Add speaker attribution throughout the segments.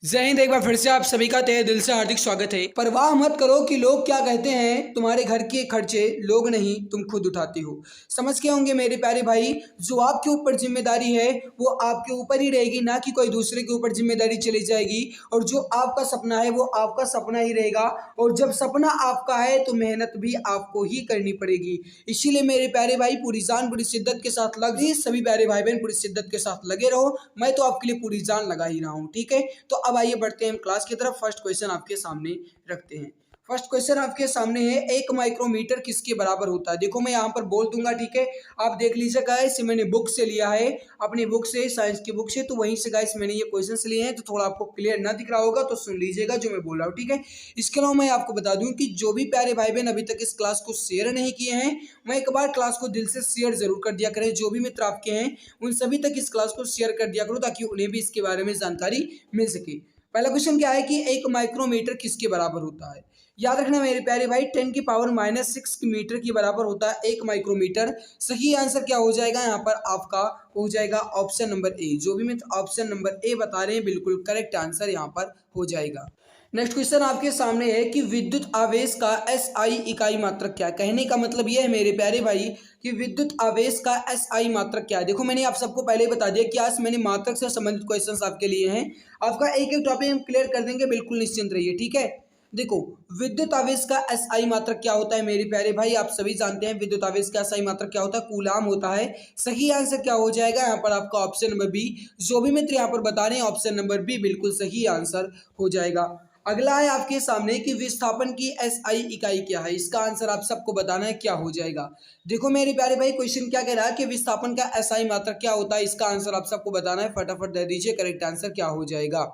Speaker 1: जय हिंद। एक बार फिर से आप सभी का तहे दिल से हार्दिक स्वागत है। परवाह मत करो कि लोग क्या कहते हैं, तुम्हारे घर के खर्चे लोग नहीं तुम खुद उठाती हो। समझ के होंगे मेरे प्यारे भाई, जो आपके ऊपर जिम्मेदारी है वो आपके ऊपर ही रहेगी, ना कि कोई दूसरे के ऊपर जिम्मेदारी चली जाएगी। और जो आपका सपना है वो आपका सपना ही रहेगा। और जब सपना आपका है तो मेहनत भी आपको ही करनी पड़ेगी। इसीलिए मेरे प्यारे भाई पूरी जान पूरी शिद्दत के साथ लगे, सभी प्यारे भाई बहन पूरी शिद्दत के साथ लगे रहो। मैं तो आपके लिए पूरी जान लगा ही रहा हूँ, ठीक है। तो अब आइए बढ़ते हैं क्लास की तरफ। फर्स्ट क्वेश्चन आपके सामने रखते हैं। फर्स्ट क्वेश्चन आपके सामने है, एक माइक्रोमीटर किसके बराबर होता है। देखो मैं यहाँ पर बोल दूंगा, ठीक है। आप देख लीजिए गाइस, मैंने बुक से लिया है, अपनी बुक से, साइंस की बुक से, तो वहीं से गाइस मैंने ये क्वेश्चंस लिए हैं। तो थोड़ा आपको क्लियर ना दिख रहा होगा तो सुन लीजिएगा जो मैं बोल रहा हूँ, ठीक है। इसके अलावा मैं आपको बता दूं कि जो भी प्यारे भाई बहन अभी तक इस क्लास को शेयर नहीं किए हैं, मैं एक बार क्लास को दिल से शेयर जरूर कर दिया करें। जो भी मित्र आपके हैं उन सभी तक इस क्लास को शेयर कर दिया करो, ताकि उन्हें भी इसके बारे में जानकारी मिल सके। पहला क्वेश्चन क्या है कि एक माइक्रोमीटर किसके बराबर होता है। याद रखना मेरे प्यारे भाई, 10 की पावर -6 मीटर के बराबर होता है एक माइक्रोमीटर। सही आंसर क्या हो जाएगा यहाँ पर आपका, हो जाएगा ऑप्शन नंबर ए। जो भी मित्र ऑप्शन नंबर ए बता रहे हैं बिल्कुल करेक्ट आंसर यहाँ पर हो जाएगा। नेक्स्ट क्वेश्चन आपके सामने है कि विद्युत आवेश का एसआई इकाई मात्रक क्या है। कहने का मतलब यह है मेरे प्यारे भाई कि विद्युत आवेश का एसआई मात्रक क्या है। देखो मैंने आप सबको पहले ही बता दिया कि आज मैंने मात्रक से संबंधित क्वेश्चंस आपके लिए हैं। आपका एक एक टॉपिक हम क्लियर कर देंगे, बिल्कुल निश्चिंत रहिए, ठीक है। देखो विद्युत आवेश का एसआई मात्रक क्या होता है मेरे प्यारे भाई, आप सभी जानते हैं विद्युत आवेश का एसआई मात्रक क्या होता है, कूलाम होता है। सही आंसर क्या हो जाएगा यहाँ पर आपका ऑप्शन नंबर बी। जो भी मित्र यहाँ पर बता रहे हैं ऑप्शन नंबर बी बिल्कुल सही आंसर हो जाएगा। अगला है आपके सामने कि विस्थापन की एसआई इकाई क्या है। इसका आंसर आप सबको बताना है, क्या हो जाएगा। देखो मेरे प्यारे भाई क्वेश्चन क्या कह रहा है कि विस्थापन का एसआई मात्रक क्या होता है। इसका आंसर आप सबको बताना है, फटाफट दे दीजिए। करेक्ट आंसर क्या हो जाएगा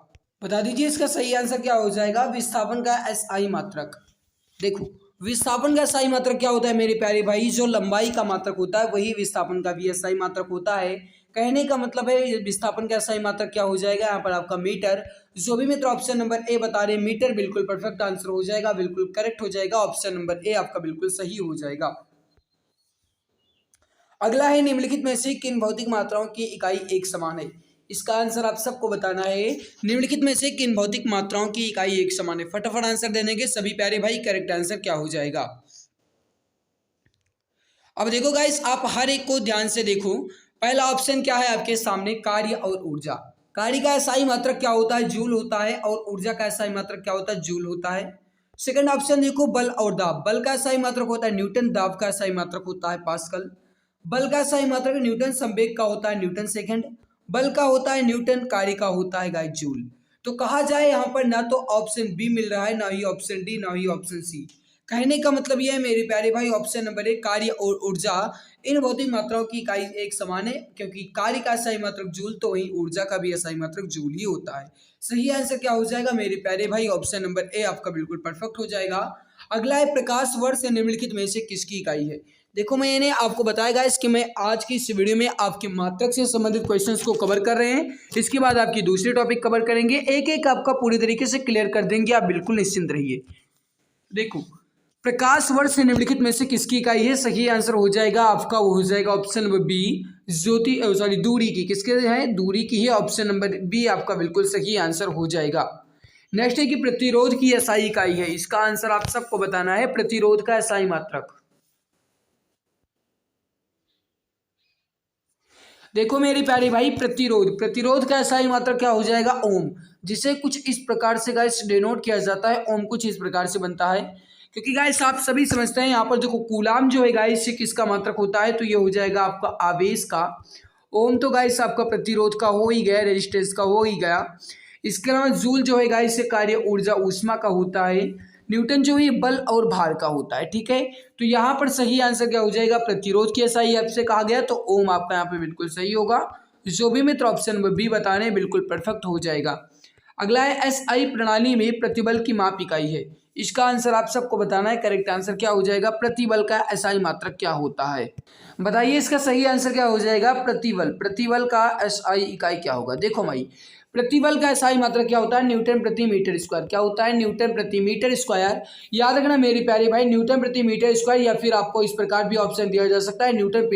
Speaker 1: बता दीजिए। इसका सही आंसर क्या हो जाएगा, विस्थापन का एसआई मात्रक। देखो विस्थापन का एसआई मात्रक क्या होता है मेरे प्यारे भाई, जो लंबाई का मात्रक होता है वही विस्थापन का भी एसआई मात्रक होता है। कहने का मतलब है विस्थापन का एसआई मात्रक क्या हो जाएगा यहाँ पर आपका मीटर। जो भी मित्र ऑप्शन नंबर ए बता रहे हैं मीटर, बिल्कुल परफेक्ट आंसर हो जाएगा, बिल्कुल करेक्ट हो जाएगा। ऑप्शन नंबर ए आपका बिल्कुल सही हो जाएगा। अगला है, निम्नलिखित में से किन भौतिक मात्राओं की इकाई एक समान है। इसका आंसर आप सबको बताना है, निम्नलिखित में से किन भौतिक मात्राओं की इकाई एक समान है। फटाफट आंसर देने के सभी प्यारे भाई, करेक्ट आंसर क्या हो जाएगा। अब देखो गाइस, आप हर एक को ध्यान से देखो। पहला ऑप्शन क्या है आपके सामने, कार्य और ऊर्जा। कार्य का एसआई मात्रक क्या होता है, जूल होता है। और ऊर्जा का एसआई मात्रक क्या होता है, जूल होता है। सेकंड ऑप्शन देखो, बल और दाब। बल का एसआई मात्रक होता है न्यूटन, दाब का एसआई मात्रक होता है पास्कल। बल का सही मात्रक न्यूटन, संवेग का होता है न्यूटन सेकंड। बल का होता है न्यूटन, कार्य का होता है गाइस जूल। तो कहा जाए यहाँ पर ना तो ऑप्शन बी मिल रहा है, ना ही ऑप्शन डी, ना ही ऑप्शन सी। कहने का मतलब यह है मेरे प्यारे भाई, ऑप्शन नंबर एक कार्य और ऊर्जा, इन भौतिक मात्राओं की इकाई एक समान है। क्योंकि कार्य का सही मात्रक जूल, तो वही ऊर्जा का भी सही मात्रक जूल ही होता है। सही आंसर क्या हो जाएगा मेरे प्यारे भाई, ऑप्शन नंबर ए आपका बिल्कुल परफेक्ट हो जाएगा। अगला है, प्रकाश वर्ष निम्नलिखित में से किसकी इकाई है। देखो मैंने आपको बताया गाइस कि मैं आज की इस वीडियो में आपके मात्रक से संबंधित क्वेश्चंस को कवर कर रहे हैं। इसके बाद आपकी दूसरी टॉपिक कवर करेंगे, एक एक आपका पूरी तरीके से क्लियर कर देंगे, आप बिल्कुल निश्चिंत रहिए। देखो प्रकाश वर्ष निम्नलिखित में से किसकी इकाई है। सही आंसर हो जाएगा आपका, वो हो जाएगा ऑप्शन नंबर बी, ज्योति सॉरी दूरी की। किसके है, दूरी की है। ऑप्शन नंबर बी आपका बिल्कुल सही आंसर हो जाएगा। नेक्स्ट है कि प्रतिरोध की एसआई इकाई है। इसका आंसर आप सबको बताना है, प्रतिरोध का एसआई मात्रक। देखो मेरे प्यारे भाई, प्रतिरोध का एसआई मात्रक क्या हो जाएगा, ओम। जिसे कुछ इस प्रकार से गाइस डिनोट किया जाता है, ओम कुछ इस प्रकार से बनता है। क्योंकि गाइस आप सभी समझते हैं यहाँ पर देखो कूलाम जो है गाइस, ये किसका मात्रक होता है, तो ये हो जाएगा आपका आवेश का। ओम तो गाइस आपका प्रतिरोध का हो ही गया, रेजिस्टेंस का हो ही गया। इसके अलावा जूल जो है गाइस, कार्य ऊर्जा ऊष्मा का होता है। न्यूटन जो है बल और भार का होता है, ठीक है। तो यहाँ पर सही आंसर क्या हो जाएगा, प्रतिरोध की एसआई आपसे कहा गया, तो ओम आपका यहाँ पे बिल्कुल सही होगा। जो भी मित्र ऑप्शन नंबर बी बता रहे हैं बिल्कुल परफेक्ट हो जाएगा। अगला है, एसआई प्रणाली में प्रतिबल की माप इकाई है। इसका आंसर आप सबको बताना है, करेक्ट आंसर क्या हो जाएगा, प्रतिबल का एसआई मात्रक क्या होता है। बताइए इसका सही आंसर क्या हो जाएगा, प्रतिबल। प्रतिबल का एसआई इकाई क्या होगा। देखो भाई, प्रतिबल का एसआई मात्रक क्या होता है? न्यूटन प्रति मीटर स्क्वायर। क्या होता है? न्यूटन प्रति मीटर स्क्वायर। याद रखना मेरे प्यारे भाई, न्यूटन प्रति मीटर स्क्वायर, या फिर आपको इस प्रकार भी ऑप्शन दिया जा सकता है, न्यूटन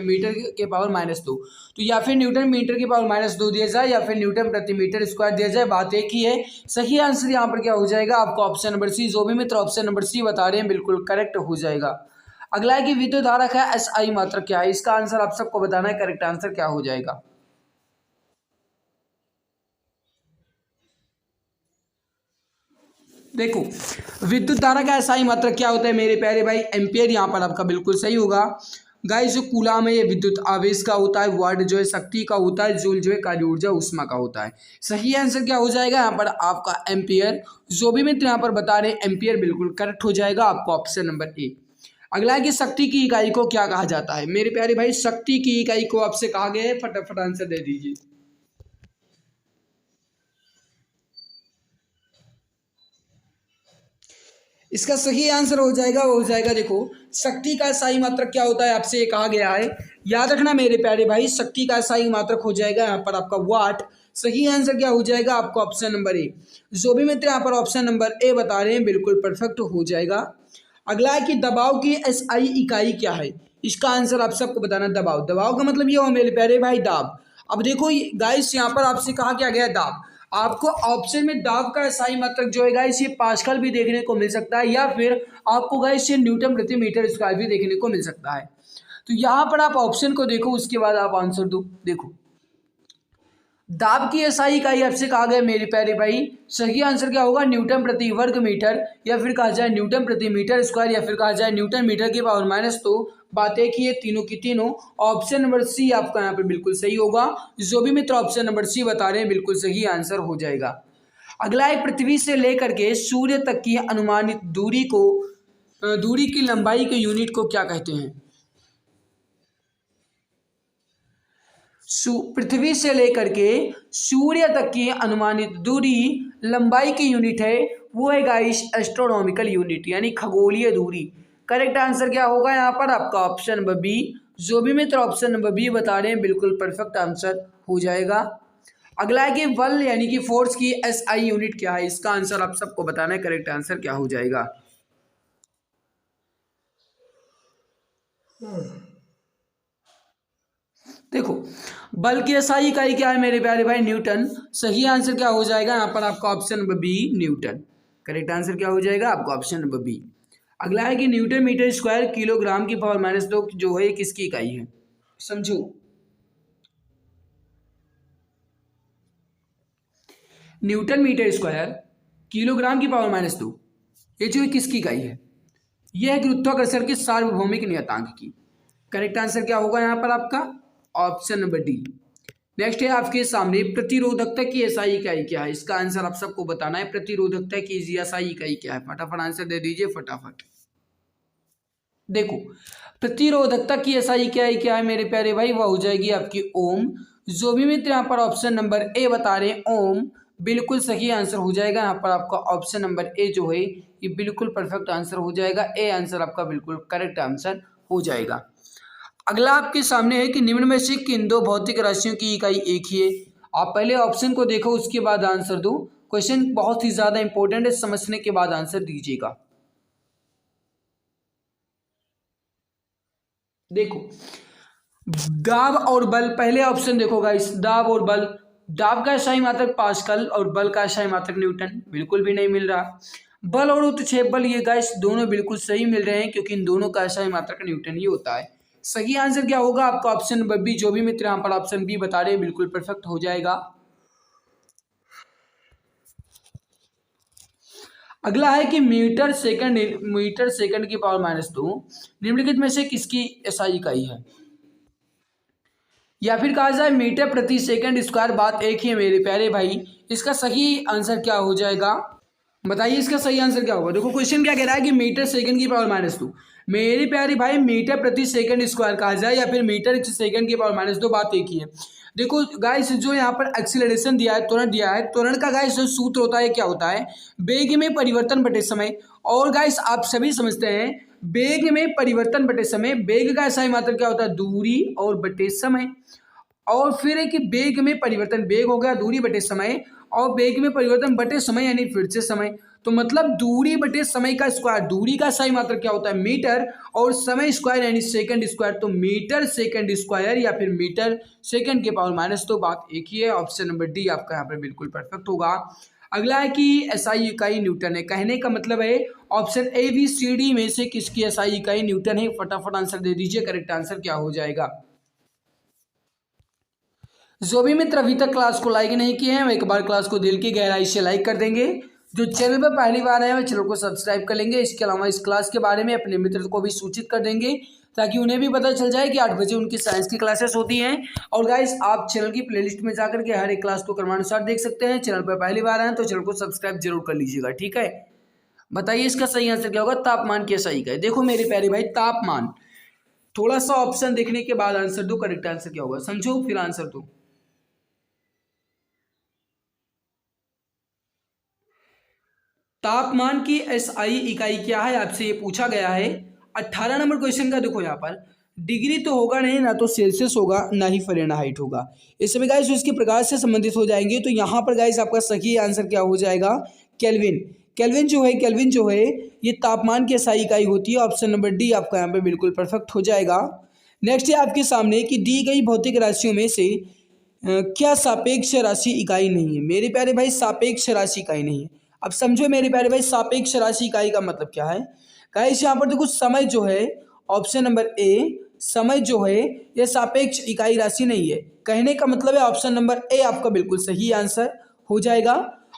Speaker 1: मीटर के पावर -2। तो या फिर न्यूटन मीटर की पावर -2 दिया जाए, या फिर न्यूटन प्रति मीटर स्क्वायर दिया जाए, बात एक ही है। सही आंसर यहाँ पर क्या हो जाएगा आपको? Option number C. जो भी मित्र ऑप्शन नंबर सी बता रहे हैं बिल्कुल करेक्ट हो जाएगा। अगला है कि विद्युत धारा का एसआई मात्रक क्या है? इसका आंसर आप सबको बताना है, करेक्ट आंसर क्या हो जाएगा। देखो, विद्युत धारा का एसआई मात्रक क्या होता है मेरे प्यारे भाई? एम्पियर। यहाँ पर आपका बिल्कुल सही होगा। गाइस, जो कूलाम है ये विद्युत आवेश का होता है, वाट जो है शक्ति का होता है, जूल जो है कार्य ऊर्जा उष्मा का होता है। सही आंसर क्या हो जाएगा यहाँ पर आपका? एम्पियर। जो भी मित्र यहाँ पर बता रहे हैं एम्पियर बिल्कुल करेक्ट हो जाएगा आपको ऑप्शन नंबर ए। अगला है कि शक्ति की इकाई को क्या कहा जाता है? मेरे प्यारे भाई, शक्ति की इकाई को आपसे कहा गया है, फटाफट आंसर दे दीजिए। इसका सही आंसर हो जाएगा, वो हो जाएगा, देखो, शक्ति का सही मात्रक क्या होता है आपसे ये कहा गया है। याद रखना मेरे प्यारे भाई, शक्ति का सही मात्रक हो जाएगा यहाँ पर आपका वाट। सही आंसर क्या हो जाएगा आपको? Option number A. जो भी मित्र यहाँ पर ऑप्शन नंबर ए बता रहे हैं बिल्कुल परफेक्ट हो जाएगा। अगला है कि दबाव की एसआई इकाई क्या है? इसका आंसर आप सबको बताना। दबाव, दबाव का मतलब ये हो मेरे प्यारे भाई दाब। अब देखो गाइस, यहाँ पर आपसे कहा क्या गया? दाब। आपको ऑप्शन में दाब का एसआई मात्रक जो है गाइस ये पास्कल भी देखने को मिल सकता है, या फिर आपको गाइस ये न्यूटन प्रति मीटर स्क्वायर भी देखने को मिल सकता है। तो यहाँ पर आप ऑप्शन को देखो, उसके बाद आप आंसर दो। देखो, दाब की एसआई इकाई आपसे कहा गया मेरे प्यारे भाई, सही आंसर क्या होगा? न्यूटन प्रति वर्ग मीटर, या फिर कहा जाए न्यूटन प्रति मीटर स्क्वायर, या फिर कहा जाए न्यूटन मीटर की पावर -2। बात एक ही है तीनों की तीनों। ऑप्शन नंबर सी आपका यहाँ पे बिल्कुल सही होगा। जो भी मित्र ऑप्शन नंबर सी बता रहे हैं बिल्कुल सही आंसर हो जाएगा। अगला है, पृथ्वी से लेकर के सूर्य तक की अनुमानित दूरी की लंबाई के यूनिट को क्या कहते हैं? पृथ्वी से लेकर के सूर्य तक की अनुमानित दूरी लंबाई की यूनिट है, वो है गाइस एस्ट्रोनॉमिकल यूनिट, यानी खगोलीय दूरी। करेक्ट आंसर क्या होगा यहाँ पर आपका? Option number B. जो भी मित्र ऑप्शन नंबर बी बता रहे हैं बिल्कुल परफेक्ट आंसर हो जाएगा। अगला है कि बल यानी कि फोर्स की एसआई यूनिट क्या है? इसका आंसर आप सबको बताना है, करेक्ट आंसर क्या हो जाएगा। देखो, बल की एसआई इकाई क्या है मेरे प्यारे भाई? न्यूटन। सही आंसर क्या हो जाएगा यहाँ पर आपका? Option number B, newton. Correct answer क्या हो जाएगा आपका? Option number B. अगला है कि न्यूटन मीटर स्क्वायर किलोग्राम की पावर -2 जो है किसकी इकाई है? समझो, न्यूटन मीटर स्क्वायर किलोग्राम की पावर -2 ये जो है किसकी इकाई है? यह है गुरुत्वाकर्षण के सार्वभौमिक नियतांक की। करेक्ट आंसर क्या होगा यहाँ पर आपका? Option number D. नेक्स्ट है आपके सामने प्रतिरोधकता की एसआई इकाई क्या है? इसका आंसर आप सबको बताना है। प्रतिरोधकता की एसआई इकाई क्या है? फटाफट आंसर दे दीजिए, फटाफट। देखो, प्रतिरोधकता की एसआई इकाई क्या है मेरे प्यारे भाई? वह हो जाएगी आपकी ओम। जो भी मित्र यहाँ पर ऑप्शन नंबर ए बता रहे हैं ओम, बिल्कुल सही आंसर हो जाएगा यहाँ पर आपका। ऑप्शन नंबर ए जो है ये बिल्कुल परफेक्ट आंसर हो जाएगा। ए आंसर आपका बिल्कुल करेक्ट आंसर हो जाएगा। अगला आपके सामने है कि निम्न में से किन दो भौतिक राशियों की इकाई एक ही है? आप पहले ऑप्शन को देखो, उसके बाद आंसर दो। क्वेश्चन बहुत ही ज्यादा इंपॉर्टेंट है, समझने के बाद आंसर दीजिएगा। देखो, दाब और बल, पहले ऑप्शन देखो गाइस, दाब और बल। दाब का एसआई मात्रक पास्कल और बल का एसआई मात्रक न्यूटन, बिल्कुल भी नहीं मिल रहा। बल और उत्क्षेप बल ये गाइस दोनों बिल्कुल सही मिल रहे हैं, क्योंकि इन दोनों का एसआई मात्रक न्यूटन ही होता है। सही आंसर क्या होगा आपका? Option number B. जो भी मित्र यहाँ पर ऑप्शन बी बता रहे हैं बिल्कुल परफेक्ट हो जाएगा। अगला है कि मीटर सेकंड की पावर -2 निम्नलिखित में से किसकी एसआई इकाई है? या फिर कहा जाए मीटर प्रति सेकंड स्क्वायर, बात एक ही है मेरे प्यारे भाई। इसका सही आंसर क्या हो जाएगा? बताइए इसका सही आंसर क्या होगा? देखो, क्वेश्चन क्या कह रहा है कि मीटर सेकंड की पावर -2। मेरी प्यारी भाई, मीटर प्रति सेकंड स्क्वायर कहा जाए या फिर मीटर सेकंड की पावर -2, बात एक ही है। देखो गाइस, जो यहाँ पर एक्सीलरेशन दिया है, त्वरण दिया है, त्वरण का गाइस जो सूत्र होता है क्या होता है? वेग में परिवर्तन बटे समय। और गाइस आप सभी समझते हैं वेग में परिवर्तन बटे समय, वेग का एसआई मात्रक क्या होता है? दूरी और बटे समय। और फिर है कि वेग में परिवर्तन, वेग हो गया दूरी बटे समय, और वेग में परिवर्तन बटे समय यानी फिर से समय। तो मतलब दूरी बटे समय का स्क्वायर, दूरी का सही मात्रक क्या होता है मीटर, और समय स्क्वायर यानी सेकंड स्क्वायर, तो मीटर सेकंड स्क्वायर या फिर मीटर सेकंड के पावर माइनस, तो बात एक ही है। ऑप्शन नंबर डी आपका यहाँ पर बिल्कुल परफेक्ट होगा। अगला है कि एसआई इकाई न्यूटन है, कहने का मतलब है option A B C D में से किसकी एसआई इकाई न्यूटन है। फटाफट आंसर दे दीजिए, करेक्ट आंसर क्या हो जाएगा। जो भी मित्र अभी तक क्लास को लाइक नहीं किए हैं वो एक बार क्लास को दिल की गहराई से लाइक कर देंगे। जो चैनल पर पहली बार आए हैं वो चैनल को सब्सक्राइब कर लेंगे। इसके अलावा इस क्लास के बारे में अपने मित्र को भी सूचित कर देंगे ताकि उन्हें भी पता चल जाए कि 8 बजे उनकी साइंस की क्लासेस होती हैं। और गाइस आप चैनल की प्लेलिस्ट में जाकर के हर एक क्लास को क्रमानुसार देख सकते हैं। चैनल पर पहली बार आए तो चैनल को सब्सक्राइब जरूर कर लीजिएगा, ठीक है। बताइए इसका सही आंसर क्या होगा। तापमान क्या सही का है। देखो मेरे प्यारे भाई, तापमान, थोड़ा सा ऑप्शन देखने के बाद आंसर दो, करेक्ट आंसर क्या होगा समझो फिर आंसर दो। तापमान की एसआई इकाई क्या है आपसे ये पूछा गया है। 18 नंबर क्वेश्चन का देखो यहाँ पर डिग्री तो होगा नहीं, ना तो सेल्सियस होगा ना ही फ़ारेनहाइट होगा। इस समय गाइस इसके प्रकार से संबंधित हो जाएंगे। तो यहाँ पर गाइस आपका सही आंसर क्या हो जाएगा, केल्विन। केल्विन जो है ये तापमान की एसआई इकाई होती है। ऑप्शन नंबर डी आपका यहाँ पर बिल्कुल परफेक्ट हो जाएगा। नेक्स्ट है आपके सामने कि दी गई भौतिक राशियों में से क्या सापेक्ष राशि इकाई नहीं है। मेरे प्यारे भाई सापेक्ष राशि इकाई नहीं है। अब समझो मेरे प्यारे भाई सापेक्ष राशि इकाई का मतलब क्या है। गाइस यहाँ पर देखो समय जो है, ऑप्शन नंबर ए समय जो है ये सापेक्ष इकाई राशि नहीं है। कहने का मतलब है ऑप्शन नंबर ए आपका बिल्कुल सही आंसर हो जाएगा।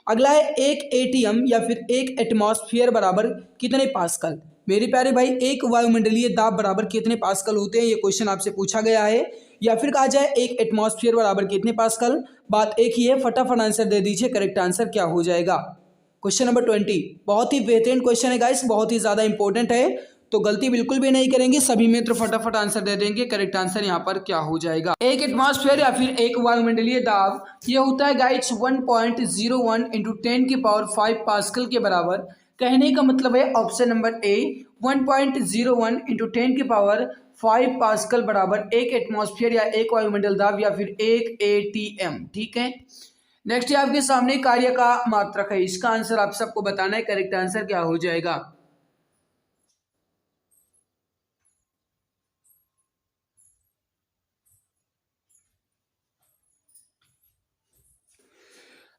Speaker 1: अगला है एक एटीएम या फिर एक एटमॉस्फेयर बराबर कितने पास्कल। मेरे प्यारे भाई एक वायुमंडलीय दाब बराबर कितने पास्कल होते हैं, ये क्वेश्चन आपसे पूछा गया है। या फिर कहा जाए एक एटमॉस्फेयर बराबर कितने पास्कल, बात एक ही है। फटाफट आंसर दे दीजिए, करेक्ट आंसर क्या हो जाएगा। क्वेश्चन नंबर 20 बहुत ही बेहतरीन क्वेश्चन है गाइस, बहुत ही ज़्यादा इंपॉर्टेंट है, तो गलती बिल्कुल भी नहीं करेंगे। सभी मित्र फटाफट आंसर दे देंगे। करेक्ट आंसर यहाँ पर क्या हो जाएगा। एक एटमॉस्फेयर या फिर एक वायुमंडलीय दाब ये होता है गाइस 1.01 इंटू 10 की पावर 5 पास्कल के बराबर। कहने का मतलब है ऑप्शन नंबर ए 1.01 इंटू 10 की पावर 5 पास्कल बराबर एक एटमॉस्फेयर या एक वायुमंडल दाब या फिर एक एटीएम, ठीक है। नेक्स्ट है आपके सामने कार्य का मात्रक है। इसका आंसर आप सबको बताना है, करेक्ट आंसर क्या हो जाएगा।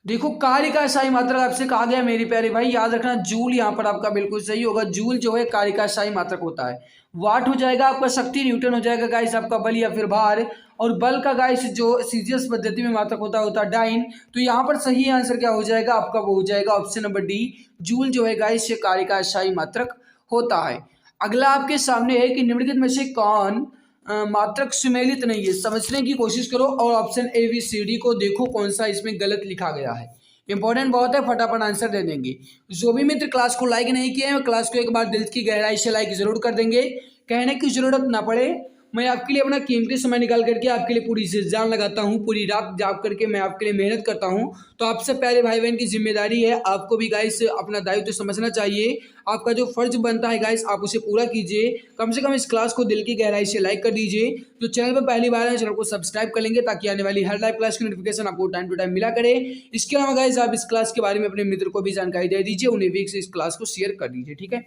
Speaker 1: देखो कार्य का स्थायी मात्रक आपसे कहा गया मेरे प्यारे भाई, याद रखना जूल यहाँ पर आपका बिल्कुल सही होगा। जूल जो है कार्य का स्थायी मात्रक होता है। वाट हो जाएगा आपका शक्ति, न्यूटन हो जाएगा गाइस आपका बल या फिर भार, और बल का गाइस जो सीजीएस पद्धति में मात्रक होता है डाइन। तो यहाँ पर सही आंसर क्या हो जाएगा आपका, वो हो जाएगा ऑप्शन नंबर डी जूल जो है गाइस ये कार्य का स्थायी मात्रक होता है। अगला आपके सामने है कि निम्नलिखित में से कौन मात्रक सुमेलित नहीं है। समझने की कोशिश करो और option A B C D को देखो कौन सा इसमें गलत लिखा गया है। इंपॉर्टेंट बहुत है, फटाफट आंसर दे देंगे। जो भी मित्र क्लास को लाइक नहीं किए हैं क्लास को एक बार दिल की गहराई से लाइक जरूर कर देंगे। कहने की जरूरत ना पड़े, मैं आपके लिए अपना कीमती समय निकाल करके आपके लिए पूरी जान लगाता हूँ, पूरी रात जाग करके मैं आपके लिए मेहनत करता हूँ। तो आपसे प्यारे भाई बहन की जिम्मेदारी है, आपको भी गाइस अपना दायित्व समझना चाहिए। आपका जो फर्ज बनता है गाइस आप उसे पूरा कीजिए। कम से कम इस क्लास को दिल की गहराई से लाइक कर दीजिए। जो चैनल पर पहली बार है चैनल को सब्सक्राइब कर लेंगे ताकि आने वाली हर लाइव क्लास की नोटिफिकेशन आपको टाइम टू टाइम मिला करे। इसके अलावा गाइस आप इस क्लास के बारे में अपने मित्र को भी जानकारी दे दीजिए, उन्हें भी इस क्लास को शेयर कर दीजिए, ठीक है।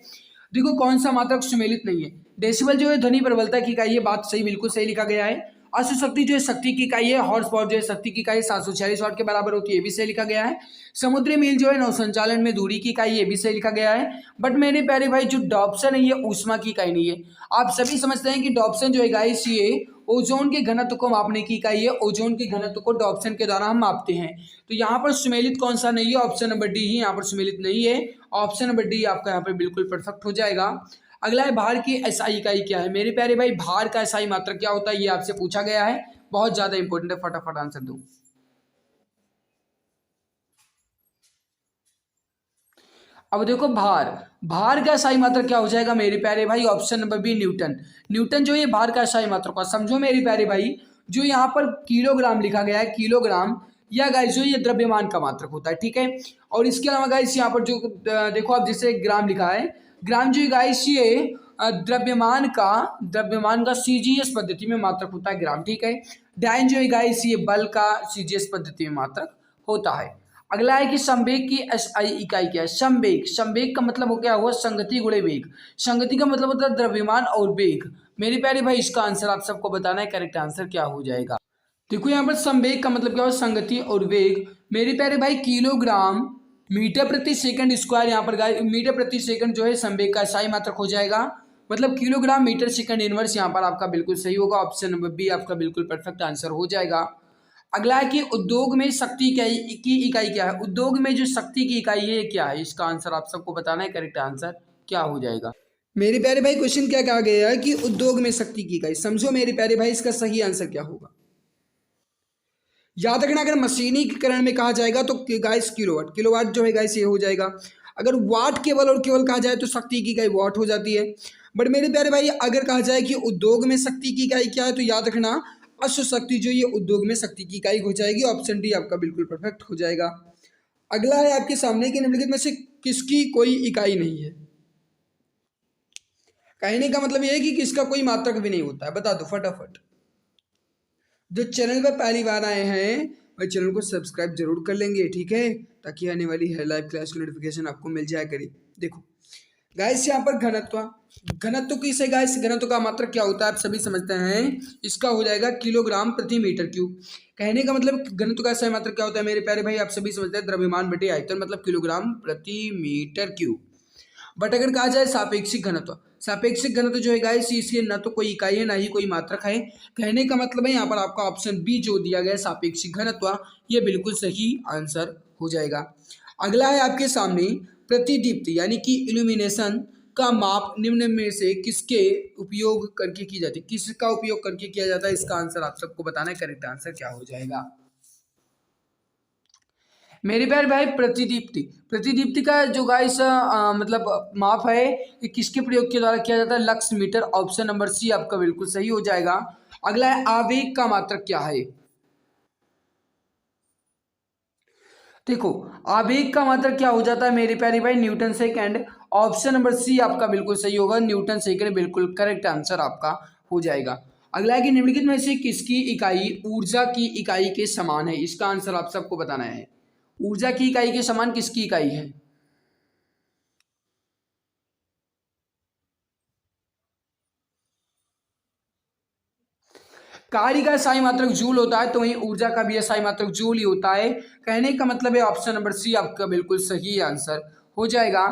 Speaker 1: देखो कौन सा मात्रक सुमेलित नहीं है। डेसिबल जो है ध्वनि प्रबलता की इकाई है, बात सही बिल्कुल सही लिखा गया है। अश्व शक्ति जो है शक्ति की इकाई है, हॉर्स पावर जो है शक्ति की इकाई 746 वाट के बराबर होती है, ये भी सही लिखा गया है। समुद्री मील जो है नौ संचालन में दूरी की इकाई, ये भी सही लिखा गया है। बट मेरे प्यारे भाई जो डॉप्सन है ये ऊष्मा की इकाई नहीं है। आप सभी समझते हैं कि डॉप्सन जो है गाइस ये ओजोन के घनत्व को मापने की इकाई है। ओजोन के घनत्व को डॉप्सन के द्वारा हम मापते हैं। तो यहाँ पर सुमेलित कौन सा नहीं है, ऑप्शन नंबर डी ही यहाँ पर सुमेलित नहीं है। ऑप्शन नंबर डी आपका यहाँ पर बिल्कुल परफेक्ट हो जाएगा। अगला है भार की एसआई इकाई क्या है। मेरे प्यारे भाई भार का एसआई मात्रक क्या होता है ये आपसे पूछा गया है, बहुत ज्यादा इंपॉर्टेंट है, फटाफट आंसर दो। अब देखो भार का एसआई मात्रक क्या हो जाएगा मेरे प्यारे भाई, option number B newton. Newton जो ये भार का एसआई मात्रक होगा। समझो मेरे प्यारे भाई जो यहाँ पर किलोग्राम लिखा गया है, किलोग्राम या गाइस जो ये द्रव्यमान का मात्रक होता है, ठीक है। और इसके अलावा गाइस यहाँ पर जो देखो आप जैसे ग्राम लिखा है, ग्राम जो गाइस ये द्रव्यमान का सीजीएस पद्धति में मात्रक होता है ग्राम, ठीक है। डायन जो है गाइस ये बल का सीजीएस पद्धति में मात्रक होता है। अगला है कि संवेग की एसआई इकाई क्या है। संवेग का मतलब हो क्या हुआ, संगति गुणे वेग। संगति का मतलब होता है द्रव्यमान और वेग। मेरे प्यारे भाई इसका आंसर आप सबको बताना है, करेक्ट आंसर क्या हो जाएगा। देखो यहाँ पर संवेग का मतलब क्या हो, संगति और वेग। मेरे प्यारे भाई किलोग्राम मीटर प्रति सेकंड स्क्वायर, यहाँ पर मीटर प्रति सेकंड जो है संवेग का एसआई मात्रक हो जाएगा, मतलब किलोग्राम मीटर सेकंड इनवर्स। यहाँ पर आपका बिल्कुल सही होगा, ऑप्शन नंबर बी आपका बिल्कुल परफेक्ट आंसर हो जाएगा। अगला है कि उद्योग में शक्ति की इकाई क्या है। उद्योग में जो शक्ति की इकाई है क्या है, इसका आंसर आप सबको बताना है, करेक्ट आंसर क्या हो जाएगा। मेरे प्यारे भाई क्वेश्चन क्या कहा गया है कि उद्योग में शक्ति की इकाई, समझो मेरे प्यारे भाई इसका सही आंसर क्या होगा। याद रखना, अगर मशीनीकरण में कहा जाएगा तो गाइस किलोवाट जो है गाइस ये हो जाएगा। अगर वाट केवल और केवल कहा जाए तो शक्ति की इकाई वाट हो जाती है। बट मेरे प्यारे भाई अगर कहा जाए कि उद्योग में शक्ति की इकाई क्या है, तो याद रखना अश्व शक्ति जो ये उद्योग में शक्ति की इकाई हो जाएगी। ऑप्शन डी आपका बिल्कुल परफेक्ट हो जाएगा। अगला है आपके सामने कि निम्नलिखित में से किसकी कोई इकाई नहीं है। कहने का मतलब ये है कि किसका कोई मात्रक भी नहीं होता है, बता दो फटाफट। जो चैनल पर पहली बार आए हैं वह चैनल को सब्सक्राइब जरूर कर लेंगे, ठीक है, ताकि आने वाली है लाइव क्लास की नोटिफिकेशन आपको मिल जाया करे। देखो गाइस यहाँ पर घनत्व किस है गाइस, घनत्व का मात्रक क्या होता है आप सभी समझते हैं, इसका हो जाएगा किलोग्राम प्रति मीटर क्यूब। कहने का मतलब घनत्व का सही मात्रक क्या होता है मेरे प्यारे भाई, आप सभी समझते हैं द्रव्यमान बटे आयतन, मतलब किलोग्राम प्रति मीटर क्यूब। बट अगर कहा जाए सापेक्षिक घनत्व जो है गाइस इसकी न तो कोई इकाई है ना ही कोई मात्रक है। कहने का मतलब है यहाँ पर आपका ऑप्शन बी जो दिया गया सापेक्षिक घनत्व, ये बिल्कुल सही आंसर हो जाएगा। अगला है आपके सामने प्रतिदीप्ति यानी कि इल्यूमिनेशन का माप निम्न में से किसके उपयोग करके की जाती है, किसका उपयोग करके किया जाता है, इसका आंसर आप सबको बताना है, करेक्ट आंसर क्या हो जाएगा। मेरे प्यारे भाई प्रतिदीप्ति का जो गाइस मतलब माप है ये किसके प्रयोग के द्वारा किया जाता है, lux metre. Option number C आपका बिल्कुल सही हो जाएगा। अगला है आवेग का मात्रक क्या है। देखो आवेग का मात्रक क्या हो जाता है मेरे प्यारे भाई, newton second. Option number C आपका बिल्कुल सही होगा, न्यूटन सेकंड बिल्कुल करेक्ट आंसर आपका हो जाएगा। अगला है कि निम्नलिखित में से किसकी इकाई ऊर्जा की इकाई के समान है, इसका आंसर आप सबको बताना है। ऊर्जा की इकाई के समान किसकी इकाई है। कार्य का एसआई मात्रक जूल होता है, तो वहीं ऊर्जा का भी एसआई मात्रक जूल ही होता है। कहने का मतलब है ऑप्शन नंबर सी आपका बिल्कुल सही आंसर हो जाएगा।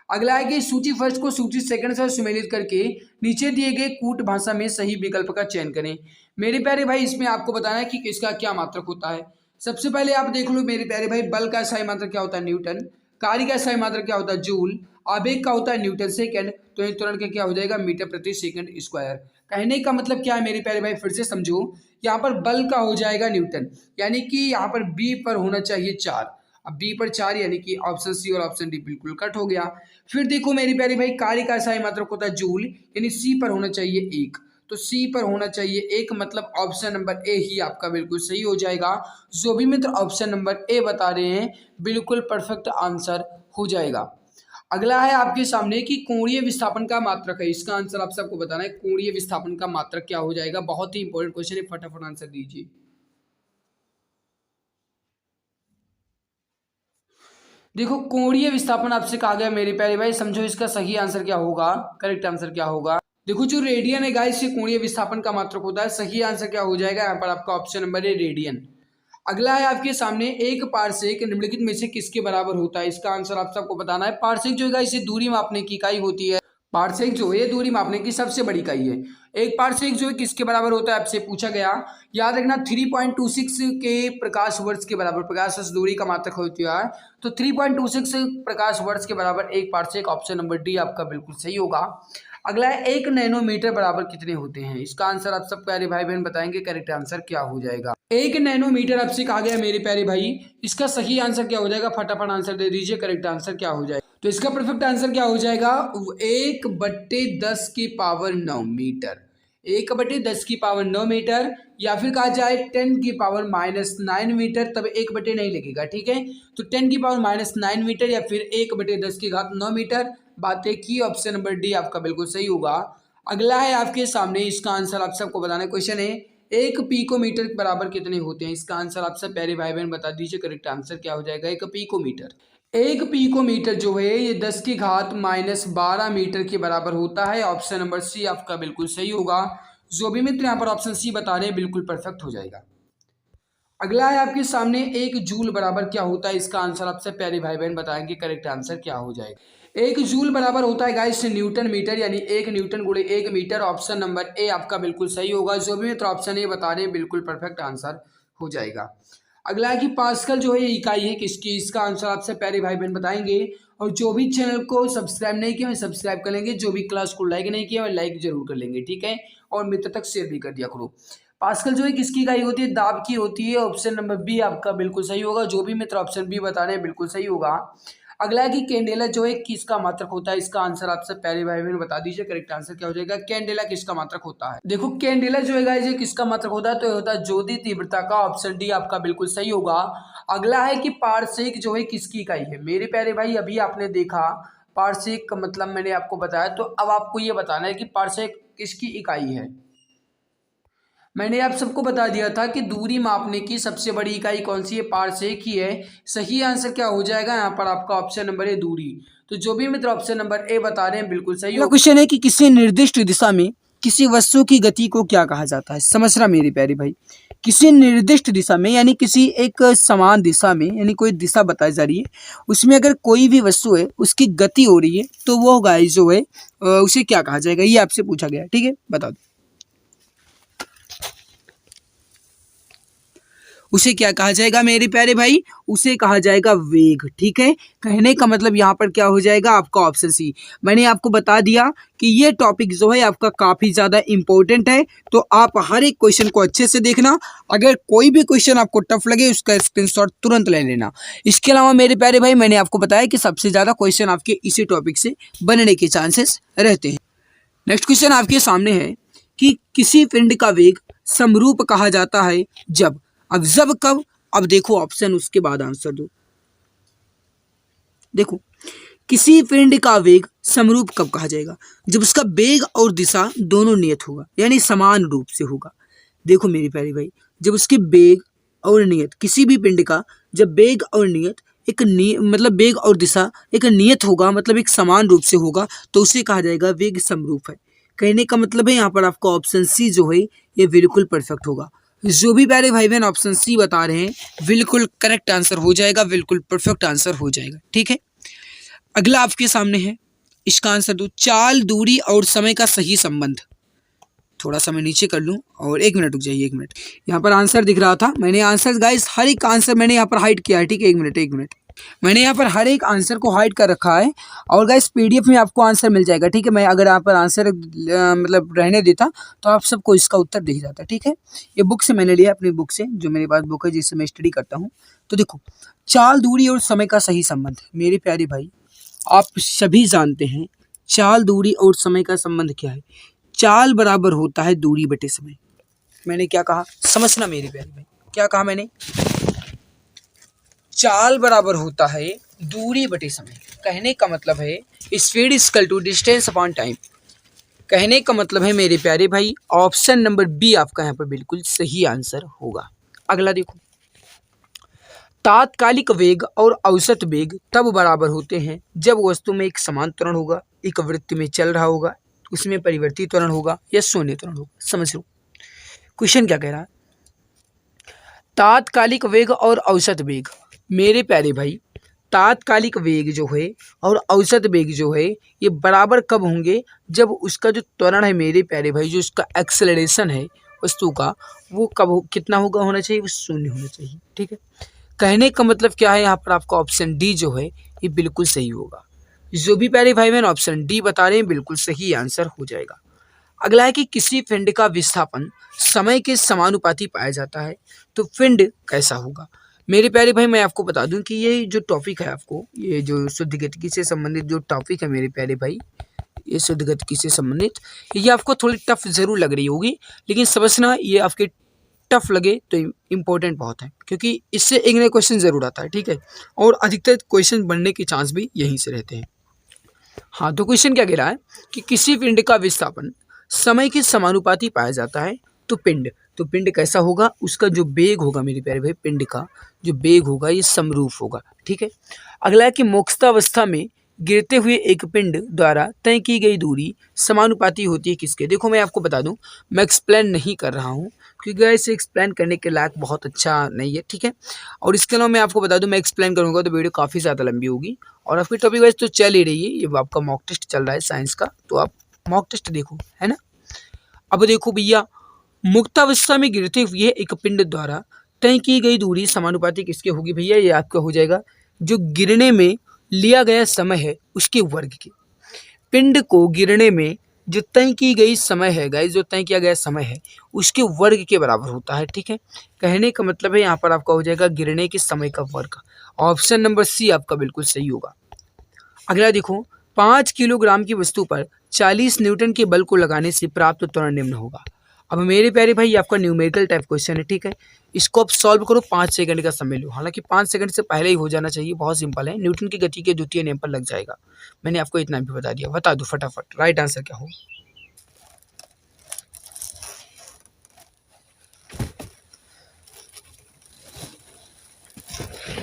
Speaker 1: अगला है कि सूची फर्स्ट को सूची सेकंड से सुमेलित करके नीचे दिए गए कूट भाषा में सही विकल्प का चयन करें। मेरे प्यारे भाई इसमें आपको बताना है कि किसका क्या मात्रक होता है। सबसे पहले आप देख लो मेरे प्यारे भाई, बल का एसआई मात्रक क्या होता है, न्यूटन। कार्य का एसआई मात्रक क्या होता है, जूल। आवेग का होता है न्यूटन सेकंड, तो ये तुरंत क्या हो जाएगा, मीटर प्रति सेकंड स्क्वायर। कहने का मतलब क्या है मेरे प्यारे भाई, फिर से समझो, यहाँ पर बल का हो जाएगा न्यूटन, यानी कि यहाँ पर बी पर होना चाहिए 4। अब बी पर 4 यानी कि ऑप्शन सी और ऑप्शन डी बिल्कुल कट हो गया। फिर देखो मेरे प्यारे भाई, कार्य का एसआई मात्रक होता है जूल, यानी सी पर होना चाहिए 1, तो सी पर होना चाहिए 1, मतलब ऑप्शन नंबर ए ही आपका बिल्कुल सही हो जाएगा। जो भी मित्र ऑप्शन नंबर ए बता रहे हैं बिल्कुल परफेक्ट आंसर हो जाएगा। अगला है आपके सामने कि कोणीय विस्थापन का मात्रक है, इसका आंसर आप सबको बताना है, कोणीय विस्थापन का मात्रक क्या हो जाएगा। बहुत ही इंपॉर्टेंट क्वेश्चन है, फटाफट आंसर दीजिए। देखो कोणीय विस्थापन आपसे कहा गया मेरे प्यारे भाई, समझो इसका सही आंसर क्या होगा, करेक्ट आंसर क्या होगा। देखो जो रेडियन है गाइस ये कोणीय विस्थापन का मात्रक होता है, सही आंसर क्या हो जाएगा, यहाँ पर आपका ऑप्शन नंबर है रेडियन। अगला है आपके सामने एक पारसेक निम्नलिखित में से किसके बराबर होता है, इसका आंसर आप सबको बताना है। पारसेक जो है इसे दूरी मापने की इकाई होती है, पारसेक जो है दूरी मापने की सबसे बड़ी इकाई है। एक पारसेक जो है किसके बराबर होता है आपसे पूछा गया, याद रखना 3.26 के प्रकाश वर्ष के बराबर प्रकाश वर्ष दूरी का मात्रक होती है, तो 3.26 प्रकाश वर्ष के बराबर एक पारसेक। ऑप्शन नंबर डी आपका बिल्कुल सही होगा। अगला है 1 नैनोमीटर बराबर कितने होते हैं, इसका आंसर आप सब प्यारे भाई बहन बताएंगे, करेक्ट आंसर क्या हो जाएगा। 1 नैनोमीटर आपसे कहा गया मेरे प्यारे भाई, इसका सही आंसर क्या हो जाएगा, फटाफट आंसर दे दीजिए, करेक्ट आंसर क्या हो जाएगा। तो इसका परफेक्ट आंसर क्या हो जाएगा, 1/10 की पावर 9 मीटर, 1/10 की पावर 9 मीटर, या फिर कहा जाए 10 की पावर -9 मीटर, तब 1/9 लगेगा, ठीक है। तो 10 की पावर -9 मीटर या फिर 1/10 की घात 9 मीटर, बातें की। ऑप्शन नंबर डी आपका बिल्कुल सही होगा। अगला है आपके सामने, इसका आंसर आप सबको बताना है। क्वेश्चन है, एक पिकोमीटर के बराबर कितने होते हैं? इसका आंसर आप सब प्यारे भाई बहन बता दीजिए। करेक्ट आंसर क्या हो जाएगा? एक पिकोमीटर। एक पिकोमीटर जो है ये 10 की घात -12 मीटर के बराबर होता है। ऑप्शन नंबर सी आपका बिल्कुल सही होगा। जो भी मित्र यहाँ पर ऑप्शन सी बता रहे हैं बिल्कुल परफेक्ट हो जाएगा। अगला है आपके सामने, एक जूल बराबर क्या होता है? इसका आंसर आपसे प्यारे भाई बहन बताएंगे। करेक्ट आंसर क्या हो जाएगा? एक जूल बराबर होता है गाइस न्यूटन मीटर, यानी एक न्यूटन गुणे एक मीटर। ऑप्शन नंबर ए आपका बिल्कुल सही होगा। जो भी मित्र ऑप्शन ए बता रहे हैं बिल्कुल परफेक्ट आंसर हो जाएगा। अगला है कि पास्कल जो है ये इकाई है किसकी? इसका आंसर आपसे प्यारे भाई बहन बताएंगे। और जो भी चैनल को सब्सक्राइब नहीं किया, सब्सक्राइब कर लेंगे। जो भी क्लास को लाइक नहीं किया, लाइक जरूर कर लेंगे, ठीक है। और मित्र तक शेयर भी कर दिया करो। पास्कल जो है किसकी इकाई होती है? दाब की होती है। ऑप्शन नंबर बी आपका बिल्कुल सही होगा। जो भी मित्र ऑप्शन बी बता रहे हैं बिल्कुल सही होगा। अगला है कि कैंडेला जो है किसका मात्रक होता है? इसका आंसर आप सब प्यारे भाई बहन बता दीजिए। करेक्ट आंसर क्या हो जाएगा? कैंडेला किसका मात्रक होता है? देखो कैंडेला जो है गाइस ये किसका मात्रक होता है? तो ये होता है ज्योति तीव्रता का। ऑप्शन डी आपका बिल्कुल सही होगा। अगला है कि पारसेक जो है किसकी इकाई है? मेरे प्यारे भाई अभी आपने देखा पारसेक का मतलब मैंने आपको बताया, तो अब आपको ये बताना है कि पारसेक किसकी इकाई है। मैंने आप सबको बता दिया था कि दूरी मापने की सबसे बड़ी इकाई कौन सी है? पारसेक ही है। सही आंसर क्या हो जाएगा यहाँ पर आपका? ऑप्शन नंबर ए दूरी। तो जो भी मित्र ऑप्शन नंबर ए बता रहे हैं बिल्कुल सही होगा। क्वेश्चन है कि किसी निर्दिष्ट दिशा में किसी वस्तु की गति को क्या कहा जाता है? समझना मेरे प्यारे भाई, किसी निर्दिष्ट दिशा में यानी किसी एक समान दिशा में, यानी कोई दिशा बताई जा रही है, उसमें अगर कोई भी वस्तु है उसकी गति हो रही है तो वो गाइस जो है उसे क्या कहा जाएगा? ये आपसे पूछा गया है, ठीक है, बता दो। उसे क्या कहा जाएगा मेरे प्यारे भाई? उसे कहा जाएगा वेग, ठीक है। कहने का मतलब यहाँ पर क्या हो जाएगा आपका? Option C. मैंने आपको बता दिया कि ये टॉपिक जो है आपका काफी ज्यादा इंपॉर्टेंट है, तो आप हर एक क्वेश्चन को अच्छे से देखना। अगर कोई भी क्वेश्चन आपको टफ लगे उसका स्क्रीनशॉट तुरंत ले लेना। इसके अलावा मेरे प्यारे भाई मैंने आपको बताया कि सबसे ज्यादा क्वेश्चन आपके इसी टॉपिक से बनने के चांसेस रहते हैं। नेक्स्ट क्वेश्चन आपके सामने है कि किसी पिंड का वेग समरूप कहा जाता है जब। अब जब कब? अब देखो ऑप्शन, उसके बाद आंसर दो। देखो किसी पिंड का वेग समरूप कब कहा जाएगा? जब उसका वेग और दिशा दोनों नियत होगा, यानी समान रूप से होगा। देखो मेरी प्यारी भाई, जब उसके वेग और नियत, किसी भी पिंड का जब वेग और नियत मतलब वेग और दिशा एक नियत होगा, मतलब एक समान रूप से होगा, तो उसे कहा जाएगा वेग समरूप है। कहने का मतलब है यहाँ पर आपका ऑप्शन सी जो है ये बिल्कुल परफेक्ट होगा। जो भी प्यारे भाई बहन ऑप्शन सी बता रहे हैं बिल्कुल करेक्ट आंसर हो जाएगा, बिल्कुल परफेक्ट आंसर हो जाएगा, ठीक है। अगला आपके सामने है, इसका आंसर दो। चाल, दूरी और समय का सही संबंध। थोड़ा सा मैं नीचे कर लूँ और 1 मिनट रुक जाइए, 1 मिनट। यहाँ पर आंसर दिख रहा था, मैंने आंसर गाइस हर एक आंसर मैंने यहाँ पर हाइड किया है, ठीक है। 1 मिनट 1 मिनट, मैंने यहाँ पर हर एक आंसर को हाइड कर रखा है। और गाइस पीडीएफ में आपको आंसर मिल जाएगा, ठीक है। मैं अगर यहाँ पर आंसर मतलब रहने देता तो आप सबको इसका उत्तर दिख जाता, ठीक है। ये बुक से मैंने लिया, अपनी बुक से, जो मेरे पास बुक है जिससे मैं स्टडी करता हूँ। तो देखो चाल, दूरी और समय का सही संबंध। मेरे प्यारे भाई आप सभी जानते हैं चाल, दूरी और समय का संबंध क्या है। चाल बराबर होता है दूरी बटे समय। मैंने क्या कहा समझना मेरे प्यारे भाई, क्या कहा मैंने? चाल बराबर होता है दूरी बटे समय। कहने का मतलब है speed equal to distance upon time. कहने का मतलब है मेरे प्यारे भाई ऑप्शन नंबर बी आपका यहाँ पर बिल्कुल सही आंसर होगा। अगला देखो, तात्कालिक वेग और औसत वेग तब बराबर होते हैं जब वस्तु में एक समान त्वरण होगा, एक वृत्त में चल रहा होगा, उसमें परिवर्ती त्वरण होगा या शून्य त्वरण होगा। समझ लो क्वेश्चन क्या कह रहा है। तात्कालिक वेग और औसत वेग, मेरे प्यारे भाई तात्कालिक वेग जो है और औसत वेग जो है ये बराबर कब होंगे? जब उसका जो त्वरण है मेरे प्यारे भाई, जो उसका एक्सेलरेशन है वस्तु का, वो कितना होना चाहिए? वो शून्य होना चाहिए, ठीक है। कहने का मतलब क्या है यहाँ पर आपका ऑप्शन डी जो है ये बिल्कुल सही होगा। जो भी प्यारे भाई बहन ऑप्शन डी बता रहे हैं बिल्कुल सही आंसर हो जाएगा। अगला है कि किसी पिंड का विस्थापन समय के समानुपाती पाया जाता है तो पिंड कैसा होगा? मेरे प्यारे भाई मैं आपको बता दूं कि ये जो टॉपिक है, आपको ये जो शुद्ध गतिकी से संबंधित जो टॉपिक है मेरे प्यारे भाई, ये शुद्ध गतिकी से संबंधित, ये आपको थोड़ी टफ जरूर लग रही होगी, लेकिन समझना ये आपके टफ लगे तो इम्पोर्टेंट बहुत है, क्योंकि इससे एक नया क्वेश्चन जरूर आता है, ठीक है। और अधिकतर क्वेश्चन बनने के चांस भी यहीं से रहते हैं। हाँ, तो क्वेश्चन क्या कह रहा है कि किसी पिंड का विस्थापन समय के समानुपाती पाया जाता है तो पिंड कैसा होगा, उसका जो वेग होगा मेरे प्यारे भाई, पिंड का जो वेग होगा ये समरूप होगा। ठीक है। अगला है कि मोक्षावस्था में गिरते हुए एक पिंड द्वारा तय की गई दूरी समानुपाती होती है किसके। देखो मैं आपको बता दूं, मैं एक्सप्लेन नहीं कर रहा हूँ क्योंकि इसे एक्सप्लेन करने के लायक बहुत अच्छा नहीं है। ठीक है। और इसके अलावा मैं आपको बता दूं, मैं एक्सप्लेन करूंगा तो वीडियो काफ़ी ज़्यादा लंबी होगी। और आपकी टॉपिक वाइज तो चल ही रही है, ये आपका मॉक टेस्ट चल रहा है साइंस का, तो आप मॉक टेस्ट देखो, है ना। अब देखो भैया, मुक्तावस्था में गिरते हुए एक पिंड द्वारा तय की गई दूरी समानुपाती किसके होगी भैया, ये आपका हो जाएगा जो गिरने में लिया गया समय है उसके वर्ग के। पिंड को गिरने में जो तय की गई समय है गाइस, जो तय किया गया समय है उसके वर्ग के बराबर होता है। ठीक है। कहने का मतलब है यहाँ पर आपका हो जाएगा गिरने के समय का वर्ग। ऑप्शन नंबर सी आपका बिल्कुल सही होगा। अगला देखो, 5 किलोग्राम की वस्तु पर 40 न्यूटन के बल को लगाने से प्राप्त त्वरण निम्न होगा। अब मेरे प्यारे भाई ये आपका न्यूमेरिकल टाइप क्वेश्चन है। ठीक है। इसको आप सॉल्व करो, 5 सेकंड का समय लो, हालांकि 5 सेकंड से पहले ही हो जाना चाहिए, बहुत सिंपल है, न्यूटन की गति के द्वितीय नियम पर लग जाएगा। मैंने आपको इतना भी बता दिया, बता दो फटाफट राइट आंसर क्या हो।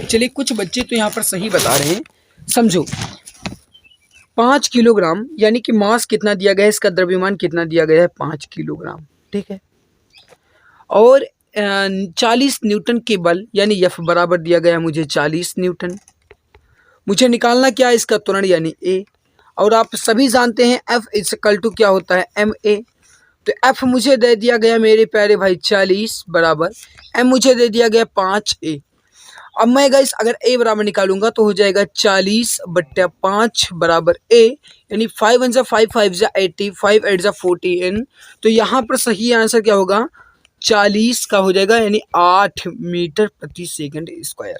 Speaker 1: चलिए कुछ बच्चे तो यहाँ पर सही बता रहे हैं, समझो। 5 किलोग्राम यानी कि मास कितना दिया गया है, इसका द्रव्यमान कितना दिया गया है, 5 किलोग्राम। ठीक है। और 40 न्यूटन के बल यानी एफ बराबर दिया गया है मुझे 40 न्यूटन। मुझे निकालना क्या है, इसका त्वरण यानी ए। और आप सभी जानते हैं एफ इक्वल टू क्या होता है, एम ए। तो एफ मुझे दे दिया गया मेरे प्यारे भाई 40 बराबर, एम मुझे दे दिया गया 5 ए। अब मैं गाइस अगर ए बराबर निकालूंगा तो हो जाएगा 40/5 बराबर ए, यानी 5 वन जा 5, 5 जा 80, 5 8 जा 14। तो यहाँ पर सही आंसर क्या होगा, 40 का हो जाएगा, यानी 8 मीटर प्रति सेकंड स्क्वायर।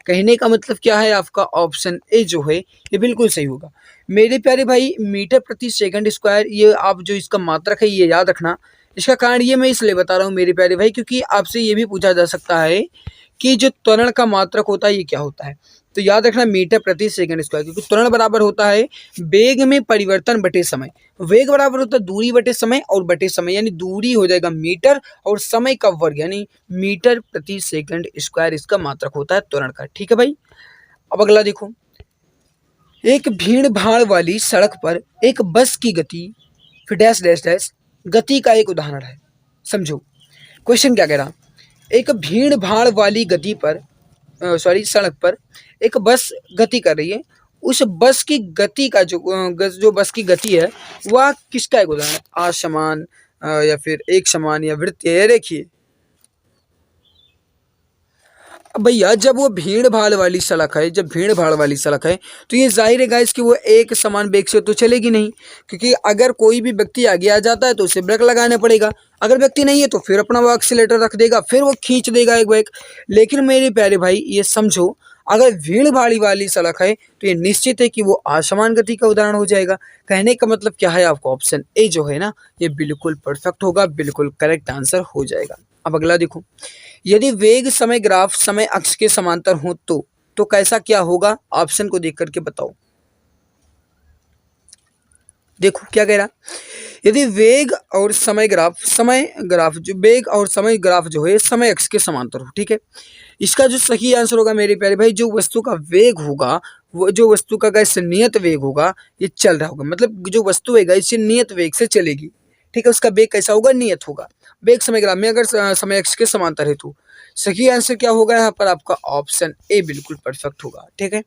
Speaker 1: कहने का मतलब क्या है, आपका ऑप्शन ए जो है ये बिल्कुल सही होगा। मेरे प्यारे भाई मीटर प्रति सेकंड स्क्वायर, ये आप जो इसका मात्रक है ये याद रखना। इसका कारण ये मैं इसलिए बता रहा हूँ मेरे प्यारे भाई, क्योंकि आपसे ये भी पूछा जा सकता है कि जो त्वरण का मात्रक होता है ये क्या होता है। तो याद रखना मीटर प्रति सेकंड स्क्वायर, क्योंकि त्वरण बराबर होता है वेग में परिवर्तन बटे समय। वेग बराबर होता है दूरी बटे समय, और बटे समय यानी दूरी हो जाएगा मीटर और समय का वर्ग यानी मीटर प्रति सेकंड स्क्वायर इसका मात्रक होता है त्वरण का। ठीक है भाई। अब अगला देखो, एक भीड़ भाड़ वाली सड़क पर एक बस की गति फिर डैश डैश डैश गति का एक उदाहरण है। समझो क्वेश्चन क्या कह रहा, एक भीड़ भाड़ वाली गति पर सड़क पर एक बस गति कर रही है। उस बस की गति का जो बस की गति है वह किसका एक उदाहरण है, असमान या फिर एक समान या वृत्तीय। ये देखिए भैया, जब वो भीड़ भाड़ वाली सड़क है, जब भीड़ भाड़ वाली सड़क है तो ये जाहिर है गाइस कि वो एक समान वेग से तो चलेगी नहीं, क्योंकि अगर कोई भी व्यक्ति आगे आ जाता है तो उसे ब्रेक लगाना पड़ेगा, अगर व्यक्ति नहीं है तो फिर अपना वो एक्सीलेटर रख देगा, फिर वो खींच देगा एक ब्रेक। लेकिन मेरे प्यारे भाई ये समझो, अगर भीड़ भाड़ी वाली सड़क है तो ये निश्चित है कि वो असमान गति का उदाहरण हो जाएगा। कहने का मतलब क्या है, आपको ऑप्शन ए जो है ना ये बिल्कुल परफेक्ट होगा, बिल्कुल करेक्ट आंसर हो जाएगा। अब अगला देखो, यदि वेग समय ग्राफ समय अक्ष के समांतर हो तो कैसा क्या होगा, ऑप्शन को देख करके बताओ। देखो क्या कह रहा, यदि वेग और समय ग्राफ जो वेग और समय ग्राफ जो है समय अक्ष के समांतर हो। ठीक है। इसका जो सही आंसर होगा मेरे प्यारे भाई, जो वस्तु का वेग होगा, वो जो वस्तु का गैस नियत वेग होगा ये चल रहा होगा, मतलब जो वस्तु है इससे नियत वेग से चलेगी। ठीक है। उसका वेग कैसा होगा, नियत होगा। वेग समय ग्राफ में अगर समय अक्ष के समांतर है तो सही आंसर क्या होगा यहाँ पर, आपका ऑप्शन ए बिल्कुल परफेक्ट होगा। ठीक है।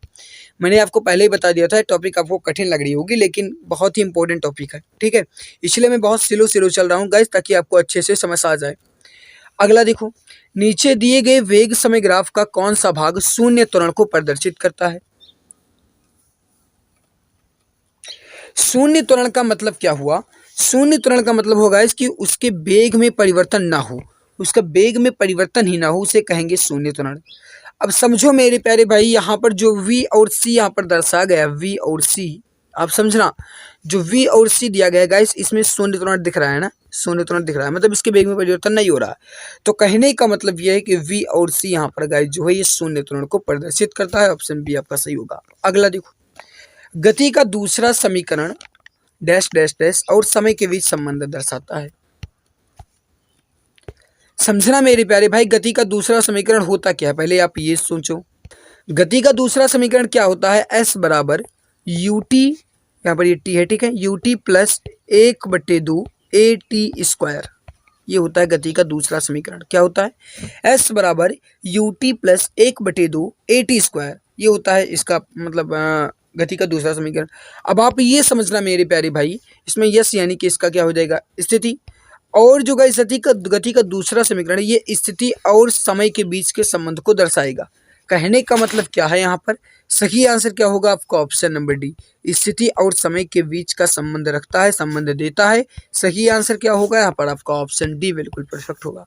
Speaker 1: मैंने आपको पहले ही बता दिया था टॉपिक आपको कठिन लग रही होगी, लेकिन बहुत ही इंपॉर्टेंट टॉपिक है। ठीक है। इसलिए मैं बहुत स्लो चल रहा हूँ गाइस, ताकि आपको अच्छे से समझ आ जाए। अगला देखो, नीचे दिए गए वेग समय ग्राफ का कौन सा भाग शून्य त्वरण को प्रदर्शित करता है। शून्य त्वरण का मतलब क्या हुआ, शून्य त्वरण का मतलब होगा इसकी उसके वेग में परिवर्तन ना हो, उसका वेग में परिवर्तन ही ना हो, उसे कहेंगे शून्य त्वरण। अब समझो मेरे प्यारे भाई, यहाँ पर जो v और c यहाँ पर दर्शाया गया, v और c आप समझना, जो v और c दिया गया गाइस इसमें शून्य त्वरण दिख रहा है ना, शून्य त्वरण दिख रहा है, मतलब इसके वेग में परिवर्तन नहीं हो रहा है। तो कहने का मतलब यह है कि v और c यहाँ पर गाइस जो है ये शून्य त्वरण को प्रदर्शित करता है। ऑप्शन बी आपका सही होगा। अगला देखो, गति का दूसरा समीकरण डैश डैश डैश और समय के बीच संबंध दर्शाता है। समझना मेरे प्यारे भाई, गति का दूसरा समीकरण होता क्या है, पहले आप ये सोचो। गति का दूसरा समीकरण क्या होता है, एस बराबर यू टी, यहाँ पर ये टी है, ठीक है, U T plus 1/2 A T square. ये होता है गति का दूसरा समीकरण। क्या होता है, एस बराबर U T plus 1/2 A T square. ये होता है इसका मतलब गति का दूसरा समीकरण। अब आप ये समझना मेरे प्यारे भाई, इसमें यस यानी कि इसका क्या हो जाएगा, स्थिति। और जो गति का दूसरा समीकरण ये स्थिति और समय के बीच के संबंध को दर्शाएगा। कहने का मतलब क्या है, यहाँ पर सही आंसर क्या होगा आपका, ऑप्शन नंबर डी, स्थिति और समय के बीच का संबंध रखता है, संबंध देता है। सही आंसर क्या होगा यहाँ पर आपका ऑप्शन डी बिल्कुल परफेक्ट होगा।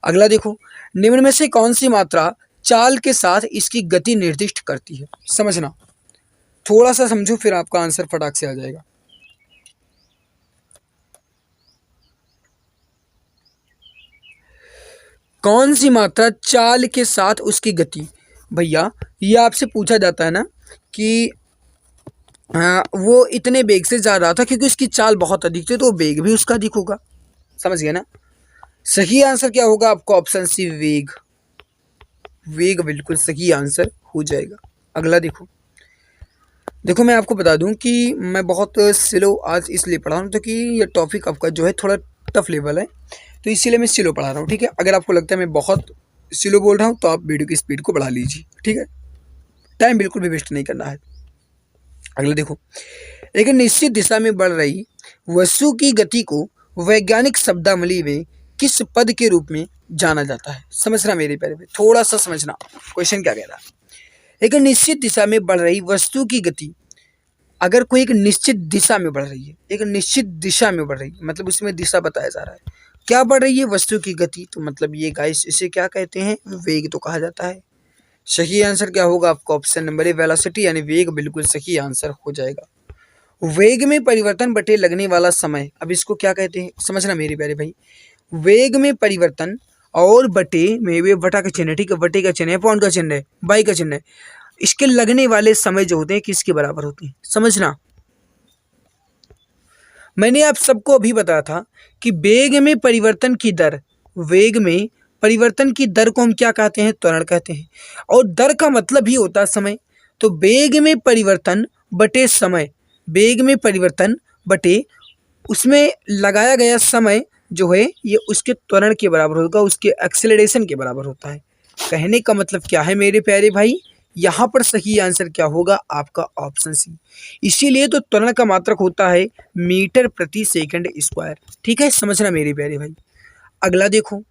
Speaker 1: अगला देखो, निम्न में से कौन सी मात्रा चाल के साथ इसकी गति निर्दिष्ट करती है। समझना, थोड़ा सा समझो फिर आपका आंसर फटाक से आ जाएगा। कौन सी मात्रा चाल के साथ उसकी गति, भैया ये आपसे पूछा जाता है ना कि वो इतने वेग से जा रहा था क्योंकि उसकी चाल बहुत अधिक थी, तो वेग भी उसका अधिक होगा। समझ गया ना। सही आंसर क्या होगा आपका, ऑप्शन सी, वेग। वेग बिल्कुल सही आंसर हो जाएगा। अगला देखो, देखो मैं आपको बता दूं कि मैं बहुत स्लो आज इसलिए पढ़ा रहा हूँ क्योंकि ये टॉपिक आपका जो है थोड़ा टफ लेवल है, तो इसीलिए मैं स्लो पढ़ा रहा हूँ, ठीक है। अगर आपको लगता है मैं बहुत स्लो बोल रहा हूँ तो आप वीडियो की स्पीड को बढ़ा लीजिए, ठीक है। टाइम बिल्कुल भी वेस्ट नहीं करना है। अगला देखो, एक निश्चित दिशा में बढ़ रही वस्तु की गति को वैज्ञानिक शब्दावली में किस पद के रूप में जाना जाता है। समझना मेरे प्यारे पे, थोड़ा सा समझना क्वेश्चन क्या कह रहा है। एक निश्चित दिशा में बढ़ रही वस्तु की गति, अगर कोई एक निश्चित दिशा में बढ़ रही है, एक निश्चित दिशा में बढ़ रही है मतलब उसमें दिशा बताया जा रहा है, क्या बढ़ रही है वस्तु की गति, तो मतलब ये गाइस इसे क्या कहते हैं, वेग तो कहा जाता है। सही आंसर क्या होगा आपका, ऑप्शन नंबर ए, वेलोसिटी यानी वेग बिल्कुल सही आंसर हो जाएगा। वेग में परिवर्तन बटे लगने वाला समय, अब इसको क्या कहते हैं समझना मेरे प्यारे भाई। वेग में परिवर्तन और बटे में, वे बटा का चिन्ह है, ठीक है, बटे का चिन्ह है, पॉइंट का चिन्ह है, बाई का चिन्ह है, इसके लगने वाले समय जो होते हैं किसके बराबर होते हैं। समझना, मैंने आप सबको अभी बताया था कि वेग में परिवर्तन की दर, वेग में परिवर्तन की दर को हम क्या कहते हैं, त्वरण कहते हैं। और दर का मतलब ही होता है समय। तो वेग में परिवर्तन बटे समय, वेग में परिवर्तन बटे उसमें लगाया गया समय जो है ये उसके त्वरण के बराबर होगा, उसके एक्सेलरेशन के बराबर होता है। कहने का मतलब क्या है मेरे प्यारे भाई, यहाँ पर सही आंसर क्या होगा आपका, ऑप्शन सी। इसीलिए तो त्वरण का मात्रक होता है मीटर प्रति सेकंड स्क्वायर, ठीक है। समझना मेरे प्यारे भाई। अगला देखो,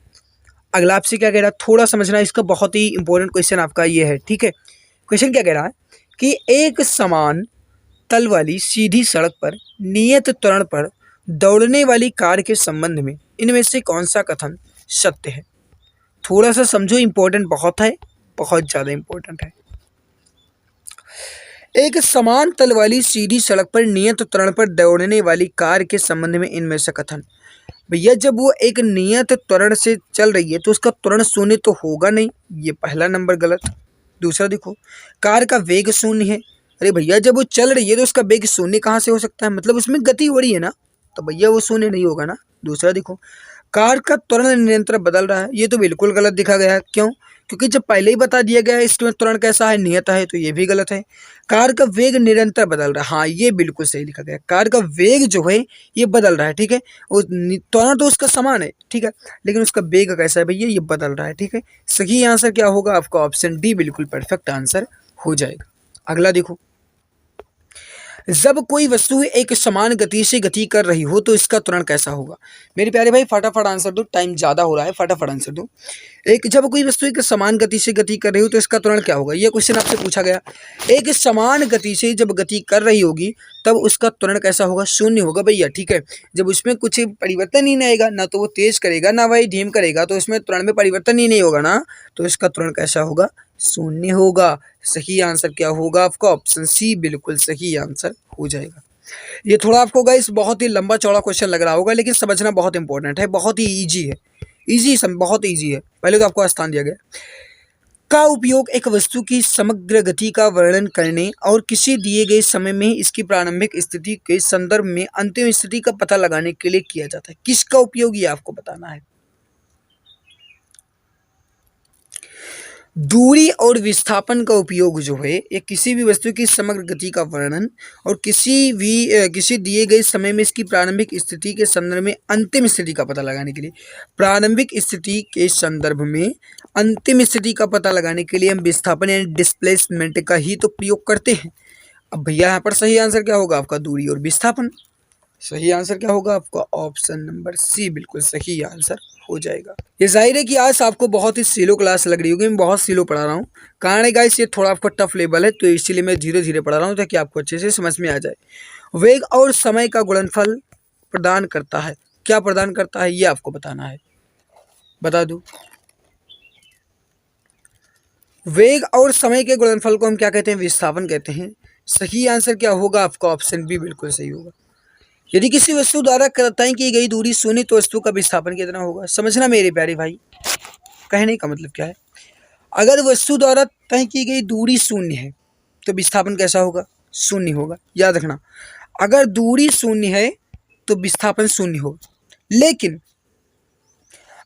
Speaker 1: अगला आपसे क्या कह रहा है, थोड़ा समझना, इसका बहुत ही इंपॉर्टेंट क्वेश्चन आपका ये है, ठीक है। क्वेश्चन क्या कह रहा है कि एक समान तल वाली सीधी सड़क पर नियत त्वरण पर दौड़ने वाली कार के संबंध में इनमें से कौन सा कथन सत्य है। थोड़ा सा समझो, इंपॉर्टेंट बहुत है, बहुत ज़्यादा इंपॉर्टेंट है। एक समान तल वाली सीधी सड़क पर नियत त्वरण पर दौड़ने वाली कार के संबंध में इनमें से कथन, भैया जब वो एक नियत त्वरण से चल रही है तो उसका त्वरण शून्य तो होगा नहीं, ये पहला नंबर गलत। दूसरा देखो, कार का वेग शून्य है, अरे भैया जब वो चल रही है तो उसका वेग शून्य कहाँ से हो सकता है, मतलब उसमें गति हो रही है ना, तो भैया वो शून्य नहीं होगा ना। दूसरा देखो, कार का त्वरण निरंतर बदल रहा है, ये तो बिल्कुल गलत दिखा गया है। क्यों, क्योंकि जब पहले ही बता दिया गया है इसमें त्वरण कैसा है, नियत है, तो ये भी गलत है। कार का वेग निरंतर बदल रहा है, हाँ ये बिल्कुल सही लिखा गया, कार का वेग जो है ये बदल रहा है, ठीक है। वो त्वरण तो उसका समान है, ठीक है, लेकिन उसका वेग कैसा है भैया, ये बदल रहा है, ठीक है। सही आंसर क्या होगा आपका, ऑप्शन डी बिल्कुल परफेक्ट आंसर हो जाएगा। अगला देखो, जब कोई वस्तु एक समान गति से गति कर रही हो तो इसका त्वरण कैसा होगा। मेरे प्यारे भाई फटाफट आंसर दो, टाइम ज़्यादा हो रहा है, फटाफट आंसर दो। जब कोई वस्तु एक समान गति से गति कर रही हो तो इसका त्वरण क्या होगा, ये क्वेश्चन आपसे पूछा गया। एक समान गति से जब गति कर रही होगी तब उसका त्वरण कैसा होगा, शून्य होगा भैया, ठीक है। जब उसमें कुछ परिवर्तन ही नहीं आएगा, ना तो वो तेज करेगा ना वही धीम करेगा, तो उसमें त्वरण में परिवर्तन ही नहीं होगा ना, तो इसका त्वरण कैसा होगा, शून्य होगा। सही आंसर क्या होगा आपका, ऑप्शन सी बिल्कुल सही आंसर हो जाएगा। ये थोड़ा आपको गाइस बहुत ही लंबा चौड़ा क्वेश्चन लग रहा होगा, लेकिन समझना बहुत इंपॉर्टेंट है, बहुत ही ईजी है, बहुत ईजी है। पहले तो आपको स्थान दिया गया, का उपयोग एक वस्तु की समग्र गति का वर्णन करने और किसी दिए गए समय में इसकी प्रारंभिक स्थिति के संदर्भ में अंतिम स्थिति का पता लगाने के लिए किया जाता है। किसका उपयोग ये आपको बताना है। दूरी और विस्थापन का उपयोग जो है ये किसी भी वस्तु की समग्र गति का वर्णन और किसी दिए गए समय में इसकी प्रारंभिक स्थिति के संदर्भ में अंतिम स्थिति का पता लगाने के लिए, प्रारंभिक स्थिति के संदर्भ में अंतिम स्थिति का पता लगाने के लिए हम विस्थापन यानी डिस्प्लेसमेंट का ही तो प्रयोग करते हैं। अब भैया यहाँ पर सही आंसर क्या होगा आपका, दूरी और विस्थापन। सही आंसर क्या होगा आपका, ऑप्शन नंबर सी बिल्कुल सही आंसर हो जाएगा। ये जाहिर है कि आज आपको बहुत ही स्लो क्लास लग रही होगी, मैं बहुत स्लो पढ़ा रहा हूँ। कारण है गाइस ये थोड़ा आपको टफ लेवल है, तो इसीलिए मैं धीरे धीरे पढ़ा रहा हूँ ताकि आपको अच्छे से समझ में आ जाए। वेग और समय का गुणनफल प्रदान करता है, क्या प्रदान करता है ये आपको बताना है। बता दूं, वेग और समय के गुणनफल को हम क्या कहते हैं, विस्थापन कहते हैं। सही आंसर क्या होगा आपका, ऑप्शन बी बिल्कुल सही होगा। यदि किसी वस्तु द्वारा तय की गई दूरी शून्य तो वस्तु का विस्थापन कितना होगा। समझना मेरे प्यारे भाई, कहने का मतलब क्या है, अगर वस्तु द्वारा तय की गई दूरी शून्य है तो विस्थापन कैसा होगा, शून्य होगा। याद रखना, अगर दूरी शून्य है तो विस्थापन शून्य होगा, लेकिन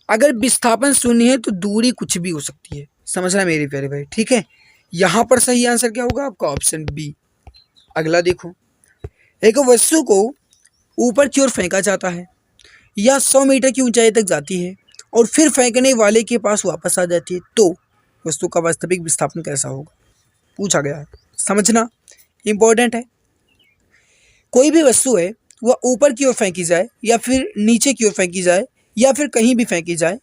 Speaker 1: अगर विस्थापन शून्य है तो दूरी कुछ भी हो सकती है। समझना मेरे प्यारे भाई, ठीक है। यहाँ पर सही आंसर क्या होगा आपका, ऑप्शन बी। अगला देखो, एक वस्तु को ऊपर की ओर फेंका जाता है या 100 मीटर की ऊंचाई तक जाती है और फिर फेंकने वाले के पास वापस आ जाती है तो वस्तु का वास्तविक विस्थापन कैसा होगा, पूछा गया है। समझना इंपॉर्टेंट है। कोई भी वस्तु है वह ऊपर की ओर फेंकी जाए या फिर नीचे की ओर फेंकी जाए या फिर कहीं भी फेंकी जाए,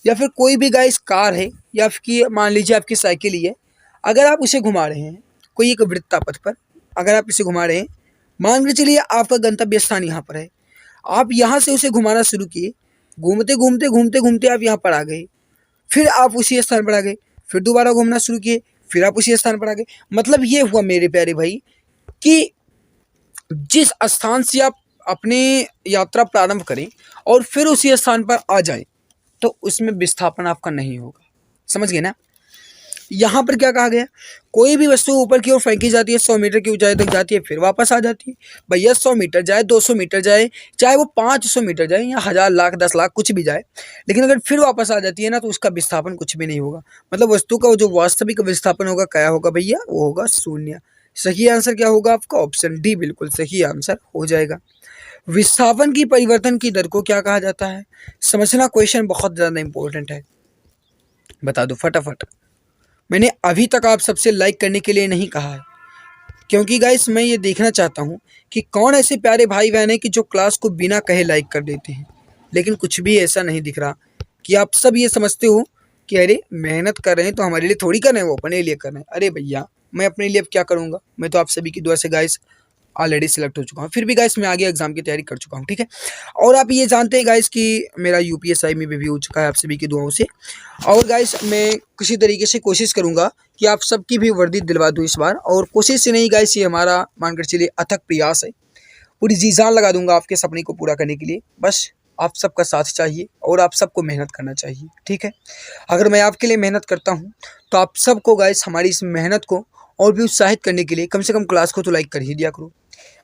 Speaker 1: या फिर कोई भी गाइस कार है या फिर मान लीजिए आपकी साइकिल ही है, अगर आप उसे घुमा रहे हैं कोई एक वृत्तापथ पर, अगर आप इसे घुमा रहे हैं, मान के चलिए आपका गंतव्य स्थान यहाँ पर है, आप यहाँ से उसे घुमाना शुरू किए, घूमते घूमते घूमते घूमते आप यहाँ पर आ गए, फिर आप उसी स्थान पर आ गए, फिर दोबारा घूमना शुरू किए, फिर आप उसी स्थान पर आ गए। मतलब ये हुआ मेरे प्यारे भाई कि जिस स्थान से आप अपने यात्रा प्रारंभ करें और फिर उसी स्थान पर आ जाएं तो उसमें विस्थापन आपका नहीं होगा। समझ गए ना। यहाँ पर क्या कहा गया, कोई भी वस्तु ऊपर की ओर फेंकी जाती है, 100 मीटर की ऊंचाई तक जाती है, फिर वापस आ जाती है। भैया 100 मीटर जाए, 200 मीटर जाए, चाहे वो 500 मीटर जाए या 1000 लाख 10 लाख कुछ भी जाए, लेकिन अगर फिर वापस आ जाती है ना तो उसका विस्थापन कुछ भी नहीं होगा। मतलब वस्तु का जो वास्तविक विस्थापन होगा क्या होगा भैया, वो होगा शून्य। सही आंसर क्या होगा आपका, ऑप्शन डी बिल्कुल सही आंसर हो जाएगा। विस्थापन की परिवर्तन की दर को क्या कहा जाता है। समझना, क्वेश्चन बहुत ज़्यादा इंपॉर्टेंट है, बता दो फटाफट। मैंने अभी तक आप सबसे लाइक करने के लिए नहीं कहा है, क्योंकि गाइस मैं ये देखना चाहता हूँ कि कौन ऐसे प्यारे भाई बहन हैं कि जो क्लास को बिना कहे लाइक कर देते हैं, लेकिन कुछ भी ऐसा नहीं दिख रहा कि आप सब ये समझते हो कि अरे मेहनत कर रहे हैं तो हमारे लिए थोड़ी कर रहे हैं, वो अपने लिए कर रहे हैं। अरे भैया मैं अपने लिए अब क्या करूँगा, मैं तो आप सभी की दुआ से गाइस ऑलरेडी सिलेक्ट हो चुका हूँ, फिर भी गाइस मैं आगे एग्जाम की तैयारी कर चुका हूँ, ठीक है। और आप ये जानते हैं गाइस कि मेरा यूपीएसआई में भी हो चुका है आप सभी की दुआओं से। और गाइस मैं किसी तरीके से कोशिश करूँगा कि आप सबकी भी वर्दी दिलवा दूँ इस बार, और कोशिश से नहीं गाइस, ये हमारा मानकर चलिए अथक प्रयास है। पूरी जी जान लगा दूंगा आपके सपने को पूरा करने के लिए, बस आप सबका साथ चाहिए और आप सबको मेहनत करना चाहिए, ठीक है। अगर मैं आपके लिए मेहनत करता हूँ तो आप सबको गाइस हमारी इस मेहनत को और भी उत्साहित करने के लिए कम से कम क्लास को तो लाइक कर ही दिया करो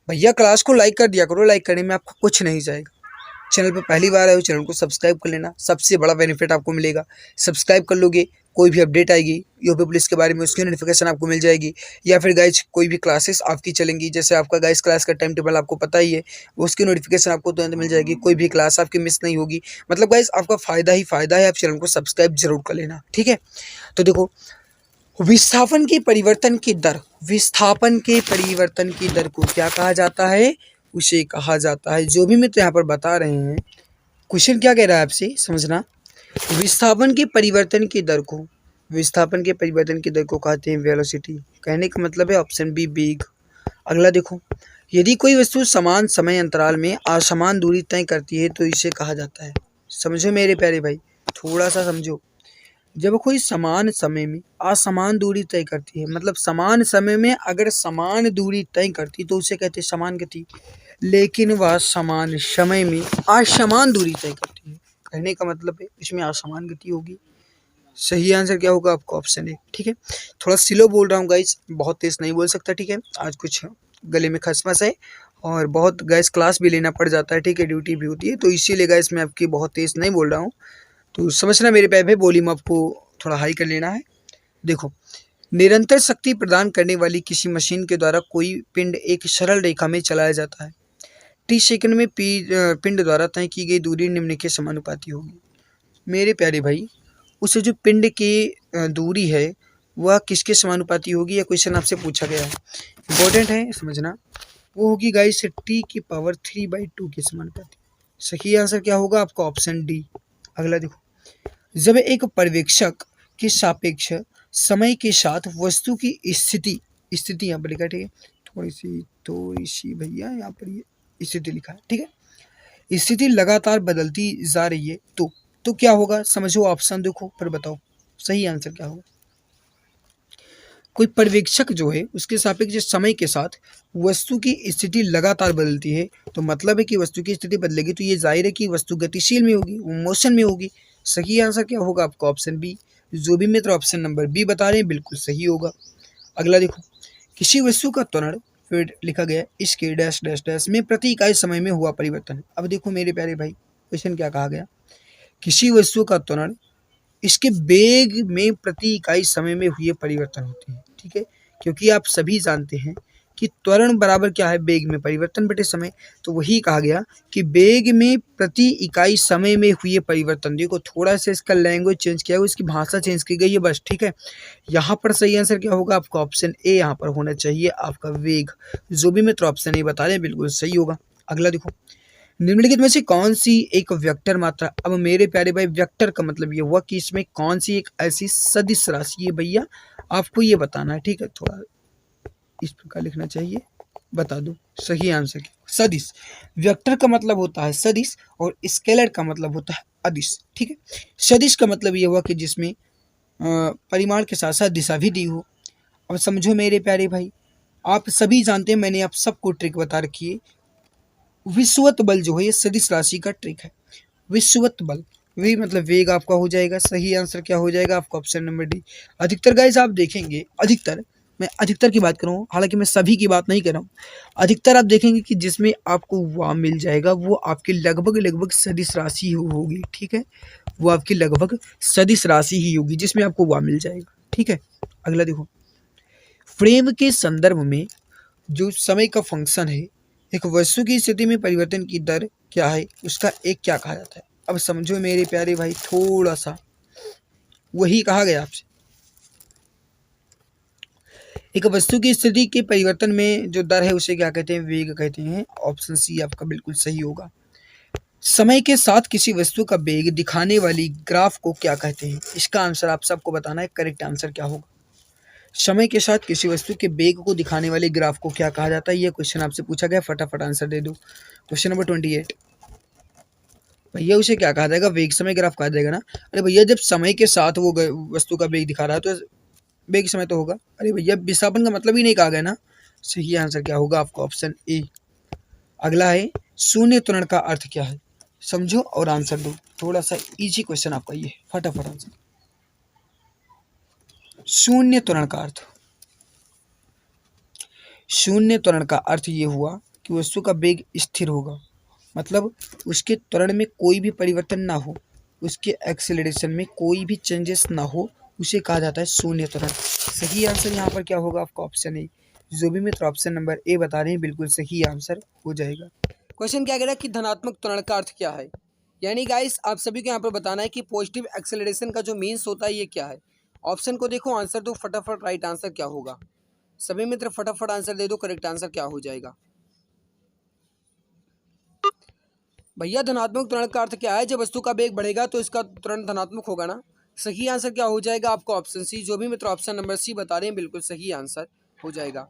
Speaker 1: भैया, क्लास को लाइक कर दिया करो। लाइक करने में आपको कुछ नहीं जाएगा। चैनल पर पहली बार आए हो, चैनल को सब्सक्राइब कर लेना, सबसे बड़ा बेनिफिट आपको मिलेगा। सब्सक्राइब कर लोगे, कोई भी अपडेट आएगी यूपी पुलिस के बारे में उसकी नोटिफिकेशन आपको मिल जाएगी, या फिर गाइज कोई भी क्लासेस आपकी चलेंगी, जैसे आपका गाइज क्लास का टाइम टेबल आपको पता ही है, उसकी नोटिफिकेशन आपको तुरंत मिल जाएगी, कोई भी क्लास आपकी मिस नहीं होगी। मतलब गाइज आपका फ़ायदा ही फ़ायदा है, आप चैनल को सब्सक्राइब जरूर कर लेना, ठीक है। तो देखो, विस्थापन के परिवर्तन की दर, विस्थापन के परिवर्तन की दर को क्या कहा जाता है, उसे कहा जाता है, जो भी मित्र यहाँ पर बता रहे हैं, क्वेश्चन क्या कह रहा है आपसे समझना। विस्थापन के परिवर्तन की दर को, विस्थापन के परिवर्तन की दर को कहते हैं वेलोसिटी। कहने का मतलब है ऑप्शन बी वेग। अगला देखो, यदि कोई वस्तु समान समय अंतराल में असमान दूरी तय करती है तो इसे कहा जाता है। समझो मेरे प्यारे भाई, थोड़ा सा समझो। जब कोई समान समय में असमान दूरी तय करती है, मतलब समान समय में अगर समान दूरी तय करती तो उसे कहते हैं समान गति, लेकिन वह समान समय में असमान दूरी तय करती है, कहने का मतलब है इसमें असमान गति होगी। सही आंसर क्या होगा आपका ऑप्शन ए। ठीक है, थोड़ा स्लो बोल रहा हूँ गाइस, बहुत तेज नहीं बोल सकता। ठीक है, आज कुछ गले में खसखस है और बहुत गैस क्लास भी लेना पड़ जाता है। ठीक है, ड्यूटी भी होती है, तो इसीलिए गैस मैं आपकी बहुत तेज नहीं बोल रहा हूँ, तो समझना मेरे प्यारे भाई, वॉल्यूम आपको थोड़ा हाई कर लेना है। देखो, निरंतर शक्ति प्रदान करने वाली किसी मशीन के द्वारा कोई पिंड एक सरल रेखा में चलाया जाता है। 30 सेकंड में पिंड द्वारा तय की गई दूरी निम्न के समानुपाती होगी। मेरे प्यारे भाई, उसे जो पिंड की दूरी है वह किसके समानुपाती होगी, या क्वेश्चन आपसे पूछा गया है, इंपॉर्टेंट है समझना। वो होगी गाइस T⁻3/2 के समानुपाती। सही आंसर क्या होगा आपका ऑप्शन डी। अगला देखो, जब एक पर्यवेक्षक के सापेक्ष समय के साथ वस्तु की स्थिति यहाँ पर लिखा है। ठीक है, थोड़ी सी भैया यहाँ पर ये स्थिति लिखा है। ठीक है, स्थिति लगातार बदलती जा रही है, तो क्या होगा, समझो ऑप्शन देखो फिर बताओ सही आंसर क्या होगा। कोई पर्यवेक्षक जो है उसके सापेक्ष समय के साथ वस्तु की स्थिति लगातार बदलती है, तो मतलब है कि वस्तु की स्थिति बदलेगी, तो ये जाहिर है कि वस्तु गतिशील में होगी, वो मोशन में होगी। सही आंसर क्या होगा आपका ऑप्शन बी। जो भी मित्र ऑप्शन नंबर बी बता रहे हैं बिल्कुल सही होगा। अगला देखो, किसी वस्तु का त्वरण, फिर लिखा गया इसके डैश डैश डैश में प्रति इकाई समय में हुआ परिवर्तन। अब देखो मेरे प्यारे भाई, क्वेश्चन क्या कहा गया, किसी वस्तु का त्वरण इसके वेग में प्रति इकाई समय में हुए परिवर्तन होते हैं। ठीक है, क्योंकि आप सभी जानते हैं कि त्वरण बराबर क्या है, वेग में परिवर्तन बटे समय, तो वही कहा गया कि वेग में प्रति इकाई समय में हुए परिवर्तन। देखो थोड़ा सा इसका लैंग्वेज चेंज किया है, इसकी भाषा चेंज की गई है बस। ठीक है, यहाँ पर सही आंसर क्या होगा आपका ऑप्शन ए यहाँ पर होना चाहिए, आपका वेग। जो भी मित्र ऑप्शन ए बता रहे हैं बिल्कुल सही होगा। अगला देखो, निम्नलिखित में से कौन सी एक वेक्टर मात्रा, अब मेरे प्यारे भाई वेक्टर का मतलब ये हुआ कि इसमें कौन सी एक ऐसी सदिश राशि है भैया, आपको ये बताना है। ठीक है, थोड़ा इस प्रकार लिखना चाहिए, बता दो सही आंसर क्या। सदिश, वेक्टर का मतलब होता है सदिश और स्केलर का मतलब होता है अदिश। ठीक है, सदिश का मतलब ये हुआ कि जिसमें परिमाण के साथ साथ दिशा भी दी हो। अब समझो मेरे प्यारे भाई, आप सभी जानते हैं, मैंने आप सबको ट्रिक बता रखी है, विषुवत बल जो है ये सदिश राशि का ट्रिक है। विषुवत बल, वी मतलब वेग आपका हो जाएगा। सही आंसर क्या हो जाएगा आपका ऑप्शन नंबर डी। अधिकतर गाइस आप देखेंगे, अधिकतर, मैं अधिकतर की बात कर रहा हूँ, हालांकि मैं सभी की बात नहीं कर रहा हूँ, अधिकतर आप देखेंगे कि जिसमें आपको वाम मिल जाएगा वो आपकी लगभग लगभग सदिश राशि होगी। ठीक है, वो आपकी लगभग सदिश राशि ही होगी जिसमें आपको वाम मिल जाएगा। ठीक है, अगला देखो, फ्रेम के संदर्भ में जो समय का फंक्शन है, एक वस्तु की स्थिति में परिवर्तन की दर क्या है, उसका एक क्या कहा जाता है। अब समझो मेरे प्यारे भाई, थोड़ा सा वही कहा गया आपसे, एक वस्तु की स्थिति के परिवर्तन में जो दर है उसे क्या कहते हैं, वेग कहते हैं। ऑप्शन सी आपका बिल्कुल सही होगा। समय के साथ किसी वस्तु का वेग दिखाने वाली ग्राफ को क्या कहते हैं, इसका आंसर आप सबको बताना है, करेक्ट आंसर क्या होगा। समय के साथ किसी वस्तु के वेग को दिखाने वाले ग्राफ को क्या कहा जाता है, ये क्वेश्चन आपसे पूछा गया, फटाफट आंसर दे दो। क्वेश्चन नंबर 28, भैया उसे क्या कहा जाएगा, वेग समय ग्राफ कहा जाएगा ना। अरे भैया जब समय के साथ वो वस्तु का वेग दिखा रहा है तो वेग समय तो होगा। अरे भैया विस्थापन का मतलब ही नहीं कहा गया ना। सही आंसर क्या होगा आपका ऑप्शन ए। अगला है, शून्य त्वरण का अर्थ क्या है, समझो और आंसर दो। थोड़ा सा इजी क्वेश्चन आपका ये, फटाफट आंसर। शून्य त्वरण का अर्थ, शून्य त्वरण का अर्थ ये हुआ कि वस्तु का वेग स्थिर होगा, मतलब उसके त्वरण में कोई भी परिवर्तन ना हो, उसके एक्सेलरेशन में कोई भी चेंजेस ना हो, उसे कहा जाता है शून्य त्वरण। सही आंसर यहाँ पर क्या होगा आपका ऑप्शन ए। जो भी मित्र ऑप्शन नंबर ए बता रहे हैं बिल्कुल सही आंसर हो जाएगा। क्वेश्चन क्या कह रहा है कि धनात्मक त्वरण का अर्थ क्या है, यानी गाइस आप सभी को यहाँ पर बताना है कि पॉजिटिव एक्सेलरेशन का जो मीन्स होता है ये क्या है। ऑप्शन को देखो, आंसर दो फटाफट, राइट आंसर क्या होगा। सभी मित्र फटाफट आंसर दे दो, करेक्ट आंसर क्या हो जाएगा। भैया धनात्मक त्वरण का अर्थ क्या है, जब वस्तु का वेग बढ़ेगा तो इसका त्वरण धनात्मक होगा ना। सही आंसर क्या हो जाएगा आपका ऑप्शन सी। जो भी मित्र ऑप्शन नंबर सी बता रहे हैं बिल्कुल सही आंसर हो जाएगा।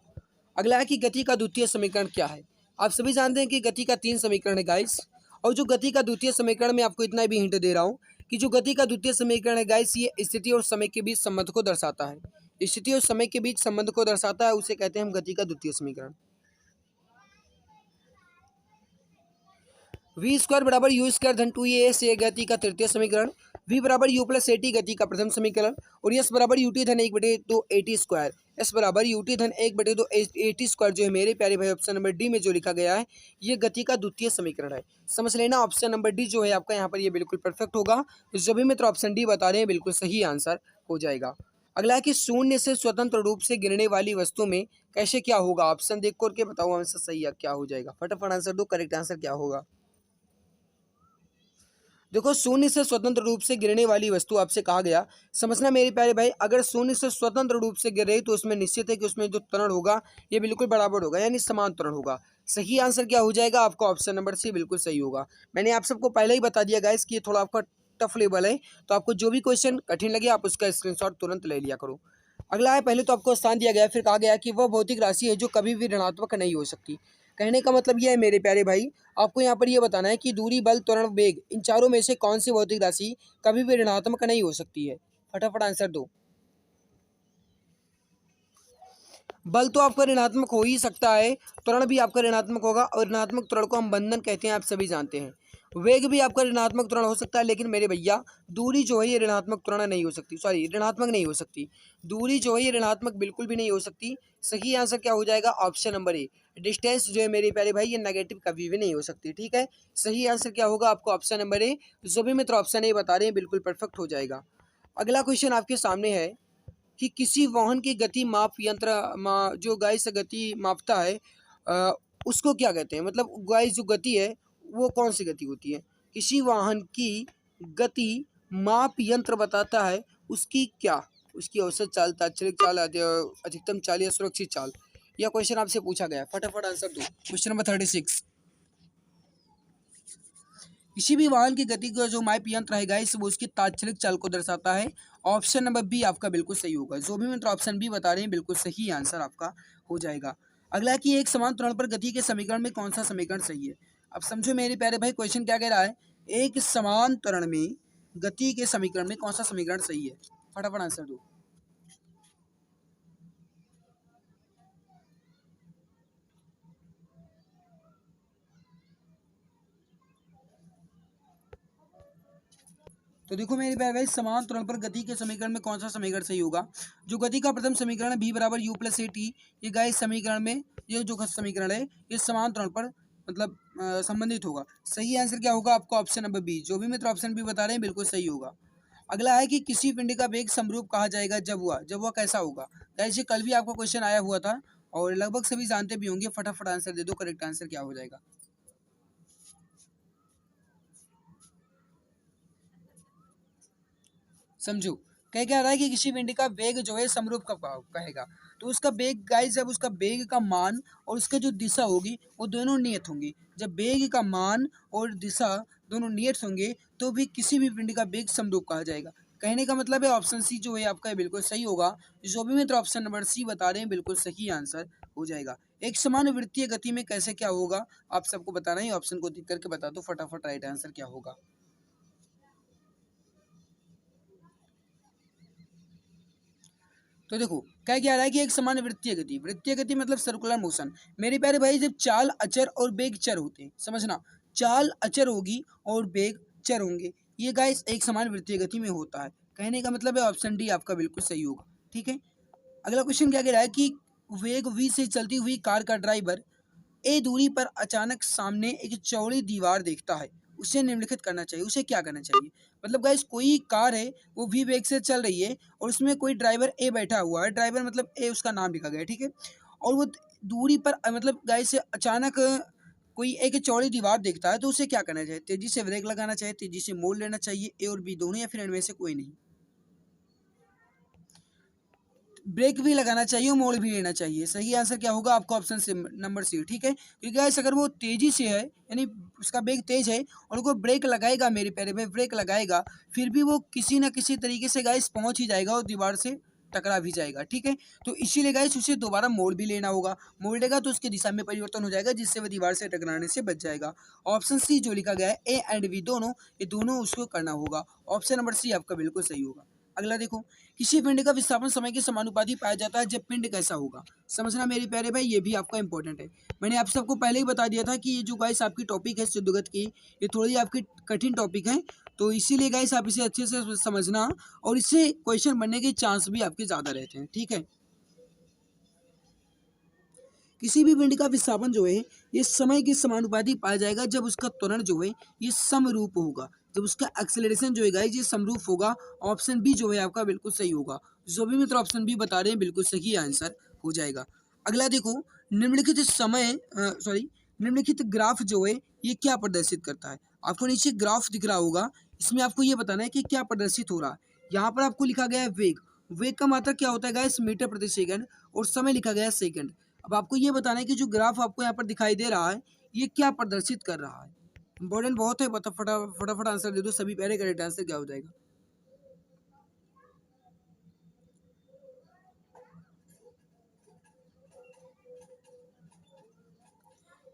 Speaker 1: अगला है कि गति का द्वितीय समीकरण क्या है। आप सभी जानते हैं कि गति का 3 समीकरण है गाइस, और जो गति का द्वितीय समीकरण में आपको इतना भी हिंट दे रहा हूँ कि जो गति का द्वितीय समीकरण है गाइस, ये स्थिति और समय के बीच संबंध को दर्शाता है। स्थिति और समय के बीच संबंध को दर्शाता है, उसे कहते हैं हम गति का द्वितीय समीकरण। वी स्क्वायर बराबर यू स्क्वायर धन 2 ए से गति का तृतीय समीकरण। v बराबर u प्लस ए टी गति का प्रथम समीकरण और s बराबर यू टी धन 1/2 ए टी स्क्वायर, s बराबर यू टी धन 1/2 ए टी स्क्वायर जो है मेरे प्यारे भाई ऑप्शन नंबर डी में जो लिखा गया है ये गति का द्वितीय समीकरण है। समझ लेना ऑप्शन नंबर डी जो है आपका यहाँ पर ये बिल्कुल परफेक्ट होगा। जो भी मित्र ऑप्शन डी बता रहे हैं बिल्कुल सही आंसर हो जाएगा। अगला है कि शून्य से स्वतंत्र रूप से गिरने वाली वस्तु में कैसे क्या होगा। ऑप्शन देख करके बताओ आंसर सही है क्या हो जाएगा। फटाफट आंसर दो, करेक्ट आंसर क्या होगा। देखो शून्य से स्वतंत्र रूप से गिरने वाली वस्तु आपसे कहा गया। समझना मेरे प्यारे भाई, अगर शून्य से स्वतंत्र रूप से गिर रही तो उसमें निश्चित है कि उसमें जो त्वरण होगा ये बिल्कुल बराबर होगा, यानी समान त्वरण होगा। सही आंसर क्या हो जाएगा आपका, ऑप्शन नंबर सी बिल्कुल सही होगा। मैंने आप सबको पहले ही बता दिया गाइस कि ये थोड़ा आपका टफ लेवल है, तो आपको जो भी क्वेश्चन कठिन लगे आप उसका स्क्रीनशॉट तुरंत ले लिया करो। अगला है, पहले तो आपको स्थान दिया गया, फिर कहा गया कि वह भौतिक राशि है जो कभी भी ऋणात्मक नहीं हो सकती। कहने का मतलब यह है मेरे प्यारे भाई, आपको यहाँ पर यह बताना है कि दूरी, बल, त्वरण, वेग, इन चारों में से कौन सी भौतिक राशि कभी भी ऋणात्मक नहीं हो सकती है। फटाफट आंसर दो। बल तो आपका ऋणात्मक हो ही सकता है, त्वरण भी आपका ऋणात्मक होगा और ऋणात्मक त्वरण को हम बंधन कहते हैं, आप सभी जानते हैं। वेग भी आपका ऋणात्मक त्वरण हो सकता है, लेकिन मेरे भैया दूरी जो है ये ऋणात्मक त्वरण नहीं हो सकती, सॉरी ऋणात्मक नहीं हो सकती। दूरी जो है ये ऋणात्मक बिल्कुल भी नहीं हो सकती। सही आंसर क्या हो जाएगा, ऑप्शन नंबर ए। डिस्टेंस जो है मेरे प्यारे भाई ये नेगेटिव कभी भी नहीं हो सकती, ठीक है। सही आंसर क्या होगा आपको, ऑप्शन नंबर ए। जो भी मित्र ऑप्शन ए बता रहे हैं बिल्कुल परफेक्ट हो जाएगा। अगला क्वेश्चन आपके सामने है कि किसी वाहन की गति माप यंत्र जो गाइस गति मापता है उसको क्या कहते हैं। मतलब गाइस जो गति है वो कौन सी गति होती है। किसी वाहन की गति माप यंत्र बताता है उसकी क्या, उसकी औसत चाल, तात्क्षणिक चाल, अधिकतम चाल या सुरक्षित चाल। यह क्वेश्चन आपसे पूछा गया, फटाफट आंसर दो। Question number 36। किसी भी वाहन की गति का जो माप यंत्र है गाइस वो उसकी तात्क्षणिक चाल को दर्शाता है। ऑप्शन नंबर बी आपका बिल्कुल सही होगा। जो भी मित्र ऑप्शन बी बता रहे हैं बिल्कुल सही आंसर आपका हो जाएगा। अगला कि एक समान त्वरण पर गति के समीकरण में कौन सा समीकरण सही है। अब समझो मेरे प्यारे भाई क्वेश्चन क्या कह रहा है, एक समान त्वरण में गति के समीकरण में कौन सा समीकरण सही है। फटाफट आंसर दो। तो देखो मेरे प्यारे भाई, समान त्वरण पर गति के समीकरण में कौन सा समीकरण सही होगा। जो गति का प्रथम समीकरण है v बराबर u प्लस ए टी, ये गाइस समीकरण में ये जो समीकरण है ये समान त्वरण पर मतलब संबंधित होगा। सही आंसर क्या होगा आपका, ऑप्शन नंबर बी। जो भी मित्र ऑप्शन बी बता रहे हैं बिल्कुल सही होगा। अगला है कि किसी पिंड का वेग समरूप कहा जाएगा जब वह कैसा होगा। गाइस ये कल भी आपका क्वेश्चन आया हुआ था और लगभग सभी जानते भी होंगे। फटाफट आंसर दे दो, करेक्ट आंसर क्या हो जाएगा। समझो क्या रहा है कि किसी पिंड का वेग जो है समरूप कब कहेगा। तो उसका वेग गाइस, जब उसका वेग का मान और उसका जो दिशा होगी वो दोनों नियत होंगी। जब वेग का मान और दिशा दोनों नियत होंगे तो भी किसी भी पिंड का वेग समरूप कहा जाएगा। कहने का मतलब है ऑप्शन सी जो है आपका बिल्कुल सही होगा। जो भी मित्र ऑप्शन नंबर सी बता रहे हैं बिल्कुल सही आंसर हो जाएगा। एक समान वृत्तीय गति में कैसे क्या होगा आप सबको बताना है, ऑप्शन को देख करके बता दो फटाफट राइट आंसर क्या होगा। तो देखो क्या कह रहा है कि एक समान वृत्तीय गति मतलब सर्कुलर मोशन। मेरे प्यारे भाई जब चाल अचर और वेग चर होते हैं, समझना चाल अचर होगी और वेग चर होंगे, ये गाइस एक समान वृत्तीय गति में होता है। कहने का मतलब है ऑप्शन डी आपका बिल्कुल सही होगा, ठीक है। अगला क्वेश्चन क्या कह रहा है कि वेग v से चलती हुई कार का ड्राइवर ए दूरी पर अचानक सामने एक चौड़ी दीवार देखता है, उसे निम्नलिखित करना चाहिए। उसे क्या करना चाहिए। मतलब गाइस कोई कार है वो v वेग से चल रही है और उसमें कोई ड्राइवर ए बैठा हुआ है, ड्राइवर मतलब ए उसका नाम लिखा गया है, ठीक है। और वो दूरी पर मतलब गाइस अचानक कोई एक चौड़ी दीवार देखता है तो उसे क्या करना चाहिए। तेजी से ब्रेक लगाना चाहिए, तेजी से मोड़ लेना चाहिए, ए और बी दोनों, या फिर इनमें से कोई नहीं। ब्रेक भी लगाना चाहिए और मोड़ भी लेना चाहिए। सही आंसर क्या होगा आपका, ऑप्शन से नंबर सी, ठीक है। क्योंकि गाइस अगर वो तेजी से है यानी उसका वेग तेज है और वो ब्रेक लगाएगा मेरे प्यारे में, ब्रेक लगाएगा फिर भी वो किसी ना किसी तरीके से गाइस पहुंच ही जाएगा और दीवार से टकरा भी जाएगा, ठीक है। तो इसीलिए गाइस उसे दोबारा मोड़ भी लेना होगा, मोड़ेगा तो उसकी दिशा में परिवर्तन हो जाएगा जिससे वो दीवार से टकराने से बच जाएगा। ऑप्शन सी जो लिखा गया है ए एंड बी दोनों, ये दोनों उसको करना होगा। ऑप्शन नंबर सी आपका बिल्कुल सही होगा। अगला देखो, किसी पिंड का विस्थापन समय के समानुपाती पाया जाता है जब पिंड कैसा होगा। समझना मेरे प्यारे भाई, ये भी आपका इंपॉर्टेंट है। मैंने आप सबको पहले ही बता दिया था कि ये जो गाइस आपकी टॉपिक है शुद्धगत की, ये थोड़ी आपकी कठिन टॉपिक है, तो इसीलिए गाइस आप इसे अच्छे से समझना, और इससे क्वेश्चन बनने के चांस भी आपके ज़्यादा रहते हैं। ठीक है, किसी भी पिंड का विस्थापन जो है ये समय के समानुपाती पाया जाएगा जब उसका त्वरण जो है ये समरूप होगा, जब उसका एक्सेलरेशन जो है गाइस ये समरूप होगा। ऑप्शन बी जो है आपका बिल्कुल सही होगा। जो भी मित्र ऑप्शन बी बता रहे हैं बिल्कुल सही आंसर हो जाएगा। अगला देखो, निम्नलिखित समय सॉरी निम्नलिखित ग्राफ जो है ये क्या प्रदर्शित करता है। आपको नीचे ग्राफ दिख रहा होगा, इसमें आपको ये बताना है कि क्या प्रदर्शित हो रहा है। यहाँ पर आपको लिखा गया है वेग, वेग का मात्रक क्या होता है गाइस मीटर प्रति सेकंड, और समय लिखा गया है सेकंड। अब आपको ये बताना है कि जो ग्राफ आपको यहाँ पर दिखाई दे रहा है ये क्या प्रदर्शित कर रहा है। इंपॉर्टेंट बहुत है, फटाफट आंसर दे दो सभी, पहले करेक्ट आंसर क्या हो जाएगा।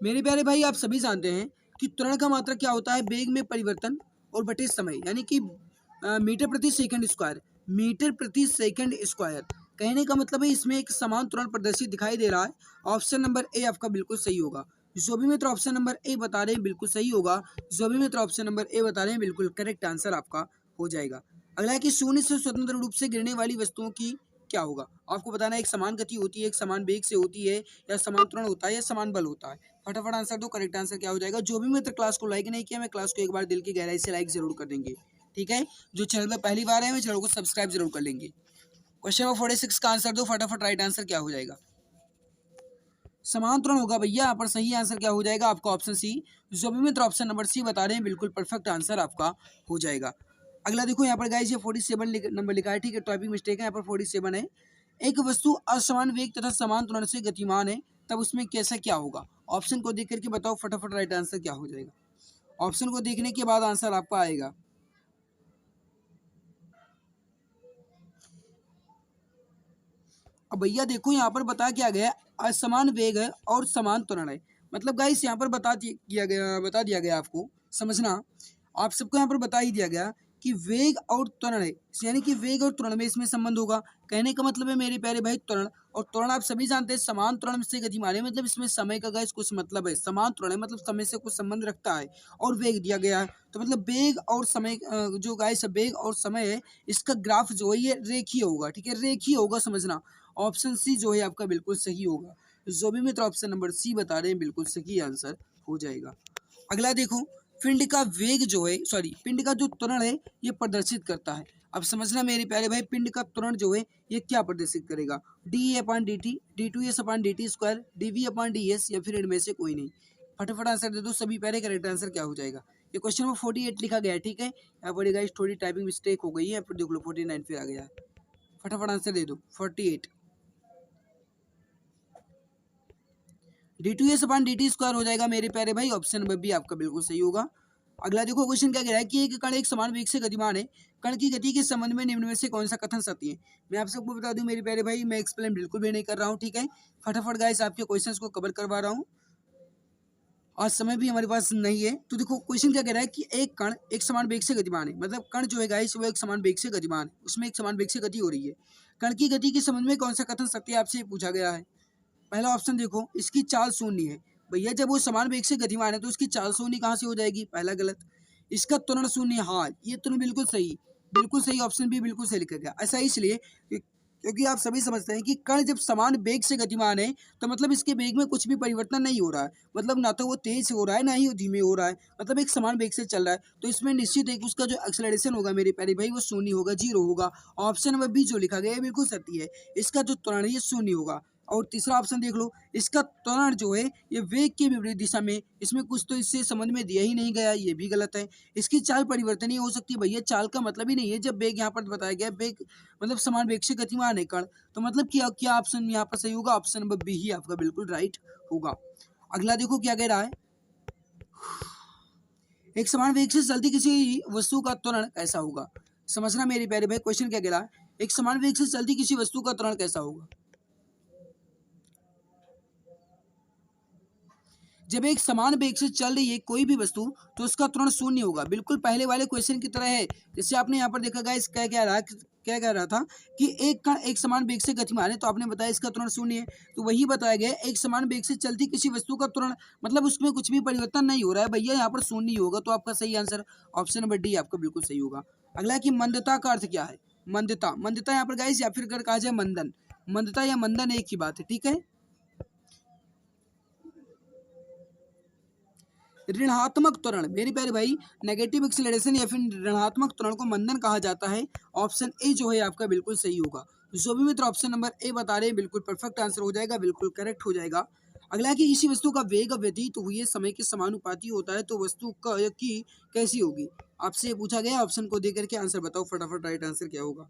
Speaker 1: मेरे प्यारे भाई, आप सभी जानते हैं कि त्वरण का मात्रक क्या होता है, वेग में परिवर्तन और बटे समय, यानी कि मीटर प्रति सेकंड स्क्वायर, मीटर प्रति सेकंड स्क्वायर। कहने का मतलब है इसमें एक समान त्वरण प्रदर्शित दिखाई दे रहा है। ऑप्शन नंबर ए आपका बिल्कुल सही होगा। जो भी मित्र ऑप्शन नंबर ए बता रहे हैं बिल्कुल सही होगा। जो भी मित्र ऑप्शन नंबर ए बता रहे हैं बिल्कुल करेक्ट आंसर आपका हो जाएगा। अगला है कि शून्य से स्वतंत्र रूप से गिरने वाली वस्तुओं की क्या होगा। आपको बताना है एक समान गति होती है, एक समान वेग से होती है, या समान त्वरण होता है, या समान बल होता है। फटाफट आंसर दो, करेक्ट आंसर क्या हो जाएगा। जो भी मित्र क्लास को लाइक नहीं किया, मैं क्लास को एक बार दिल की गहराई से लाइक जरूर कर देंगे। ठीक है, जो चैनल में पहली बार है मैं चैनल को सब्सक्राइब जरूर कर लेंगे। क्वेश्चन नंबर 46 का आंसर दो फटाफट, राइट आंसर क्या हो जाएगा। समान त्वरण होगा भैया, यहाँ पर सही आंसर क्या हो जाएगा आपका ऑप्शन सी। जो भी मित्र ऑप्शन नंबर सी बता रहे हैं बिल्कुल परफेक्ट आंसर आपका हो जाएगा। अगला देखो, यहाँ पर गाइस ये 47 नंबर लिखा है। ठीक है, टाइपिंग मिस्टेक है, यहाँ पर 47 है। एक वस्तु असमान वेग तथा समान त्वरण से गतिमान है तब उसमें कैसा क्या होगा। ऑप्शन को देख करके बताओ फटाफट, राइट आंसर क्या हो जाएगा। ऑप्शन को देखने के बाद आंसर आपका आएगा। अब भैया देखो, यहाँ पर बता क्या गया, असमान वेग है और समान त्वरण है। मतलब गाइस यहाँ पर बता दिया गया आपको, समझना आप सबको यहाँ पर बता ही दिया गया कि वेग और त्वरण है, यानी कि वेग और त्वरण में इसमें संबंध होगा। कहने का मतलब है मेरे प्यारे भाई त्वरण और त्वरण आप सभी जानते हैं समान त्वरण से गतिमान है, मतलब इसमें समय का गाइस कुछ मतलब है। समान त्वरण है मतलब समय से कुछ संबंध रखता है, और वेग दिया गया है तो मतलब वेग और समय जो गाइस वेग और समय है इसका ग्राफ जो है ये रेखीय होगा। ठीक है, रेखीय होगा, समझना। ऑप्शन सी जो है आपका बिल्कुल सही होगा। जो भी मित्र ऑप्शन नंबर सी बता रहे हैं बिल्कुल सही आंसर हो जाएगा। अगला देखो, पिंड का वेग जो है पिंड का जो त्वरण है ये प्रदर्शित करता है। अब समझना मेरे प्यारे भाई, पिंड का त्वरण जो है ये क्या प्रदर्शित करेगा। D upon D T, D two S upon D T square, D V upon D S, या फिर इनमें से कोई नहीं। फटाफट आंसर दे दो सभी, पहले करेक्ट आंसर क्या हो जाएगा। ये क्वेश्चन नंबर 48 लिखा गया है। ठीक है, यहाँ पर गाइस थोड़ी टाइपिंग मिस्टेक हो गई है, यहाँ पर देख लो 49 फिर आ गया है। फटाफट आंसर दे दो 48। D two S upon D T square हो जाएगा मेरे प्यारे भाई, ऑप्शन नंबर बी आपका बिल्कुल सही होगा। अगला देखो, क्वेश्चन क्या कह रहा है कि एक कण एक समान वेग से गतिमान है, कण की गति के संबंध में निम्न में से कौन सा कथन सत्य है। मैं आप सबको बता दूं मेरे प्यारे भाई, मैं एक्सप्लेन बिल्कुल भी नहीं कर रहा हूँ। ठीक है, फटाफट गाइस आपके क्वेश्चंस को कवर करवा रहा हूँ, आज समय भी हमारे पास नहीं है। तो देखो क्वेश्चन क्या कह रहा है कि एक कण एक समान वेग से गतिमान है, मतलब कण जो है गाइस वो एक समान वेग से गतिमान है, उसमें एक समान वेग से गति हो रही है। कण की गति के संबंध में कौन सा कथन सत्य है आपसे पूछा गया है। पहला ऑप्शन देखो, इसकी चाल शून्य है। भैया जब वो समान वेग से गतिमान है तो उसकी चाल शून्य कहाँ से हो जाएगी, पहला गलत। इसका त्वरण शून्य, हाँ ये त्वरण बिल्कुल सही, ऑप्शन बी बिल्कुल सही लिखा गया। ऐसा इसलिए क्योंकि आप सभी समझते हैं कि कण जब समान वेग से गतिमान है तो मतलब इसके वेग में कुछ भी परिवर्तन नहीं हो रहा है, मतलब ना तो वो तेज हो रहा है ना ही वो धीमे हो रहा है, मतलब एक समान वेग से चल रहा है। तो इसमें निश्चित एक उसका जो एक्सेलरेशन होगा मेरे प्यारे भाई वो शून्य होगा, जीरो होगा। ऑप्शन नंबर बी जो लिखा गया है बिल्कुल सत्य है, इसका जो त्वरण है ये शून्य होगा। और तीसरा ऑप्शन देख लो, इसका त्वरण जो है ये वेग के विपरीत दिशा में, इसमें कुछ तो इससे समझ में दिया ही नहीं गया, ये भी गलत है। इसकी चाल परिवर्तनीय हो सकती है, भैया चाल का मतलब ही नहीं है, जब वेग यहाँ पर बताया गया वेग मतलब समान वेग से गतिमान है कण, तो मतलब क्या क्या ऑप्शन यहाँ पर सही होगा, ऑप्शन नंबर बी ही आपका बिल्कुल राइट होगा। अगला देखो क्या कह रहा है, एक समान वेग से चलती किसी वस्तु का त्वरण कैसा होगा। समझना मेरे प्यारे भाई, क्वेश्चन क्या कह रहा है, एक समान वेग से चलती किसी वस्तु का त्वरण कैसा होगा। जब एक समान वेग से चल रही है कोई भी वस्तु तो उसका त्वरण शून्य होगा, बिल्कुल पहले वाले क्वेश्चन की तरह है। जैसे आपने यहाँ पर देखा गाइस क्या क्या रहा क्या कह रहा था कि एक कण एक समान वेग से गतिमान है, तो आपने बताया इसका त्वरण शून्य है, तो वही बताया गया एक समान वेग से चलती किसी वस्तु का त्वरण, मतलब उसमें कुछ भी परिवर्तन नहीं हो रहा है भैया, यहाँ पर शून्य ही होगा, तो आपका सही आंसर ऑप्शन नंबर डी आपका बिल्कुल सही होगा। अगला है कि मंदता का अर्थ क्या है। मंदता, मंदता यहाँ पर गाइस या फिर अगर कहा जाए मंदन, मंदता या मंदन एक ही बात है, ठीक है। ऋणात्मक त्वरण मेरे प्यारे भाई, नेगेटिव एक्सीलरेशन या फिर ऋणात्मक त्वरण को मंदन कहा जाता है। ऑप्शन ए जो है आपका बिल्कुल सही होगा। जो भी मित्र ऑप्शन नंबर ए बता रहे हैं बिल्कुल परफेक्ट आंसर हो जाएगा, बिल्कुल करेक्ट हो जाएगा। अगला है कि किसी वस्तु का वेग व्यतीत हुए समय के समानुपाती होता है, तो वस्तु की कैसी होगी। आपसे पूछा गया, ऑप्शन को देकर के आंसर बताओ फटाफट, राइट आंसर क्या होगा।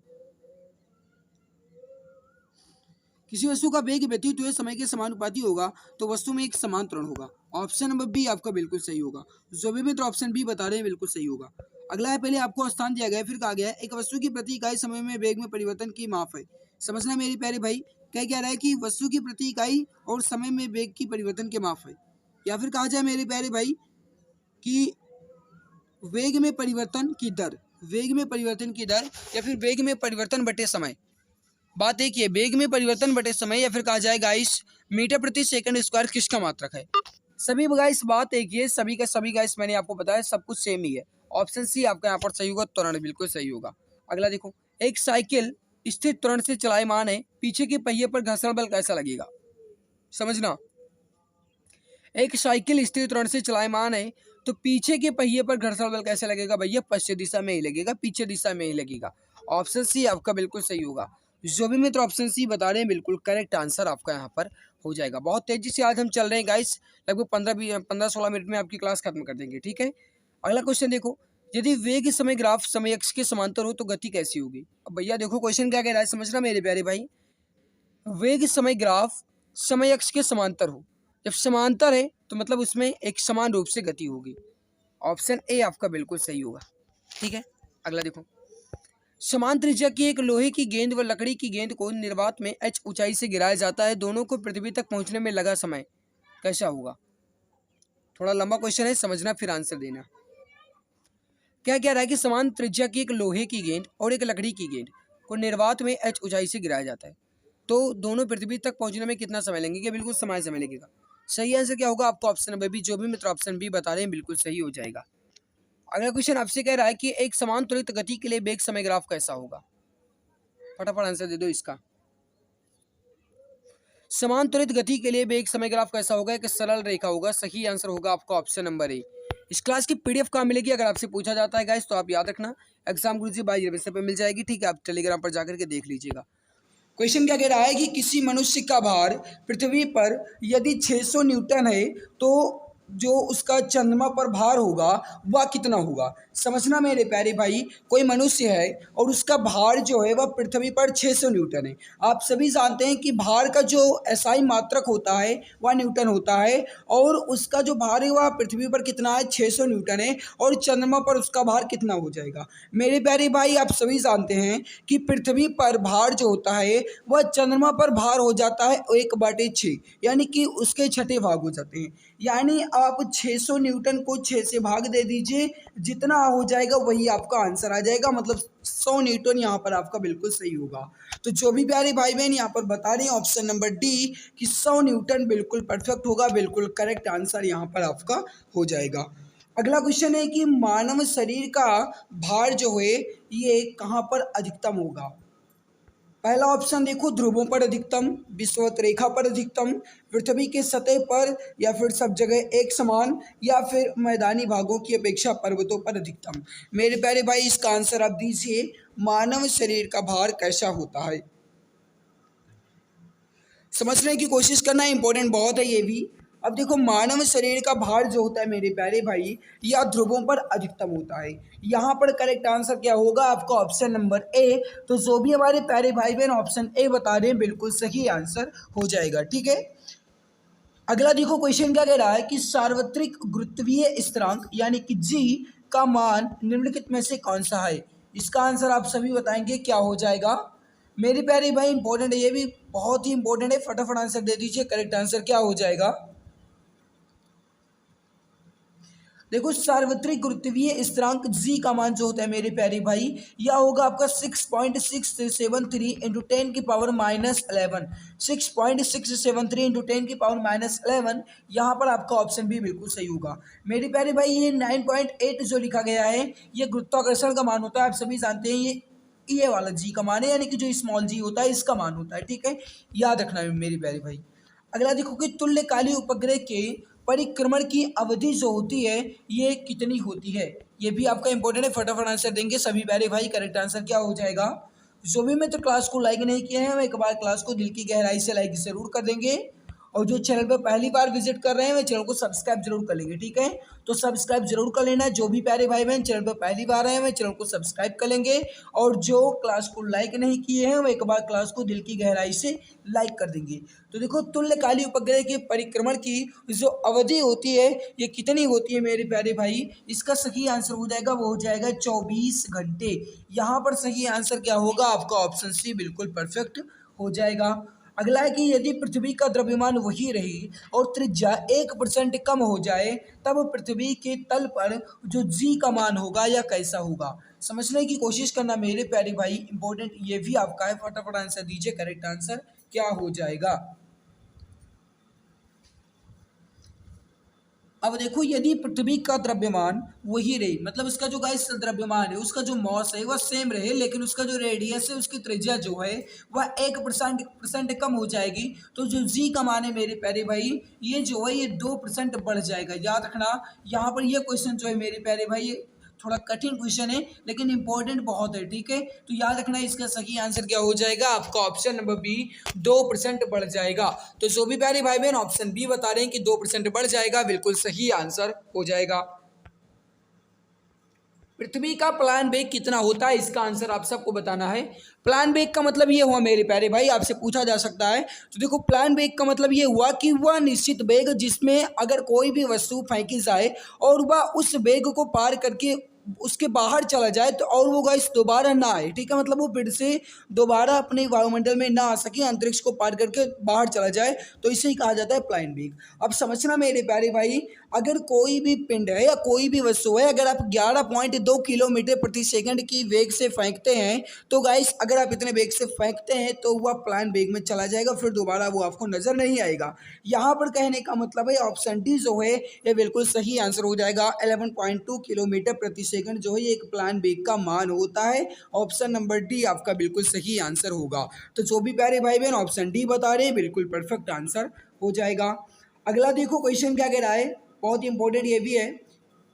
Speaker 1: किसी वस्तु का वेग व्यतीत हुए समय के समानुपाती होगा, तो वस्तु में एक समान त्वरण होगा। ऑप्शन नंबर बी आपका बिल्कुल सही होगा। जो भी मित्र ऑप्शन बी बता रहे हैं बिल्कुल सही होगा। अगला है, पहले आपको स्थान दिया गया है, फिर कहा गया है एक वस्तु की प्रति इकाई समय में वेग में परिवर्तन की माप है। समझना मेरे प्यारे भाई, क्या कह रहा है कि वस्तु की प्रति इकाई और समय में वेग की परिवर्तन के माप है, या फिर कहा जाए मेरे प्यारे भाई कि वेग में परिवर्तन की दर, वेग में परिवर्तन की दर या फिर वेग में परिवर्तन बटे समय। बात एक ही है, वेग में परिवर्तन बटे समय, या फिर कहा जाए गाइस मीटर प्रति सेकंड स्क्वायर किसका मात्रक है। सभी गाइस बात एक ही है, सभी का सभी गाइस मैंने आपको बताया सब कुछ सेम ही है। ऑप्शन सी आपका यहाँ पर सही होगा, त्वरण बिल्कुल सही होगा। अगला देखो, एक साइकिल स्थिर त्वरण से चलायमान है, पीछे के पहिए पर घर्षण बल कैसा लगेगा। समझना, एक साइकिल स्थिर त्वरण से चलायमान है, तो पीछे के पहिए पर घर्षण बल कैसे लगेगा भैया, पश्चिम दिशा में ही लगेगा, पीछे दिशा में ही लगेगा। ऑप्शन सी आपका बिल्कुल सही होगा। जो भी मित्र ऑप्शन सी बता रहे हैं बिल्कुल करेक्ट आंसर आपका यहाँ पर हो जाएगा। बहुत तेजी से आज हम चल रहे हैं गाइस, लगभग 15-16 मिनट में आपकी क्लास खत्म कर देंगे, ठीक है। अगला क्वेश्चन देखो, यदि वेग समय ग्राफ समय अक्ष के समांतर हो तो गति कैसी होगी। अब भैया देखो क्वेश्चन क्या कह रहा है, समझना मेरे प्यारे भाई, वेग समय ग्राफ समय अक्ष के समांतर हो, जब समांतर है तो मतलब उसमें एक समान रूप से गति होगी। ऑप्शन ए आपका बिल्कुल सही होगा, ठीक है। अगला देखो, समान त्रिज्या की एक लोहे की गेंद व लकड़ी की गेंद को निर्वात में h ऊंचाई से गिराया जाता है, दोनों को पृथ्वी तक पहुंचने में लगा समय कैसा होगा। थोड़ा लंबा क्वेश्चन है, समझना फिर आंसर देना। क्या कह रहा है कि समान त्रिज्या की एक लोहे की गेंद और एक लकड़ी की गेंद को निर्वात में h ऊंचाई से गिराया जाता है, तो दोनों पृथ्वी तक पहुंचने में कितना समय लगेगा। बिल्कुल समान समय लगेगा। सही आंसर क्या होगा आपका ऑप्शन नंबर बी। जो भी मित्र ऑप्शन बी बता रहे हैं बिल्कुल सही हो जाएगा। अगला क्वेश्चन आपसे कह रहा है कि एक समान त्वरित गति के लिए वेग समय ग्राफ कैसा होगा। फटाफट आंसर दे दो इसका। समान त्वरित गति के लिए वेग समय ग्राफ कैसा होगा, एक सरल रेखा होगा। सही आंसर होगा आपका ऑप्शन नंबर ए। इस क्लास की पीडीएफ कहाँ मिलेगी, अगर आपसे पूछा जाता है गाइस तो आप याद रखना एग्जाम गुरुजी बाय रिविजन पे मिल जाएगी, ठीक है। आप टेलीग्राम पर जाकर के देख लीजिएगा। क्वेश्चन क्या कह रहा है कि किसी मनुष्य का भार पृथ्वी पर यदि 600 न्यूटन है, तो जो उसका चंद्रमा पर भार होगा वह कितना होगा। समझना मेरे प्यारे भाई, कोई मनुष्य है और उसका भार जो है वह पृथ्वी पर 600 न्यूटन है। आप सभी जानते हैं कि भार का जो एसआई मात्रक होता है वह न्यूटन होता है, और उसका जो भार है वह पृथ्वी पर कितना है, 600 न्यूटन है, और चंद्रमा पर उसका भार कितना हो जाएगा। मेरे प्यारे भाई आप सभी जानते हैं कि पृथ्वी पर भार जो होता है वह चंद्रमा पर भार हो जाता है 1/6, यानी कि उसके छठे भाग हो जाते हैं। यानी आप 600 न्यूटन को 6 से भाग दे दीजिए, जितना हो जाएगा वही आपका आंसर आ जाएगा, मतलब 100 न्यूटन यहाँ पर आपका बिल्कुल सही होगा। तो जो भी प्यारे भाई बहन यहाँ पर बता रहे हैं ऑप्शन नंबर डी कि 100 न्यूटन बिल्कुल परफेक्ट होगा, बिल्कुल करेक्ट आंसर यहाँ पर आपका हो जाएगा। अगला क्वेश्चन है कि मानव शरीर का भार जो है ये कहाँ पर अधिकतम होगा। पहला ऑप्शन देखो, ध्रुवों पर अधिकतम, विषुवत रेखा पर अधिकतम, पृथ्वी के सतह पर, या फिर सब जगह एक समान, या फिर मैदानी भागों की अपेक्षा पर्वतों पर अधिकतम। मेरे प्यारे भाई इसका आंसर आप दीजिए, मानव शरीर का भार कैसा होता है। समझने की कोशिश करना इंपॉर्टेंट बहुत है ये भी। अब देखो, मानव शरीर का भार जो होता है मेरे प्यारे भाई, यह ध्रुवों पर अधिकतम होता है। यहाँ पर करेक्ट आंसर क्या होगा आपका ऑप्शन नंबर ए। तो जो भी हमारे प्यारे भाई बहन ऑप्शन ए बता रहे हैं बिल्कुल सही आंसर हो जाएगा, ठीक है। अगला देखो क्वेश्चन क्या कह रहा है कि सार्वत्रिक गुरुत्वीय स्थिरांक यानी कि जी का मान निम्नलिखित में से कौन सा है। इसका आंसर आप सभी बताएंगे क्या हो जाएगा। मेरे प्यारे भाई इंपॉर्टेंट है, ये भी बहुत ही इंपॉर्टेंट है, फटाफट आंसर दे दीजिए। करेक्ट आंसर क्या हो जाएगा। देखो सार्वत्रिक गुरुत्वीय स्थिरांक जी का मान जो होता है मेरे प्यारे भाई, यह होगा आपका 6.673 इंटू 10⁻11। 6.673 इंटू 10⁻11। यहाँ पर आपका ऑप्शन भी बिल्कुल सही होगा मेरे प्यारे भाई। ये 9.8 जो लिखा गया है ये गुरुत्वाकर्षण का मान होता है, आप सभी जानते हैं। ये वाला जी का मान है, यानी कि जो स्मॉल जी होता है इसका मान होता है, ठीक है, याद रखना है मेरे प्यारे भाई। अगला देखो कि तुल्यकालिक उपग्रह के परिक्रमण की अवधि जो होती है ये कितनी होती है, ये भी आपका इंपॉर्टेंट है, फटाफट आंसर देंगे सभी प्यारे भाई। करेक्ट आंसर क्या हो जाएगा? जो भी मित्र क्लास को लाइक नहीं किए हैं वो एक बार क्लास को दिल की गहराई से लाइक जरूर कर देंगे, और जो चैनल पर पहली बार विजिट कर रहे हैं वे चैनल को सब्सक्राइब जरूर कर लेंगे, ठीक है, तो सब्सक्राइब जरूर कर लेना। जो भी प्यारे भाई बहन चैनल पर पहली बार आए हैं वे चैनल को सब्सक्राइब कर लेंगे, और जो क्लास को लाइक नहीं किए हैं वो एक बार क्लास को दिल की गहराई से लाइक कर देंगे। तो देखो तुल्यकालिक उपग्रह के परिक्रमण की जो अवधि होती है ये कितनी होती है मेरे प्यारे भाई, इसका सही आंसर हो जाएगा, वो हो जाएगा 24 घंटे। यहाँ पर सही आंसर क्या होगा आपका? ऑप्शन सी बिल्कुल परफेक्ट हो जाएगा। अगला है कि यदि पृथ्वी का द्रव्यमान वही रहे और त्रिज्या 1% कम हो जाए तब पृथ्वी के तल पर जो जी का मान होगा या कैसा होगा? समझने की कोशिश करना मेरे प्यारे भाई, इंपॉर्टेंट ये भी आपका है, फटाफट आंसर दीजिए। करेक्ट आंसर क्या हो जाएगा? अब देखो यदि पृथ्वी का द्रव्यमान वही रहे, मतलब उसका जो गाइस द्रव्यमान है उसका जो मॉस है वह सेम रहे, लेकिन उसका जो रेडियस है उसकी त्रिज्या जो है वह 1% कम हो जाएगी, तो जो जी का मान है मेरे प्यारे भाई ये जो है ये 2% बढ़ जाएगा। याद रखना यहाँ पर ये क्वेश्चन जो है मेरे प्यारे भाई थोड़ा कठिन क्वेश्चन है लेकिन इंपॉर्टेंट बहुत है, ठीक है, तो याद रखना इसका सही आंसर क्या हो जाएगा आपका? ऑप्शन नंबर बी 2% बढ़ जाएगा। तो जो भी प्यारे भाई बहन ऑप्शन बी बता रहे हैं कि 2% बढ़ जाएगा, बिल्कुल सही आंसर हो जाएगा। पृथ्वी का प्लान वेग कितना होता है, इसका आंसर आप सबको बताना है। प्लान वेग का मतलब ये हुआ मेरे प्यारे भाई, आपसे पूछा जा सकता है, तो देखो प्लान वेग का मतलब ये हुआ कि वह निश्चित वेग जिसमें अगर कोई भी वस्तु फेंकी जाए और वह उस वेग को पार करके उसके बाहर चला जाए तो और वो गाइस दोबारा ना आए, ठीक है, मतलब वो फिर से दोबारा अपने वायुमंडल में ना आ सके, अंतरिक्ष को पार करके बाहर चला जाए, तो इसे ही कहा जाता है प्लान वेग। अब समझना मेरे प्यारे भाई, अगर कोई भी पिंड है या कोई भी वस्तु है अगर आप 11.2 किलोमीटर प्रति सेकंड की वेग से फेंकते हैं तो गाइस अगर आप इतने वेग से फेंकते हैं तो वह प्लान वेग में चला जाएगा, फिर दोबारा वो आपको नजर नहीं आएगा। यहाँ पर कहने का मतलब है ऑप्शन डी जो है ये बिल्कुल सही आंसर हो जाएगा। 11.2 किलोमीटर प्रति सेकंड जो है ये एक प्लान वेग का मान होता है। ऑप्शन नंबर डी आपका बिल्कुल सही आंसर होगा। तो जो भी प्यारे भाई बहन ऑप्शन डी बता रहे हैं बिल्कुल परफेक्ट आंसर हो जाएगा। अगला देखो क्वेश्चन क्या कह रहा है, बहुत ही इंपॉर्टेंट ये भी है।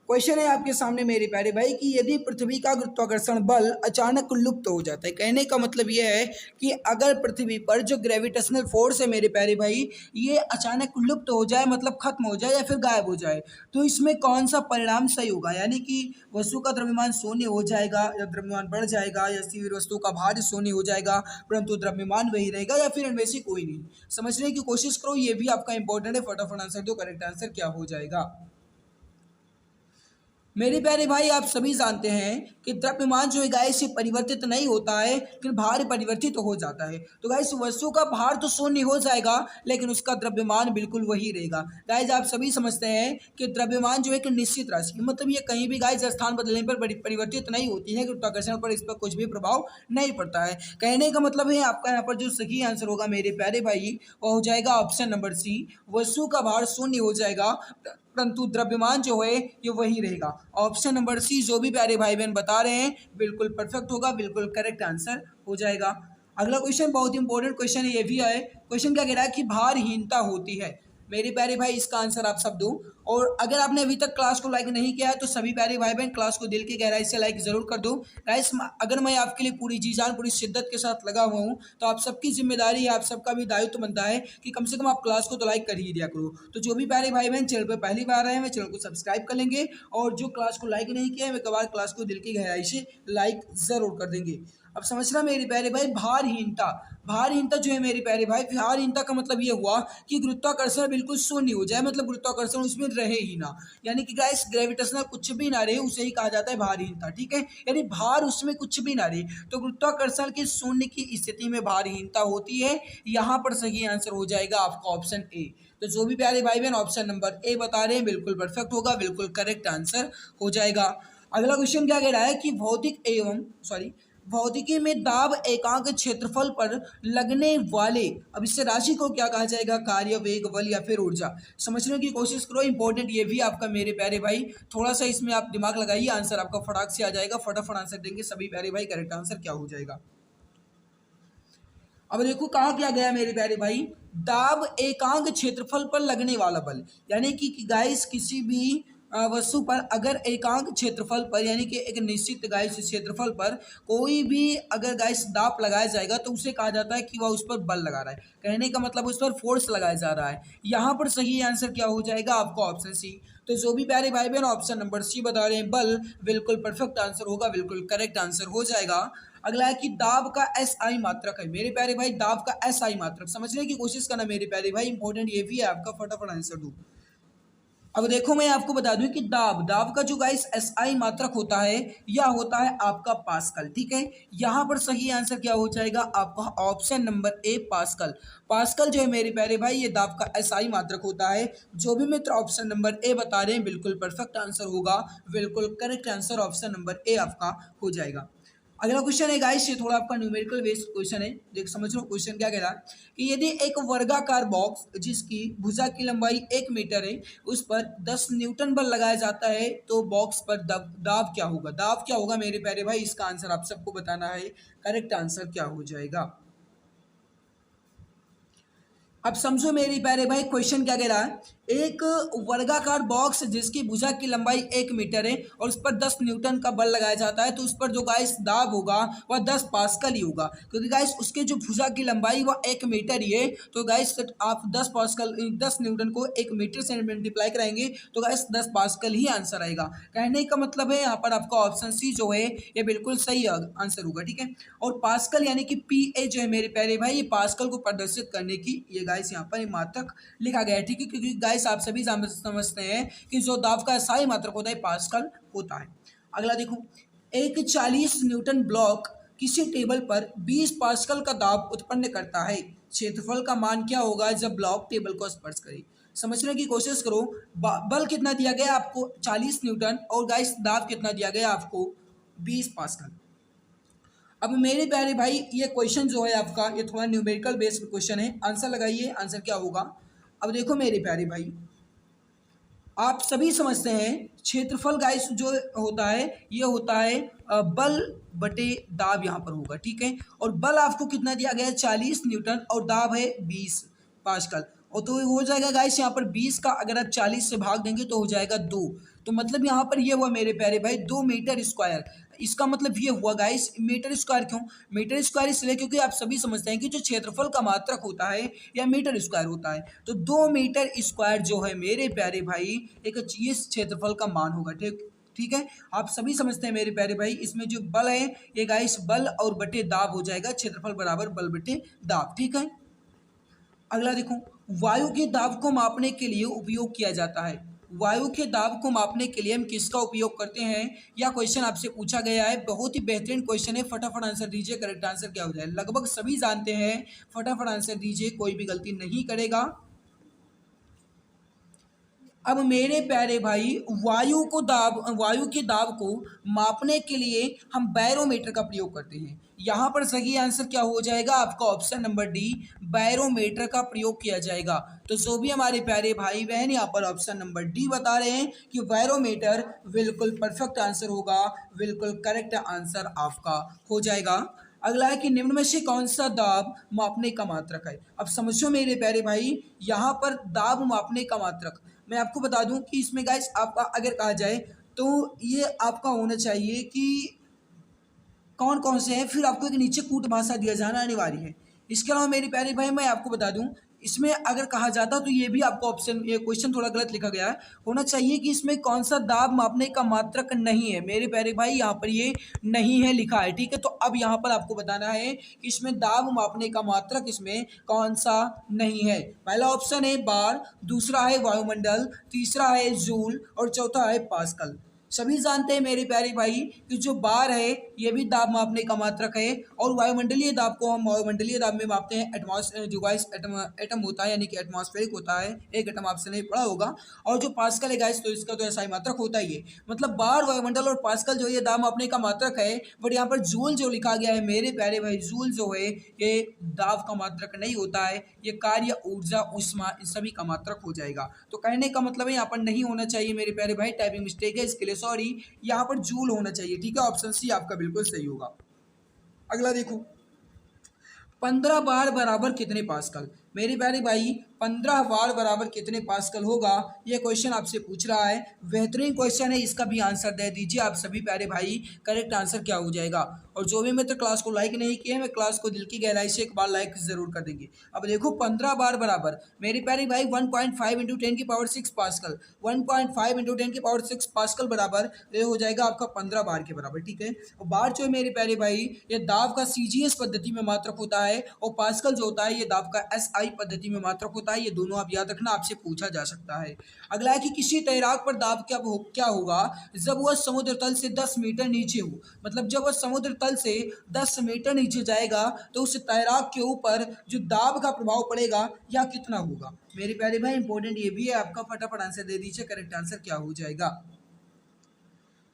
Speaker 1: क्वेश्चन है आपके सामने मेरे प्यारे भाई कि यदि पृथ्वी का गुरुत्वाकर्षण बल अचानक लुप्त हो जाता है, कहने का मतलब ये है कि अगर पृथ्वी पर जो ग्रेविटेशनल फोर्स है मेरे प्यारे भाई ये अचानक लुप्त हो जाए, मतलब खत्म हो जाए या फिर गायब हो जाए, तो इसमें कौन सा परिणाम सही होगा? यानी कि वस्तु का द्रव्यमान शून्य हो जाएगा या द्रव्यमान बढ़ जाएगा या फिर वस्तु का भार शून्य हो जाएगा परंतु द्रव्यमान वही रहेगा, या फिर इनमें से कोई नहीं? समझने की कोशिश करो, ये भी आपका इंपॉर्टेंट है, फटाफट आंसर दो। करेक्ट आंसर क्या हो जाएगा? मेरे प्यारे भाई आप सभी जानते हैं कि द्रव्यमान जो है गाइस से परिवर्तित नहीं होता है लेकिन भार परिवर्तित तो हो जाता है। तो गाइस वस्तु का भार तो शून्य हो जाएगा लेकिन उसका द्रव्यमान बिल्कुल वही रहेगा। गाइस आप सभी समझते हैं कि द्रव्यमान जो है कि निश्चित राशि, मतलब ये कहीं भी गाइस स्थान बदलने पर परिवर्तित नहीं होती है, गुरुत्वाकर्षण पर इस पर कुछ भी प्रभाव नहीं पड़ता है। कहने का मतलब है आपका यहाँ पर जो सही आंसर होगा मेरे प्यारे भाई वो हो जाएगा ऑप्शन नंबर सी, वस्तु का भार शून्य हो जाएगा परंतु द्रव्यमान जो है ये वही रहेगा। ऑप्शन नंबर सी जो भी प्यारे भाई बहन बता रहे हैं बिल्कुल परफेक्ट होगा, बिल्कुल करेक्ट आंसर हो जाएगा। अगला क्वेश्चन बहुत इंपॉर्टेंट क्वेश्चन है, ये भी है। क्वेश्चन क्या कह रहा है कि भारहीनता होती है, मेरे प्यारे भाई इसका आंसर आप सब दो। और अगर आपने अभी तक क्लास को लाइक नहीं किया है तो सभी प्यारे भाई बहन क्लास को दिल की गहराई से लाइक जरूर कर दो। गाइस अगर मैं आपके लिए पूरी जी जान पूरी शिद्दत के साथ लगा हुआ हूँ तो आप सबकी जिम्मेदारी है, आप सबका भी दायित्व बनता है कि कम से कम आप क्लास को तो लाइक कर ही दिया करो। तो जो भी प्यारे भाई बहन चैनल पर पहली बार आए हैं चैनल को सब्सक्राइब कर लेंगे, और जो क्लास को लाइक नहीं किया है वे कबार क्लास को दिल की गहराई से लाइक जरूर कर देंगे। अब समझना मेरे प्यारे भाई भारहीनता, भारहीनता जो है मेरे प्यारे भाई, भारहीनता का मतलब ये हुआ कि गुरुत्वाकर्षण बिल्कुल शून्य हो जाए, मतलब गुरुत्वाकर्षण उसमें रहे ही ना, यानी कि गाइस ग्रेविटेशनल कुछ भी ना रहे उसे ही कहा जाता है भारहीनता, ठीक है, यानी भार उसमें कुछ भी ना रहे, तो गुरुत्वाकर्षण के शून्य की स्थिति में भारहीनता होती है। यहाँ पर सही आंसर हो जाएगा आपका ऑप्शन ए। तो जो भी प्यारे भाई बहन ऑप्शन नंबर ए बता रहे हैं बिल्कुल परफेक्ट होगा, बिल्कुल करेक्ट आंसर हो जाएगा। अगला क्वेश्चन क्या कह रहा है कि भौतिकी में दाब एकांक क्षेत्रफल पर लगने वाले, अब इससे राशि को क्या कहा जाएगा, कार्य, वेग, बल या फिर ऊर्जा। समझने की कोशिश करो, इंपॉर्टेंट ये भी आपका मेरे प्यारे भाई, थोड़ा सा इसमें आप दिमाग लगाइए, आंसर आपका फटाक से आ जाएगा, फटाफट आंसर देंगे सभी प्यारे भाई, करेक्ट आंसर क्या हो जाएगा। अब देखो कहा क्या गया मेरे प्यारे भाई, दाब एकांक क्षेत्रफल पर लगने वाला बल, यानी कि गाइस किसी भी वस्तु पर अगर एकांक क्षेत्रफल पर यानी कि एक निश्चित गाइस क्षेत्रफल पर कोई भी अगर गाइस दाब लगाया जाएगा तो उसे कहा जाता है कि वह उस पर बल लगा रहा है। कहने का मतलब उस पर फोर्स लगाया जा रहा है। यहाँ पर सही आंसर क्या हो जाएगा आपका ऑप्शन सी। तो जो भी प्यारे भाई बहन ऑप्शन नंबर सी बता रहे हैं बल, बिल्कुल परफेक्ट आंसर होगा, बिल्कुल करेक्ट आंसर हो जाएगा। अगला है कि दाब का एस आई मात्रक है मेरे प्यारे भाई, दाब का एस आई मात्रक समझने की कोशिश करना मेरे प्यारे भाई, इंपॉर्टेंट ये भी है आपका, फटाफट आंसर दो। अब देखो मैं आपको बता दूं कि दाब का जो गाइस एस आई मात्रक होता है यह होता है आपका पास्कल, ठीक है। यहाँ पर सही आंसर क्या हो जाएगा आपका option number A pascal. Pascal जो है मेरे प्यारे भाई ये दाब का एस आई मात्रक होता है। जो भी मित्र ऑप्शन नंबर ए बता रहे हैं बिल्कुल परफेक्ट आंसर होगा, बिल्कुल correct answer option number A आपका हो जाएगा। अगला क्वेश्चन है गाइस, ये थोड़ा आपका न्यूमेरिकल बेस्ड क्वेश्चन है, देख समझ लो क्वेश्चन क्या कह रहा है कि यदि एक वर्गाकार बॉक्स जिसकी भुजा की लंबाई 1 मीटर है उस पर 10 न्यूटन बल लगाया जाता है तो बॉक्स पर दाब क्या होगा, दाब क्या होगा मेरे प्यारे भाई, इसका आंसर आप सबको बताना है, करेक्ट आंसर क्या हो जाएगा। अब समझो मेरी प्यारे भाई क्वेश्चन क्या कह रहा है, एक वर्गाकार बॉक्स जिसकी भुजा की लंबाई 1 मीटर है और उस पर 10 न्यूटन का बल लगाया जाता है तो उस पर जो गाइस दाब होगा वह 10 पास्कल ही होगा, क्योंकि गाइस उसके जो भुजा की लंबाई वह 1 मीटर ही है। तो गाइस आप 10 पास्कल 10 न्यूटन को 1 मीटर से मल्टीप्लाई कराएंगे तो गाइस 10 पास्कल ही आंसर आएगा। कहने का मतलब है यहाँ पर आपका ऑप्शन सी जो है ये बिल्कुल सही आंसर होगा, ठीक है। और पास्कल यानी कि पी ए जो है मेरे प्यारे भाई ये पास्कल को प्रदर्शित करने की ये गाइस यहाँ पर मात्रक लिखा गया है, ठीक है। क्योंकि गाइस आप सभी समझते हैं कि जो दाब का सही मात्रक होता है पास्कल होता है। अगला देखो, एक 40 न्यूटन ब्लॉक किसी टेबल पर 20 पास्कल का दाब उत्पन्न करता है, क्षेत्रफल का मान क्या होगा जब ब्लॉक टेबल को स्पर्श करे। समझने की कोशिश करो, बल कितना दिया गया आपको 40 न्यूटन और गाइस दाब कितना दिया गया आपको 20 पास्कल। अब मेरे प्यारे भाई ये क्वेश्चन जो है आपका ये थोड़ा न्यूमेरिकल बेस्ड क्वेश्चन है, आंसर लगाइए, आंसर क्या होगा। अब देखो मेरे प्यारे भाई आप सभी समझते हैं क्षेत्रफल गाइस जो होता है ये होता है बल बटे दाब यहाँ पर होगा, ठीक है। और बल आपको कितना दिया गया है 40 न्यूटन और दाब है 20 पास्कल, और तो हो जाएगा गाइस यहाँ पर 20 का अगर आप 40 से भाग देंगे तो हो जाएगा 2। तो मतलब यहाँ पर ये हुआ मेरे प्यारे भाई 2 मीटर स्क्वायर। इसका मतलब ये हुआ गाइस मीटर स्क्वायर, क्यों मीटर स्क्वायर इसलिए क्योंकि आप सभी समझते हैं कि जो क्षेत्रफल का मात्रक होता है या मीटर स्क्वायर होता है, तो 2 मीटर स्क्वायर जो है मेरे प्यारे भाई एक इस क्षेत्रफल का मान होगा, ठीक ठीक है। आप सभी समझते हैं मेरे प्यारे भाई इसमें जो बल है ये गाइस बल और बटे दाब हो जाएगा, क्षेत्रफल बराबर बल बटे दाब, ठीक है। अगला देखो, वायु के दाब को मापने के लिए उपयोग किया जाता है, वायु के दाब को मापने के लिए हम किसका उपयोग करते हैं, यह क्वेश्चन आपसे पूछा गया है, बहुत ही बेहतरीन क्वेश्चन है, फटाफट आंसर दीजिए, करेक्ट आंसर क्या हो जाए, लगभग सभी जानते हैं, फटाफट आंसर दीजिए, कोई भी गलती नहीं करेगा। अब मेरे प्यारे भाई वायु के दाब को मापने के लिए हम बैरोमीटर का प्रयोग करते हैं। यहाँ पर सही आंसर क्या हो जाएगा आपका ऑप्शन नंबर डी, बैरोमीटर का प्रयोग किया जाएगा। तो जो भी हमारे प्यारे भाई बहन यहाँ पर ऑप्शन नंबर डी बता रहे हैं कि बैरोमीटर बिल्कुल परफेक्ट आंसर होगा, बिल्कुल करेक्ट आंसर आपका हो जाएगा। अगला है कि निम्न में से कौन सा दाब मापने का मात्रक है। अब समझो मेरे प्यारे भाई यहाँ पर दाब मापने का मात्रक मैं आपको बता दूं कि इसमें गाइस आपका अगर कहा जाए तो ये आपका होना चाहिए कि कौन कौन से हैं, फिर आपको एक नीचे कूट भाषा दिया जाना अनिवार्य है। इसके अलावा मेरे प्यारे भाई मैं आपको बता दूं इसमें अगर कहा जाता तो ये भी आपको ऑप्शन ये क्वेश्चन थोड़ा गलत लिखा गया है, होना चाहिए कि इसमें कौन सा दाब मापने का मात्रक नहीं है। मेरे प्यारे भाई यहाँ पर ये नहीं है लिखा है, ठीक है। तो अब यहाँ पर आपको बताना है कि इसमें दाब मापने का मात्रक इसमें कौन सा नहीं है। पहला ऑप्शन है बार, दूसरा है वायुमंडल, तीसरा है जूल और चौथा है पास्कल। सभी जानते हैं मेरे प्यारे भाई कि जो बार है ये भी दाब मापने का मात्रक है और वायुमंडलीय दाब को हम वायुमंडलीय दाब में मापते हैं जो गाइस एटम होता है यानी कि एटमॉस्फेरिक होता है। एक एटम आपसे नहीं पढ़ा होगा। और जो पास्कल है गाइस तो इसका तो ऐसा ही मात्रक होता ही है। मतलब बार वायुमंडल और पास्कल जो ये दाब मापने का मात्रक है। बट यहाँ पर जूल जो लिखा गया है मेरे प्यारे भाई, जूल जो है ये दाब का मात्रक नहीं होता है। ये कार्य, ऊर्जा, ऊष्मा इन सभी का मात्रक हो जाएगा। तो कहने का मतलब है यहाँ पर नहीं होना चाहिए मेरे प्यारे भाई, टाइपिंग मिस्टेक है इसके लिए सॉरी। यहाँ पर जूल होना चाहिए। ठीक है, ऑप्शन सी आपका बिल्कुल सही होगा। अगला देखो, 15 बार बराबर कितने पास्कल। मेरे प्यारे भाई 15 बार बराबर कितने पास्कल होगा, ये क्वेश्चन आपसे पूछ रहा है। बेहतरीन क्वेश्चन है, इसका भी आंसर दे दीजिए आप सभी प्यारे भाई। करेक्ट आंसर क्या हो जाएगा। और जो भी मित्र क्लास को लाइक नहीं किए, मैं क्लास को दिल की गहराई से एक बार लाइक जरूर कर देंगे। अब देखो 15 बार बराबर मेरे प्यारे भाई 1.5 इंटू 10 की पावर 6 पास्कल, 1.5 इंटू 10 की पावर 6 पास्कल बराबर ये हो जाएगा आपका 15 बार के बराबर। ठीक है, और बार जो है मेरे प्यारे भाई ये दाब का सीजीएस पद्धति में मात्रक होता है और पास्कल जो होता है ये दाब का एसआई पद्धति में मात्रक होता है। ये दोनों आप याद रखना, आपसे पूछा जा सकता है। अगला है कि किसी तैराक पर दाब क्या होगा जब वह समुद्र तल से 10 मीटर नीचे हो। मतलब जब वह समुद्र तल से 10 मीटर नीचे जाएगा तो उस तैराक के ऊपर जो दाब का प्रभाव पड़ेगा या कितना होगा। मेरे प्यारे भाई इंपॉर्टेंट ये भी है आपका, फटाफट आंसर दे दीजिए। करेक्ट आंसर क्या हो जाएगा।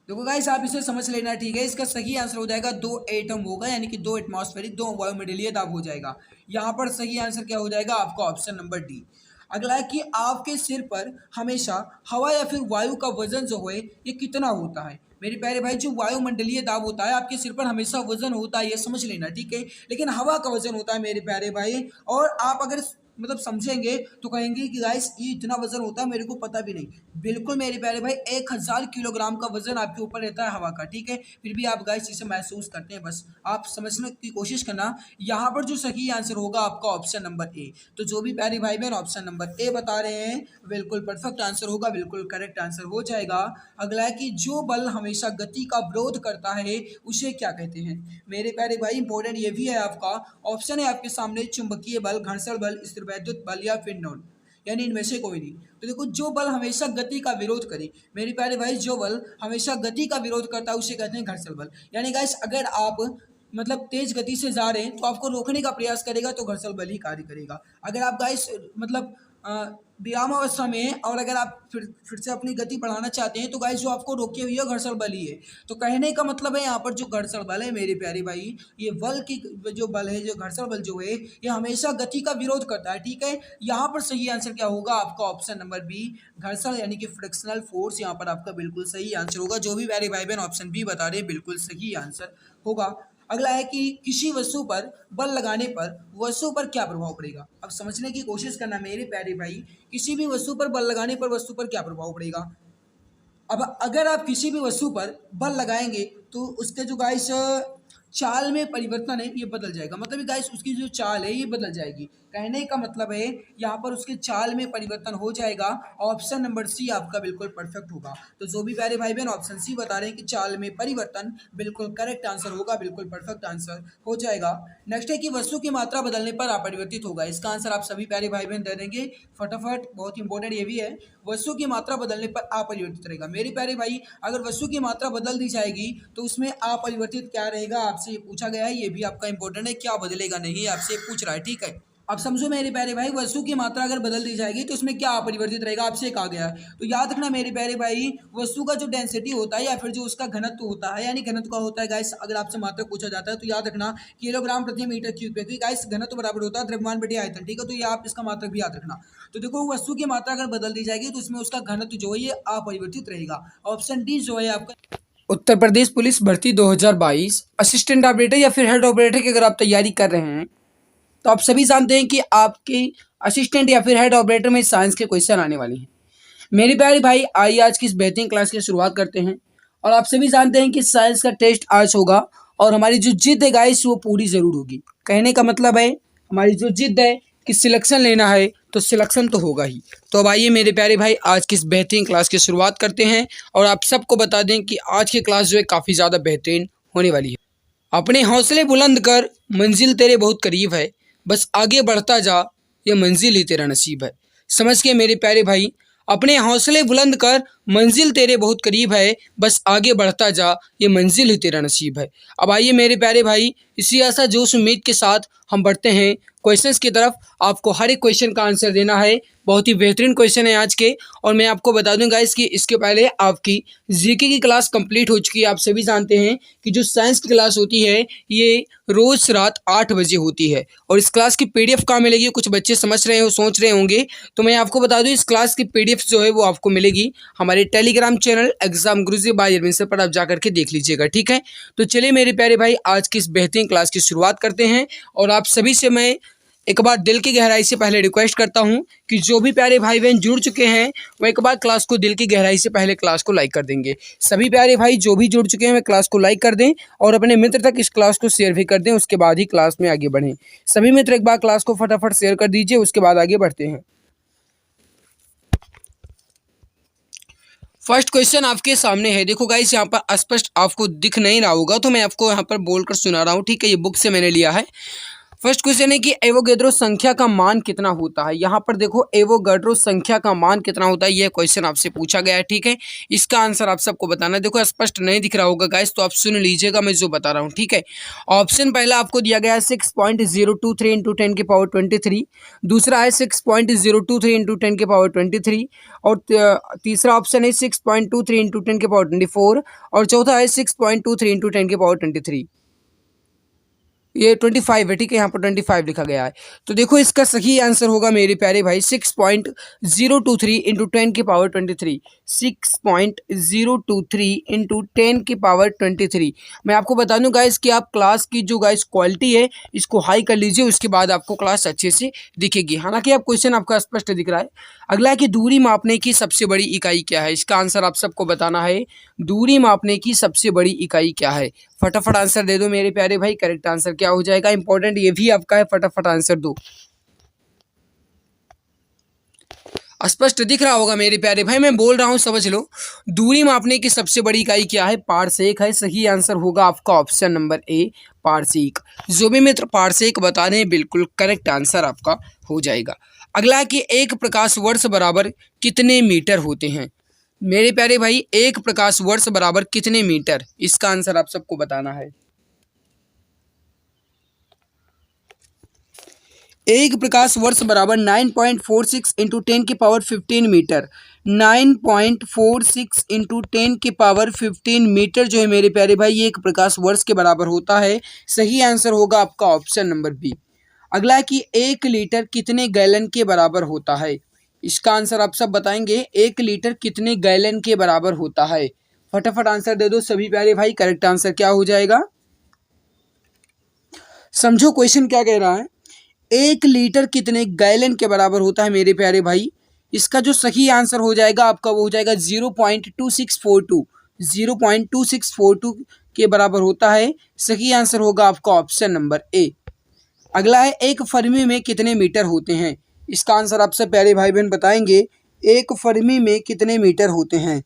Speaker 1: देखो गाइस आप इसे समझ लेना। ठीक है, इसका सही आंसर हो जाएगा 2 एटम होगा, यानी कि 2 एटमॉस्फेरिक, 2 वायुमंडलीय दाब हो जाएगा। यहाँ पर सही आंसर क्या हो जाएगा आपका, ऑप्शन नंबर डी। अगला है कि आपके सिर पर हमेशा हवा या फिर वायु का वजन जो है ये कितना होता है। मेरे प्यारे भाई जो वायुमंडलीय दाब होता है आपके सिर पर हमेशा वजन होता है, ये समझ लेना। ठीक है, लेकिन हवा का वजन होता है मेरे प्यारे भाई। और आप अगर मतलब समझेंगे तो कहेंगे कि गाइस ये इतना वजन होता है, मेरे को पता भी नहीं। बिल्कुल मेरे प्यारे भाई 1000 किलोग्राम का वजन आपके ऊपर रहता है हवा का। ठीक है, फिर भी आप गाइस इसे महसूस करते हैं, बस आप समझने की कोशिश करना। यहाँ पर जो सही आंसर होगा आपका ऑप्शन नंबर ए। तो जो भी प्यारे भाई बहन ऑप्शन नंबर ए बता रहे हैं बिल्कुल परफेक्ट आंसर होगा, बिल्कुल करेक्ट आंसर हो जाएगा। अगला है कि जो बल हमेशा गति का विरोध करता है उसे क्या कहते हैं। मेरे प्यारे भाई इंपॉर्टेंट ये भी है आपका, ऑप्शन है आपके सामने, चुंबकीय बल, घर्षण बल, स्थिरवैद्युत बल या फिर नॉन, यानी इनमें से कोई नहीं। तो देखो जो बल हमेशा गति का विरोध करे मेरे प्यारे भाई, जो बल हमेशा गति का विरोध करता है उसे कहते हैं घर्षण बल। यानी गाइस अगर आप मतलब तेज गति से जा रहे हैं तो आपको रोकने का प्रयास करेगा तो घर्षण बल ही कार्य करेगा। अगर आप गाइस मतलब विरामावस्था में हैं और अगर आप फिर से अपनी गति बढ़ाना चाहते हैं तो गाइस जो आपको रोके हुई है घर्षण बल ही है। तो कहने का मतलब है यहाँ पर जो घर्षण बल है मेरे प्यारे भाई, ये बल की जो बल है, जो घर्षण बल जो है ये हमेशा गति का विरोध करता है। ठीक है, यहाँ पर सही आंसर क्या होगा आपका, ऑप्शन नंबर बी, घर्षण यानी कि फ्रिक्शनल फोर्स यहाँ पर आपका बिल्कुल सही आंसर होगा। जो भी प्यारे भाई बहन ऑप्शन बी बता रहे हैं बिल्कुल सही आंसर होगा। अगला है कि किसी वस्तु पर बल लगाने पर वस्तु पर क्या प्रभाव पड़ेगा। अब समझने की कोशिश करना मेरे प्यारे भाई, किसी भी वस्तु पर बल लगाने पर वस्तु पर क्या प्रभाव पड़ेगा। अब अगर आप किसी भी वस्तु पर बल लगाएंगे तो उसके जो गाइस चाल में परिवर्तन है ये बदल जाएगा। मतलब गाइस उसकी जो चाल है ये बदल जाएगी। कहने का मतलब है यहाँ पर उसके चाल में परिवर्तन हो जाएगा। ऑप्शन नंबर सी आपका बिल्कुल परफेक्ट होगा। तो जो भी प्यारे भाई बहन ऑप्शन सी बता रहे हैं कि चाल में परिवर्तन, बिल्कुल करेक्ट आंसर होगा, बिल्कुल परफेक्ट आंसर हो जाएगा। नेक्स्ट है कि वस्तु की मात्रा बदलने पर अपरिवर्तित होगा। इसका आंसर आप सभी प्यारे भाई बहन दे देंगे फटाफट, बहुत इंपॉर्टेंट ये भी है। वस्तु की मात्रा बदलने पर अपरिवर्तित रहेगा। मेरे प्यारे भाई अगर वस्तु की मात्रा बदल दी जाएगी तो उसमें अपरिवर्तित क्या रहेगा आपसे पूछा गया है, ये भी आपका इंपॉर्टेंट है। क्या बदलेगा नहीं आपसे पूछ रहा है। ठीक है, अब समझो मेरे प्यारे भाई वस्तु की मात्रा अगर बदल दी जाएगी तो उसमें क्या अपरिवर्तित रहेगा आपसे कहा गया है। तो याद रखना मेरे प्यारे भाई, वस्तु का जो डेंसिटी होता है या फिर जो उसका घनत्व होता है, यानी घनत्व का होता है गाइस, अगर आपसे मात्रा पूछा जाता है तो याद रखना किलोग्राम प्रति मीटर क्यूब पे, क्योंकि गाइस घनत्व बराबर होता है द्रव्यमान बटे आयतन। ठीक है, तो ये आप इसका मात्रक भी याद रखना। तो देखो वस्तु की मात्रा अगर बदल दी जाएगी तो उसमें उसका घनत्व जो है ये अपरिवर्तित रहेगा। ऑप्शन डी जो है आपका उत्तर प्रदेश पुलिस भर्ती 2022 असिस्टेंट ऑपरेटर या फिर हेड ऑपरेटर की अगर आप तैयारी कर रहे हैं तो आप सभी जानते हैं कि आपके असिस्टेंट या फिर हेड ऑपरेटर में साइंस के क्वेश्चन आने वाले हैं। मेरे प्यारे भाई आइए आज की इस बेहतरीन क्लास की शुरुआत करते हैं। और आप सभी जानते हैं कि साइंस का टेस्ट आज होगा और हमारी जो जिद है गाइस वो पूरी ज़रूर होगी। कहने का मतलब है हमारी जो जिद है कि सिलेक्शन लेना है तो सिलेक्शन तो होगा ही। तो अब आइए मेरे प्यारे भाई आज की इस बेहतरीन क्लास की शुरुआत करते हैं। और आप सबको बता दें कि आज की क्लास जो है काफ़ी ज़्यादा बेहतरीन होने वाली है। अपने हौसले बुलंद कर, मंजिल तेरे बहुत करीब है, बस आगे बढ़ता जा, ये मंजिल ही तेरा नसीब है। समझ के मेरे प्यारे भाई, अपने हौसले बुलंद कर, मंजिल तेरे बहुत करीब है, बस आगे बढ़ता जा, ये मंजिल ही तेरा नसीब है। अब आइए मेरे प्यारे भाई, इसी आशा जोश उम्मीद के साथ हम बढ़ते हैं क्वेश्चंस की तरफ। आपको हर एक क्वेश्चन का आंसर देना है। बहुत ही बेहतरीन क्वेश्चन है आज के, और मैं आपको बता दूं गाइस कि इसके पहले आपकी जीके की क्लास कंप्लीट हो चुकी है। आप सभी जानते हैं कि जो साइंस की क्लास होती है ये रोज रात 8 बजे होती है, और इस क्लास की पीडीएफ कहाँ मिलेगी, कुछ बच्चे समझ रहे हो, सोच रहे होंगे, तो मैं आपको बता दूं इस क्लास की पीडीएफ जो है वो आपको मिलेगी हमारे टेलीग्राम चैनल एग्जाम गुरुजी बाय अरविंद सर पर। आप जाकर के देख लीजिएगा, ठीक है। तो चलिए मेरे प्यारे भाई, आज की इस बेहतरीन क्लास की शुरुआत करते हैं। और आप सभी से मैं एक बार दिल की गहराई से पहले रिक्वेस्ट करता हूं कि जो भी प्यारे भाई बहन जुड़ चुके हैं वो एक बार क्लास को दिल की गहराई से पहले क्लास को लाइक कर देंगे। सभी प्यारे भाई जो भी जुड़ चुके हैं वे क्लास को लाइक कर दें और अपने मित्र तक इस क्लास को शेयर भी कर दें, उसके बाद ही क्लास में आगे बढ़ें। सभी मित्र एक बार क्लास को फटाफट शेयर कर दीजिए, उसके बाद आगे बढ़ते हैं। फर्स्ट क्वेश्चन आपके सामने है। देखो गाइस, यहाँ पर स्पष्ट आपको दिख नहीं रहा होगा तो मैं आपको यहाँ पर बोलकर सुना रहा हूँ, ठीक है। ये बुक से मैंने लिया है। फर्स्ट क्वेश्चन है कि एवोगैड्रो संख्या का मान कितना होता है। यहाँ पर देखो एवोगैड्रो संख्या का मान कितना होता है, यह क्वेश्चन आपसे पूछा गया है, ठीक है। इसका आंसर आप सबको बताना है। देखो स्पष्ट नहीं दिख रहा होगा गाइस, तो आप सुन लीजिएगा मैं जो बता रहा हूँ, ठीक है। ऑप्शन पहला आपको दिया गया है 6.023 इंटू 10 की पावर 23, दूसरा है 6.023 इंटू 10 की पावर 23, और तीसरा ऑप्शन है 6.23 इंटू 10 की पावर 24, और चौथा है 6.23 इंटू 10 की पावर 23। ये 25 है, ठीक है। यहाँ पर 25 लिखा गया है। तो देखो इसका सही आंसर होगा मेरे प्यारे भाई 6.023 इंटू 10 की पावर 23, 6.023 इंटू 10 की पावर 23। मैं आपको बता दूं गाइस कि आप क्लास की जो गाइस क्वालिटी है इसको हाई कर लीजिए, उसके बाद आपको क्लास अच्छे से दिखेगी। हालांकि आप क्वेश्चन आपका स्पष्ट दिख रहा है। अगला है कि दूरी मापने की सबसे बड़ी इकाई क्या है। इसका आंसर आप सबको बताना है। दूरी मापने की सबसे बड़ी इकाई क्या है, फटाफट आंसर दे दो मेरे प्यारे भाई। करेक्ट आंसर क्या हो जाएगा, इंपॉर्टेंट ये भी आपका है, फटाफट आंसर दो। स्पष्ट दिख रहा होगा मेरे प्यारे भाई, मैं बोल रहा हूं समझ लो। दूरी मापने की सबसे बड़ी इकाई क्या है, पारसेक है। सही आंसर होगा आपका ऑप्शन नंबर ए, पारसेक। जो भी मित्र पारसेक बता रहे हैं बिल्कुल करेक्ट आंसर आपका हो जाएगा। अगला है कि एक प्रकाश वर्ष बराबर कितने मीटर होते हैं। मेरे प्यारे भाई एक प्रकाश वर्ष बराबर कितने मीटर, इसका आंसर आप सबको बताना है। एक प्रकाश वर्ष बराबर 9.46 इंटू 10 की पावर 15 मीटर। 9.46 इंटू 10 की पावर 15 मीटर जो है मेरे प्यारे भाई ये एक प्रकाश वर्ष के बराबर होता है। सही आंसर होगा आपका ऑप्शन नंबर बी। अगला है कि 1 लीटर कितने गैलन के बराबर होता है। इसका आंसर आप सब बताएंगे, 1 लीटर कितने गैलन के बराबर होता है। फटाफट आंसर दे दो सभी प्यारे भाई। करेक्ट आंसर क्या हो जाएगा, समझो क्वेश्चन क्या कह रहा है। 1 लीटर कितने गैलन के बराबर होता है मेरे प्यारे भाई। इसका जो सही आंसर हो जाएगा आपका वो हो जाएगा 0.2642, 0.2642 के बराबर होता है। सही आंसर होगा आपका ऑप्शन नंबर ए। अगला है एक फर्मी में कितने मीटर होते हैं। इसका आंसर आप सब प्यारे भाई बहन बताएंगे, एक फर्मी में कितने मीटर होते हैं।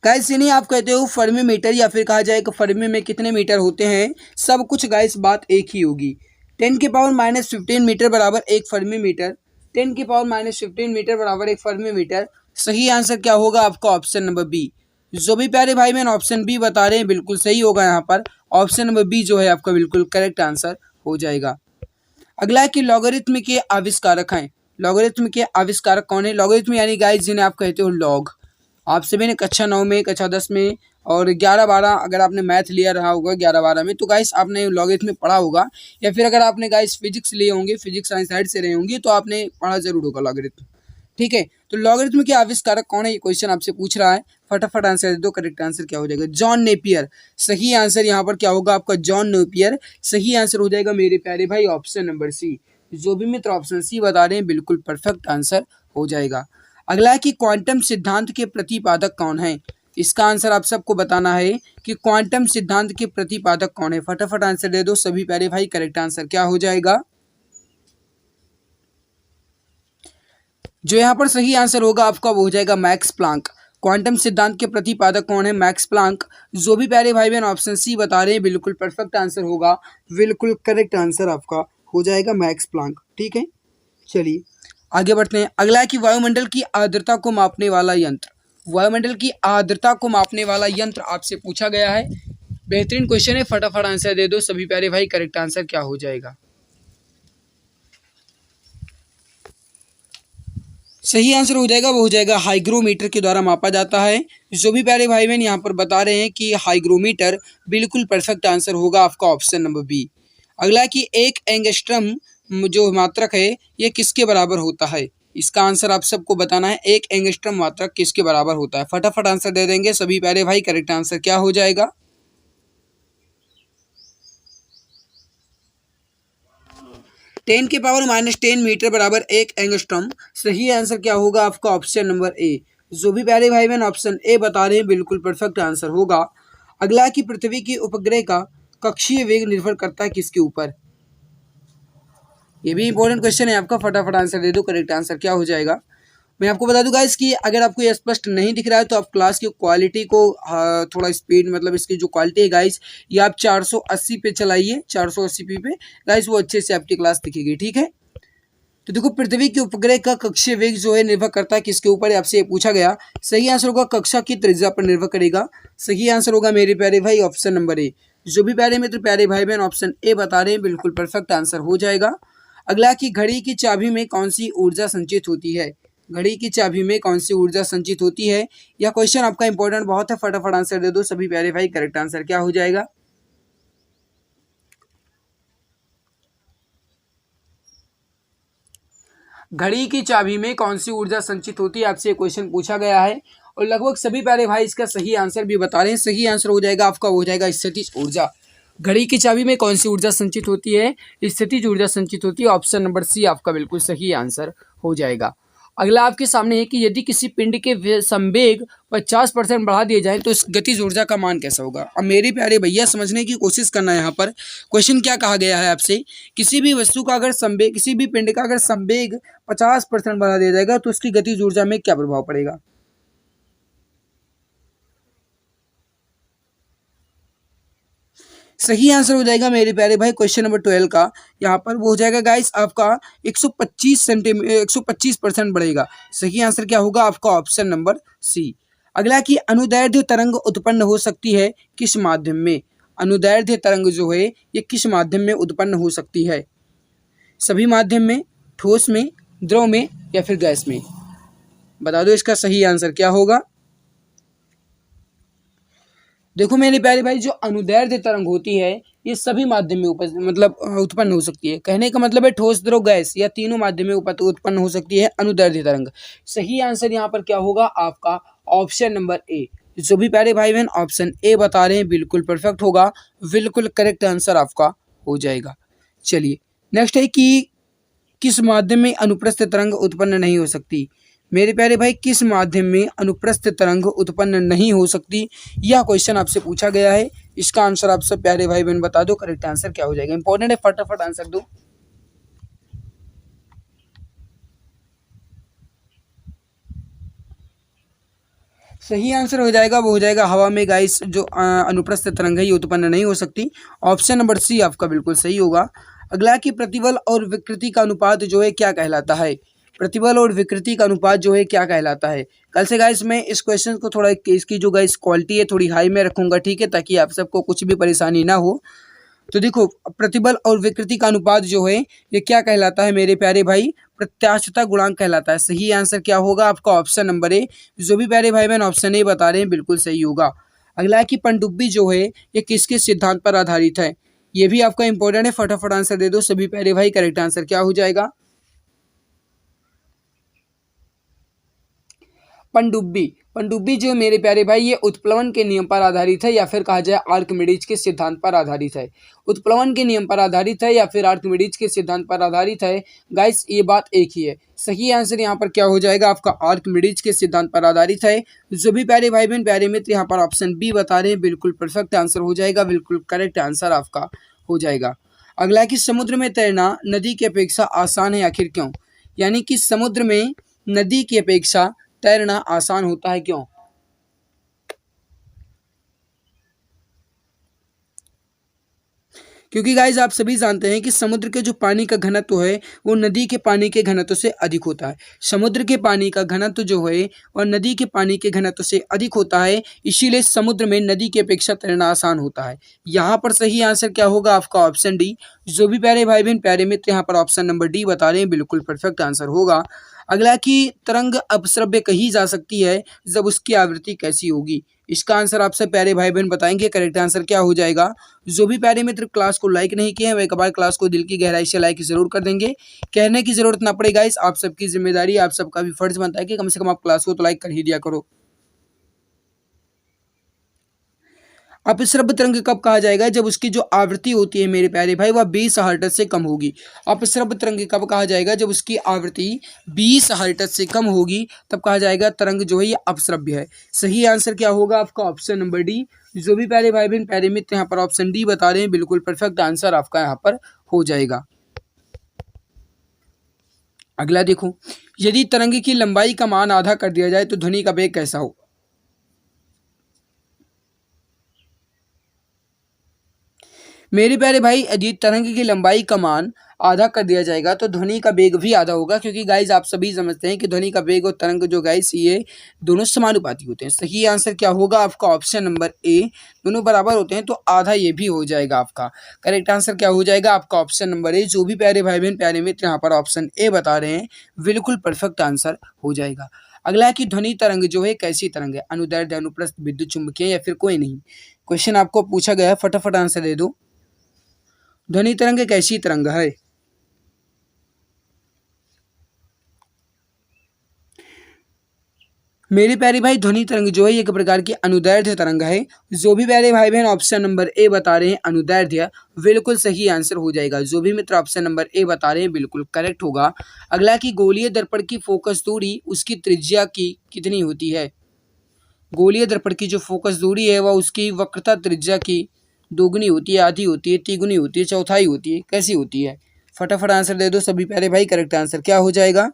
Speaker 1: गाइस यानी आप कहते हो फर्मी मीटर या फिर कहा जाए कि फर्मी में कितने मीटर होते हैं, सब कुछ गाइस बात एक ही होगी। 10 की पावर -15 मीटर बराबर एक फर्मी मीटर, 10 की पावर -15 मीटर बराबर एक फर्मी मीटर। सही आंसर क्या होगा आपका ऑप्शन नंबर बी। जो भी प्यारे भाई बहन ऑप्शन बी बता रहे हैं बिल्कुल सही होगा। यहाँ पर ऑप्शन नंबर बी जो है आपका बिल्कुल करेक्ट आंसर हो जाएगा। अगला है कि लॉगरिथम के आविष्कारक हैं। लॉगरिथम के आविष्कारक कौन है। लॉगरिथम यानी गाइस जिन्हें आप कहते हो लॉग। आप सभी ने कक्षा 9 में, कक्षा 10 में और 11-12 अगर आपने मैथ लिया रहा होगा 11-12 में तो गाइस आपने लॉगरिथम में पढ़ा होगा, या फिर अगर आपने गाइस फिजिक्स लिए होंगे, फिजिक्स साइंस साइड से रहे होंगे तो आपने पढ़ा जरूर होगा लॉगरिथम, ठीक है। तो लॉगरिथम के आविष्कारक कौन है ये क्वेश्चन आपसे पूछ रहा है। फटाफट आंसर दे दो। करेक्ट आंसर क्या हो जाएगा, जॉन नेपियर। सही आंसर यहाँ पर क्या होगा आपका, जॉन नेपियर। सही आंसर हो जाएगा मेरे प्यारे भाई ऑप्शन नंबर सी। जो भी मित्र ऑप्शन सी बता रहे हैं बिल्कुल परफेक्ट आंसर हो जाएगा। अगला है कि क्वांटम सिद्धांत के प्रतिपादक कौन है। इसका आंसर आप सबको बताना है कि क्वांटम सिद्धांत के प्रतिपादक कौन है। फटाफट आंसर दे दो सभी प्यारे भाई। करेक्ट आंसर क्या हो जाएगा, जो यहाँ पर सही आंसर होगा आपका वो हो जाएगा मैक्स प्लांक। क्वांटम सिद्धांत के प्रतिपादक कौन है, मैक्स प्लांक। जो भी प्यारे भाई बहन ऑप्शन सी बता रहे हैं बिल्कुल परफेक्ट आंसर होगा, बिल्कुल करेक्ट आंसर आपका हो जाएगा मैक्स प्लांक। ठीक है, चलिए आगे बढ़ते हैं। अगला है कि वायुमंडल की आर्द्रता को मापने वाला यंत्र। वायुमंडल की आर्द्रता को मापने वाला यंत्र आपसे पूछा गया है। बेहतरीन क्वेश्चन है, फटाफट आंसर दे दो सभी प्यारे भाई। करेक्ट आंसर क्या हो जाएगा? सही आंसर हो जाएगा, वो हो जाएगा हाइग्रोमीटर के द्वारा मापा जाता है। जो भी प्यारे भाई बहन यहाँ पर बता रहे हैं कि हाइग्रोमीटर, बिल्कुल परफेक्ट आंसर होगा आपका ऑप्शन नंबर बी। अगला कि एक एंगस्ट्रम जो मात्रक है ये किसके बराबर होता है? इसका आंसर आप सबको बताना है। एक एंगस्ट्रम मात्रक किसके बराबर होता है? फटाफट आंसर दे देंगे सभी प्यारे भाई। करेक्ट आंसर क्या हो जाएगा? 10⁻⁻10 मीटर बराबर एक एंगस्ट्रॉम। सही आंसर क्या होगा आपका? Option number A. जो भी प्यारे भाई बहन ऑप्शन ए बता रहे हैं बिल्कुल परफेक्ट आंसर होगा। अगला कि पृथ्वी की उपग्रह का कक्षीय वेग निर्भर करता है किसके ऊपर? ये भी इंपॉर्टेंट क्वेश्चन है आपका, फटाफट आंसर दे दो। करेक्ट आंसर क्या हो जाएगा? मैं आपको बता दूं गाइस कि अगर आपको ये स्पष्ट नहीं दिख रहा है तो आप क्लास की क्वालिटी को थोड़ा स्पीड, मतलब इसकी जो क्वालिटी है गाइस, ये आप 480 पे चलाइए, 480p पे गाइस, वो अच्छे से आपकी क्लास दिखेगी। ठीक है, तो देखो पृथ्वी के उपग्रह का कक्षीय वेग जो है निर्भर करता है किसके ऊपर? आपसे ये पूछा गया। सही आंसर होगा कक्षा की त्रिज्या पर निर्भर करेगा। सही आंसर होगा मेरे प्यारे भाई ऑप्शन नंबर ए। जो भी प्यारे मित्र प्यारे भाई बहन ऑप्शन ए बता रहे हैं बिल्कुल परफेक्ट आंसर हो जाएगा। अगला कि घड़ी की चाबी में कौन सी ऊर्जा संचित होती है? घड़ी की चाबी में कौन सी ऊर्जा संचित होती है? यह क्वेश्चन आपका इंपॉर्टेंट बहुत है, फटाफट आंसर दे दो सभी प्यारे भाई। करेक्ट आंसर क्या हो जाएगा? घड़ी की चाबी में कौन सी ऊर्जा संचित होती है, आपसे क्वेश्चन पूछा गया है और लगभग सभी प्यारे भाई इसका सही आंसर भी बता रहे हैं। सही आंसर हो जाएगा आपका, हो जाएगा स्थितिज ऊर्जा। घड़ी की चाबी में कौन सी ऊर्जा संचित होती है? स्थितिज ऊर्जा संचित होती है। ऑप्शन नंबर सी आपका बिल्कुल सही आंसर हो जाएगा। अगला आपके सामने है कि यदि किसी पिंड के संवेग 50% बढ़ा दिए जाए तो इस गतिज ऊर्जा का मान कैसा होगा? अब मेरे प्यारे भैया समझने की कोशिश करना है। यहाँ पर क्वेश्चन क्या कहा गया है आपसे? किसी भी वस्तु का अगर संवेग, किसी भी पिंड का अगर संवेग 50% बढ़ा दिया जाएगा तो उसकी गतिज ऊर्जा में क्या प्रभाव पड़ेगा? सही आंसर हो जाएगा मेरे प्यारे भाई क्वेश्चन नंबर 12 का। यहाँ पर वो हो जाएगा गाइस आपका 125% बढ़ेगा। सही आंसर क्या होगा आपका? Option number C. अगला कि अनुदैर्ध्य तरंग उत्पन्न हो सकती है किस माध्यम में? अनुदैर्ध्य तरंग जो है ये किस माध्यम में उत्पन्न हो सकती है? सभी माध्यम में, ठोस में, द्रव में या फिर गैस में? बता दो इसका सही आंसर क्या होगा। देखो मेरे प्यारे भाई, जो अनुदैर्ध्य तरंग होती है ये सभी माध्यम में उत्पन्न हो सकती है। कहने का मतलब है ठोस, द्रव, गैस या तीनों माध्यम में उत्पन्न हो सकती है अनुदैर्ध्य तरंग। सही आंसर यहाँ पर क्या होगा आपका? Option number A. जो भी प्यारे भाई बहन ऑप्शन ए बता रहे हैं बिल्कुल परफेक्ट होगा, बिल्कुल करेक्ट आंसर आपका हो जाएगा। चलिए नेक्स्ट है कि किस माध्यम में अनुप्रस्थ तरंग उत्पन्न नहीं हो सकती? मेरे प्यारे भाई किस माध्यम में अनुप्रस्थ तरंग उत्पन्न नहीं हो सकती, यह क्वेश्चन आपसे पूछा गया है। इसका आंसर आप सब प्यारे भाई बहन बता दो। करेक्ट आंसर क्या हो जाएगा? इंपॉर्टेंट है, फटाफट आंसर दो। सही आंसर हो जाएगा, वो हो जाएगा हवा में गाइस जो अनुप्रस्थ तरंग है ये उत्पन्न नहीं हो सकती। ऑप्शन नंबर सी आपका बिल्कुल सही होगा। अगला कि प्रतिबल और विकृति का अनुपात जो है क्या कहलाता है? प्रतिबल और विकृति का अनुपात जो है क्या कहलाता है? कल से गाइस मैं इस क्वेश्चन को थोड़ा इसकी जो गाइस क्वालिटी है थोड़ी हाई में रखूंगा, ठीक है, ताकि आप सबको कुछ भी परेशानी ना हो। तो देखो प्रतिबल और विकृति का अनुपात जो है ये क्या कहलाता है मेरे प्यारे भाई? प्रत्यास्थता गुणांक कहलाता है। सही आंसर क्या होगा आपका? Option number A. जो भी प्यारे भाई बहन ऑप्शन ए बता रहे हैं बिल्कुल सही होगा। अगला है कि पनडुब्बी जो है ये किसके सिद्धांत पर आधारित है? ये भी आपका इंपॉर्टेंट है, फटाफट आंसर दे दो सभी प्यारे भाई। करेक्ट आंसर क्या हो जाएगा? पनडुब्बी। पनडुब्बी जो मेरे प्यारे भाई ये उत्प्लवन के नियम पर आधारित है या फिर कहा जाए आर्किमिडीज के सिद्धांत पर आधारित है। उत्प्लवन के नियम पर आधारित है या फिर आर्किमिडीज के सिद्धांत पर आधारित है गाइस, ये बात एक ही है। सही आंसर यहाँ पर क्या हो जाएगा आपका? आर्किमिडीज के सिद्धांत पर आधारित है। जो भी प्यारे भाई बहन प्यारे मित्र यहाँ पर ऑप्शन बी बता रहे हैं बिल्कुल परफेक्ट आंसर हो जाएगा, बिल्कुल करेक्ट आंसर आपका हो जाएगा। अगला कि समुद्र में तैरना नदी की अपेक्षा आसान है, आखिर क्यों? यानी कि समुद्र में नदी की अपेक्षा तैरना आसान होता है, क्यों? क्योंकि गाइज आप सभी जानते हैं कि समुद्र के जो पानी का घनत्व है वो नदी के पानी के घनत्व से अधिक होता है। समुद्र के पानी का घनत्व जो है और नदी के पानी के घनत्व से अधिक होता है, इसीलिए समुद्र में नदी की अपेक्षा तैरना आसान होता है। यहाँ पर सही आंसर क्या होगा आपका? Option D. जो भी प्यारे भाई बहन प्यारे मित्र यहाँ पर ऑप्शन नंबर डी बता रहे हैं, बिल्कुल परफेक्ट आंसर होगा। अगला कि तरंग अपश्रव्य कही जा सकती है जब उसकी आवृत्ति कैसी होगी। इसका आंसर आपसे प्यारे भाई बहन बताएंगे। करेक्ट आंसर क्या हो जाएगा? जो भी प्यारे मित्र क्लास को लाइक नहीं किए हैं वह एक बार क्लास को दिल की गहराई से लाइक जरूर कर देंगे। कहने की जरूरत ना पड़ेगा, इस आप सबकी जिम्मेदारी, आप सबका भी फर्ज बनता है कि कम से कम आप क्लास को तो लाइक कर ही दिया करो। अपश्रव्य तरंग कब कहा जाएगा? जब उसकी जो आवृत्ति होती है मेरे प्यारे भाई वह 20 हर्ट्ज से कम होगी। अपश्रव्य तरंग कब कहा जाएगा? जब उसकी आवृत्ति 20 हर्ट्ज से कम होगी, तब कहा जाएगा तरंग जो है ये अपश्रव्य है। सही आंसर क्या होगा आपका? Option number D. जो भी प्यारे भाई बहन प्यारे मित्र यहाँ पर ऑप्शन डी बता रहे हैं, बिल्कुल परफेक्ट आंसर आपका यहाँ पर हो जाएगा। अगला देखो, यदि तरंग की लंबाई का मान आधा कर दिया जाए तो ध्वनि का वेग कैसा हो? मेरे प्यारे भाई यदि तरंग की लंबाई का मान आधा कर दिया जाएगा तो ध्वनि का वेग भी आधा होगा, क्योंकि गाइज आप सभी समझते हैं कि ध्वनि का वेग और तरंग जो गाइज ये दोनों समानुपाती होते हैं। सही आंसर क्या होगा आपका? Option number A. दोनों बराबर होते हैं तो आधा ये भी हो जाएगा आपका। करेक्ट आंसर क्या हो जाएगा आपका? Option number A. जो भी प्यारे भाई बहन प्यारे मित्र यहाँ पर ऑप्शन ए बता रहे हैं, बिल्कुल परफेक्ट आंसर हो जाएगा। अगला है कि ध्वनि तरंग जो है कैसी तरंग है? अनुदैर्ध्य, अनुप्रस्थ, विद्युत चुम्बकीय या फिर कोई नहीं? क्वेश्चन आपको पूछा गया है, फटाफट आंसर दे दो। ध्वनि तरंग एक ऐसी तरंग है मेरे प्यारे भाई, ध्वनि तरंग जो है एक प्रकार की अनुदैर्ध्य तरंग है। जो भी प्यारे भाई बहन ऑप्शन नंबर ए बता रहे हैं अनुदैर्ध्य, बिल्कुल सही आंसर हो जाएगा। जो भी मित्र ऑप्शन नंबर ए बता रहे हैं बिल्कुल करेक्ट होगा। अगला कि गोलीय दर्पण की फोकस दूरी उसकी त्रिज्या की कितनी होती है? गोलीय दर्पण की जो फोकस दूरी है वह उसकी वक्रता त्रिज्या की दोगुनी होती है, आधी होती है, तिगुनी होती है, चौथाई होती है, कैसी होती है? फटाफट आंसर दे दो सभी प्यारे भाई। करेक्ट आंसर क्या हो जाएगा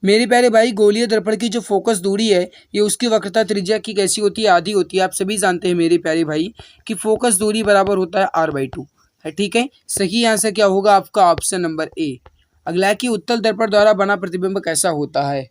Speaker 1: मेरे प्यारे भाई? गोलीय दर्पण की जो फोकस दूरी है ये उसकी वक्रता त्रिज्या की कैसी होती है? आधी होती है। आप सभी जानते हैं मेरे प्यारे भाई कि फोकस दूरी बराबर होता है r/2 है। ठीक है, सही आंसर क्या होगा आपका? Option number A. अगला है कि उत्तल दर्पण द्वारा बना प्रतिबिंब कैसा होता है?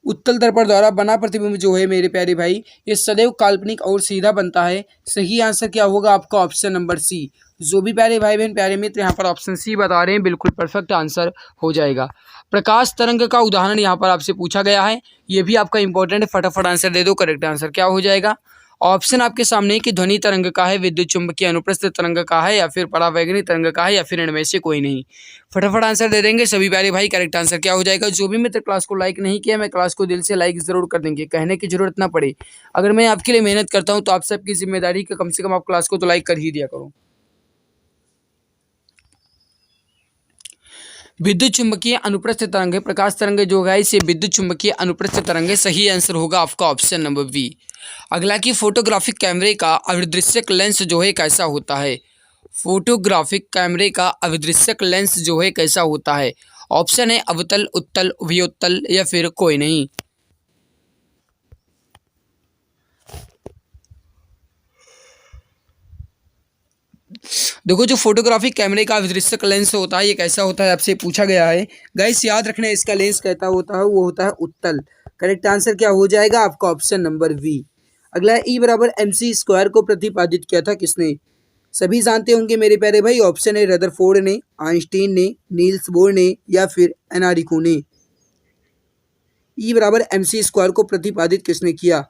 Speaker 1: उत्तल दर्पण द्वारा बना प्रतिबिंब जो है मेरे प्यारे भाई ये सदैव काल्पनिक और सीधा बनता है। सही आंसर क्या होगा आपका? Option number C. जो भी प्यारे भाई बहन प्यारे मित्र यहाँ पर ऑप्शन सी बता रहे हैं, बिल्कुल परफेक्ट आंसर हो जाएगा। प्रकाश तरंग का उदाहरण यहाँ पर आपसे पूछा गया है, ये भी आपका इंपॉर्टेंट है, फटाफट आंसर दे दो। करेक्ट आंसर क्या हो जाएगा? ऑप्शन आपके सामने कि ध्वनि तरंग का है, विद्युत चुम्बकीय अनुप्रस्थ तरंग का है, या फिर परावैगनी तरंग का है, या फिर इनमें से कोई नहीं। फटाफट आंसर दे देंगे सभी प्यारे भाई। करेक्ट आंसर क्या हो जाएगा? जो भी मित्र क्लास को लाइक नहीं किया, मैं क्लास को दिल से लाइक जरूर कर देंगे, कहने की जरूरत ना पड़े। अगर मैं आपके लिए मेहनत करता हूँ तो आप सबकी जिम्मेदारी कि कम से कम आप क्लास को तो लाइक कर ही दिया करो। विद्युत चुम्बकीय अनुप्रस्थ तरंग है, प्रकाश तरंग जो है इसे विद्युत चुम्बकीय अनुप्रस्थ तरंग है। सही आंसर होगा आपका ऑप्शन नंबर बी। अगला कि फोटोग्राफिक कैमरे का अभिदृश्यक लेंस जो है कैसा होता है? फोटोग्राफिक कैमरे का अभिदृश्यक लेंस जो है कैसा होता है? ऑप्शन है अवतल, उत्तल, उभयोत्तल या फिर कोई नहीं। देखो, जो फोटोग्राफिक कैमरे का अभिदृश्यक लेंस होता है ये कैसा होता है आपसे पूछा गया है। गाइस याद रखना, इसका लेंस कैसा होता है? वो होता है उत्तल। करेक्ट आंसर क्या हो जाएगा आपका? Option number V. अगला E बराबर mc² को प्रतिपादित किया था किसने? सभी जानते होंगे मेरे प्यारे भाई। ऑप्शन है रदरफोर्ड ने, आइंस्टीन ने, नील्स बोर ने या फिर एनरिको ने। E बराबर mc² को प्रतिपादित किसने किया?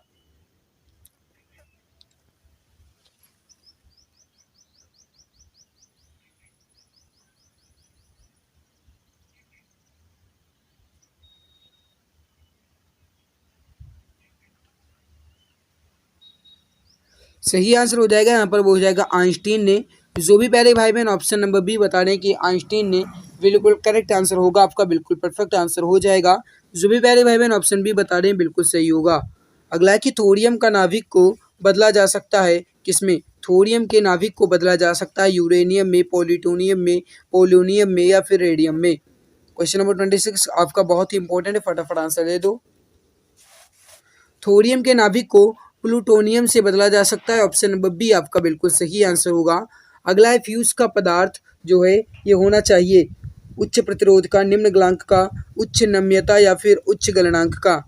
Speaker 1: सही आंसर हो जाएगा यहाँ पर, वो हो जाएगा आइंस्टीन ने। जो भी प्यारे भाई बहन ऑप्शन नंबर बी बता रहे हैं कि आइंस्टीन ने, बिल्कुल करेक्ट आंसर होगा आपका, बिल्कुल परफेक्ट आंसर हो जाएगा। जो भी प्यारे भाई बहन ऑप्शन बी बता रहे हैं बिल्कुल सही होगा। अगला है कि थोरियम का नाभिक को बदला जा सकता है किसमें? थोरियम के नाभिक को बदला जा सकता है यूरेनियम में, पोलिटोनियम में, पोलोनियम में या फिर रेडियम में। क्वेश्चन नंबर 26 आपका बहुत ही इंपॉर्टेंट है, फटाफट आंसर दे दो। थोरियम के नाभिक को प्लूटोनियम से बदला जा सकता है। ऑप्शन नंबर बी आपका बिल्कुल सही आंसर होगा। अगला है फ्यूज का पदार्थ जो है ये होना चाहिए उच्च प्रतिरोध का, निम्न गलनांक का, उच्च नम्यता या फिर उच्च गलनांक का।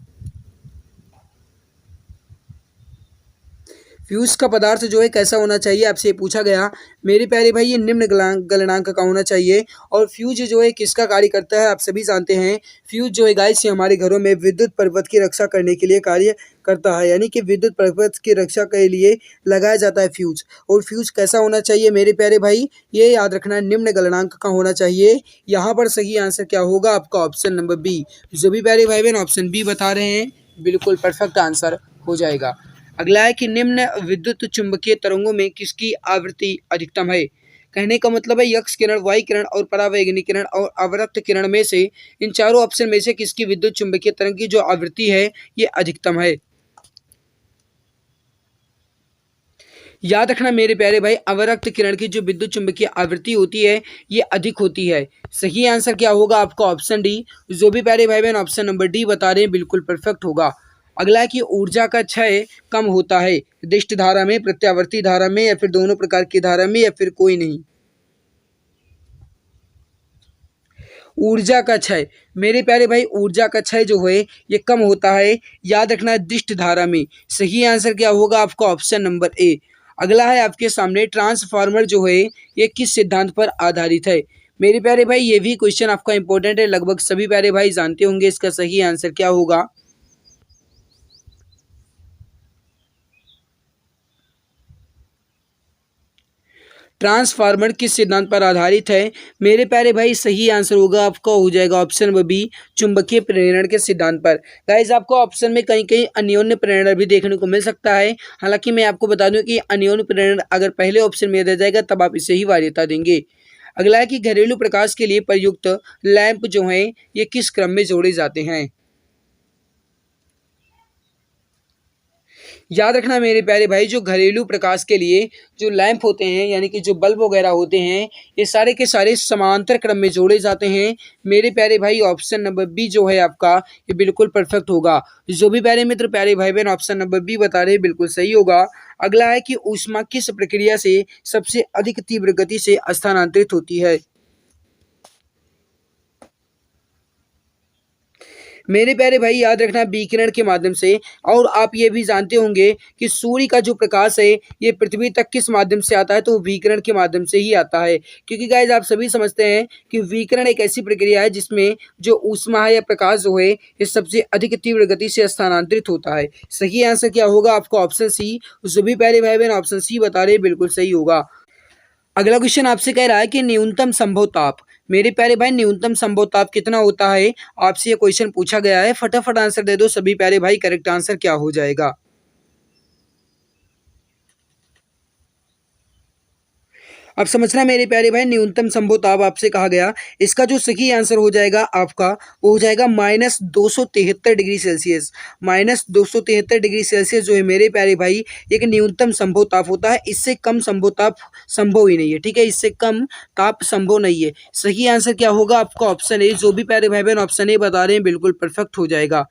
Speaker 1: फ्यूज का पदार्थ जो है कैसा होना चाहिए आपसे ये पूछा गया। मेरे प्यारे भाई ये निम्न गलनांक का होना चाहिए। और फ्यूज जो है किसका कार्य करता है आप सभी जानते हैं। फ्यूज जो है गाइस ये हमारे घरों में विद्युत परिपथ की रक्षा करने के लिए कार्य करता है, यानी कि विद्युत परिपथ की रक्षा के लिए लगाया जाता है फ्यूज। और फ्यूज कैसा होना चाहिए मेरे प्यारे भाई, ये याद रखना निम्न गलनांक का होना चाहिए। यहाँ पर सही आंसर क्या होगा आपका ऑप्शन नंबर बी। जो भी प्यारे भाई बहन ऑप्शन बी बता रहे हैं बिल्कुल परफेक्ट आंसर हो जाएगा। अगला है कि निम्न विद्युत चुंबकीय तरंगों में किसकी आवृत्ति अधिकतम है। कहने का मतलब है यक्ष किरण, वाई किरण और परावैंगनी किरण और अवरक्त किरण में से इन चारों ऑप्शन में से किसकी विद्युत चुंबकीय तरंग की जो आवृत्ति है ये अधिकतम है। याद रखना मेरे प्यारे भाई अवरक्त किरण की जो विद्युत चुंबकीय आवृत्ति होती है ये अधिक होती है। सही आंसर क्या होगा आपका ऑप्शन डी। जो भी प्यारे भाई बहन ऑप्शन नंबर डी बता रहे हैं बिल्कुल परफेक्ट होगा। अगला है कि ऊर्जा का क्षय कम होता है दिष्ट धारा में, प्रत्यावर्ती धारा में या फिर दोनों प्रकार की धारा में या फिर कोई नहीं। ऊर्जा का क्षय मेरे प्यारे भाई ऊर्जा का क्षय जो है ये कम होता है, याद रखना है दिष्ट धारा में। सही आंसर क्या होगा आपका ऑप्शन नंबर ए। अगला है आपके सामने ट्रांसफार्मर जो है ये किस सिद्धांत पर आधारित है। मेरे प्यारे भाई ये भी क्वेश्चन आपका इंपॉर्टेंट है, लगभग सभी प्यारे भाई जानते होंगे इसका सही आंसर क्या होगा। ट्रांसफार्मर किस सिद्धांत पर आधारित है मेरे प्यारे भाई, सही आंसर होगा आपका हो जाएगा ऑप्शन नंबर बी चुंबकीय प्रेरण के सिद्धांत पर। गाइस आपको ऑप्शन में कहीं कहीं अन्योन्य प्रेरण भी देखने को मिल सकता है, हालांकि मैं आपको बता दूं कि अन्योन्य प्रेरण अगर पहले ऑप्शन में दिया जाएगा तब आप इसे ही वरीयता देंगे। अगला है कि घरेलू प्रकाश के लिए प्रयुक्त लैंप जो है ये किस क्रम में जोड़े जाते हैं। याद रखना मेरे प्यारे भाई जो घरेलू प्रकाश के लिए जो लैंप होते हैं यानी कि जो बल्ब वगैरह होते हैं ये सारे के सारे समांतर क्रम में जोड़े जाते हैं। मेरे प्यारे भाई ऑप्शन नंबर बी जो है आपका ये बिल्कुल परफेक्ट होगा। जो भी प्यारे मित्र प्यारे भाई बहन ऑप्शन नंबर बी बता रहे हैं बिल्कुल सही होगा। अगला है कि ऊष्मा किस प्रक्रिया से सबसे अधिक तीव्र गति से स्थानांतरित होती है। मेरे प्यारे भाई याद रखना विकिरण के माध्यम से। और आप ये भी जानते होंगे कि सूर्य का जो प्रकाश है ये पृथ्वी तक किस माध्यम से आता है, तो विकिरण के माध्यम से ही आता है। क्योंकि गाइज आप सभी समझते हैं कि विकिरण एक ऐसी प्रक्रिया है जिसमें जो ऊष्मा है या प्रकाश जो है ये सबसे अधिक तीव्र गति से स्थानांतरित होता है। सही आंसर क्या होगा आपका ऑप्शन सी। सभी प्यारे भाई बहन ऑप्शन सी बता रहे बिल्कुल सही होगा। अगला क्वेश्चन आपसे कह रहा है कि न्यूनतम संभव ताप, मेरे प्यारे भाई न्यूनतम संभव ताप कितना होता है, आपसे ये क्वेश्चन पूछा गया है। फटाफट आंसर दे दो सभी प्यारे भाई, करेक्ट आंसर क्या हो जाएगा। अब समझना मेरे प्यारे भाई न्यूनतम संभव ताप आपसे कहा गया, इसका जो सही आंसर हो जाएगा आपका वो हो जाएगा -273 डिग्री सेल्सियस। -273 डिग्री सेल्सियस जो है मेरे प्यारे भाई एक न्यूनतम संभव ताप होता है। इससे कम संभव ताप संभव ही नहीं है, ठीक है, इससे कम ताप संभव नहीं है। सही आंसर क्या होगा आपका ऑप्शन ए। जो भी प्यारे भाई बहन ऑप्शन ए बता रहे हैं बिल्कुल परफेक्ट हो जाएगा।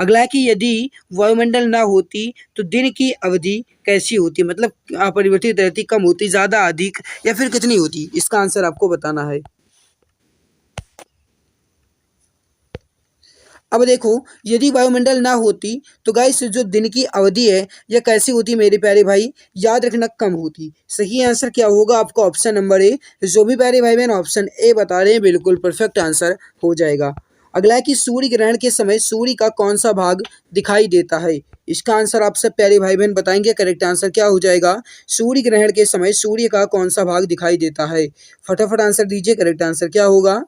Speaker 1: अगला है कि यदि वायुमंडल ना होती तो दिन की अवधि कैसी होती, मतलब अपरिवर्तित रहती, कम होती, ज़्यादा, अधिक या फिर कितनी होती, इसका आंसर आपको बताना है। अब देखो यदि वायुमंडल ना होती तो गाइस जो दिन की अवधि है यह कैसी होती मेरे प्यारे भाई, याद रखना कम होती। सही आंसर क्या होगा आपका ऑप्शन नंबर ए। जो भी प्यारे भाई बहन ऑप्शन ए बता रहे हैं बिल्कुल परफेक्ट आंसर हो जाएगा। अगला है कि सूर्य ग्रहण के समय सूर्य का कौन सा भाग दिखाई देता है, इसका आंसर आप सब प्यारे भाई बहन बताएंगे। करेक्ट आंसर क्या हो जाएगा। सूर्य ग्रहण के समय सूर्य का कौन सा भाग दिखाई देता है, फटाफट आंसर दीजिए, करेक्ट आंसर क्या होगा।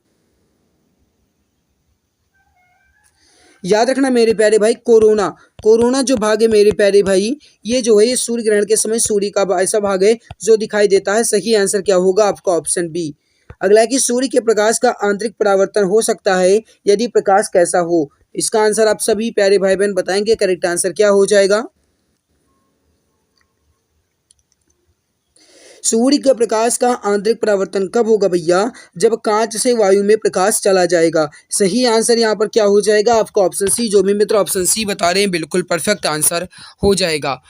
Speaker 1: याद रखना मेरे प्यारे भाई कोरोना, कोरोना जो भाग है मेरे प्यारे भाई ये जो है ये सूर्य ग्रहण के समय सूर्य का ऐसा भाग है जो दिखाई देता है। सही आंसर क्या होगा आपका ऑप्शन बी। अगला है कि सूर्य के प्रकाश का आंतरिक परावर्तन हो सकता है, यदि प्रकाश कैसा हो, इसका आंसर आप सभी प्यारे भाई बहन बताएंगे। करेक्ट आंसर क्या हो जाएगा। सूर्य के प्रकाश का आंतरिक परावर्तन कब होगा भैया? जब कांच से वायु में प्रकाश चला जाएगा। सही आंसर यहाँ पर क्या हो जाएगा आपका? Option C. जो भी मित्र ऑप्शन सी बता रहे हैं बिल्कुल परफेक्ट आंसर हो जाएगा।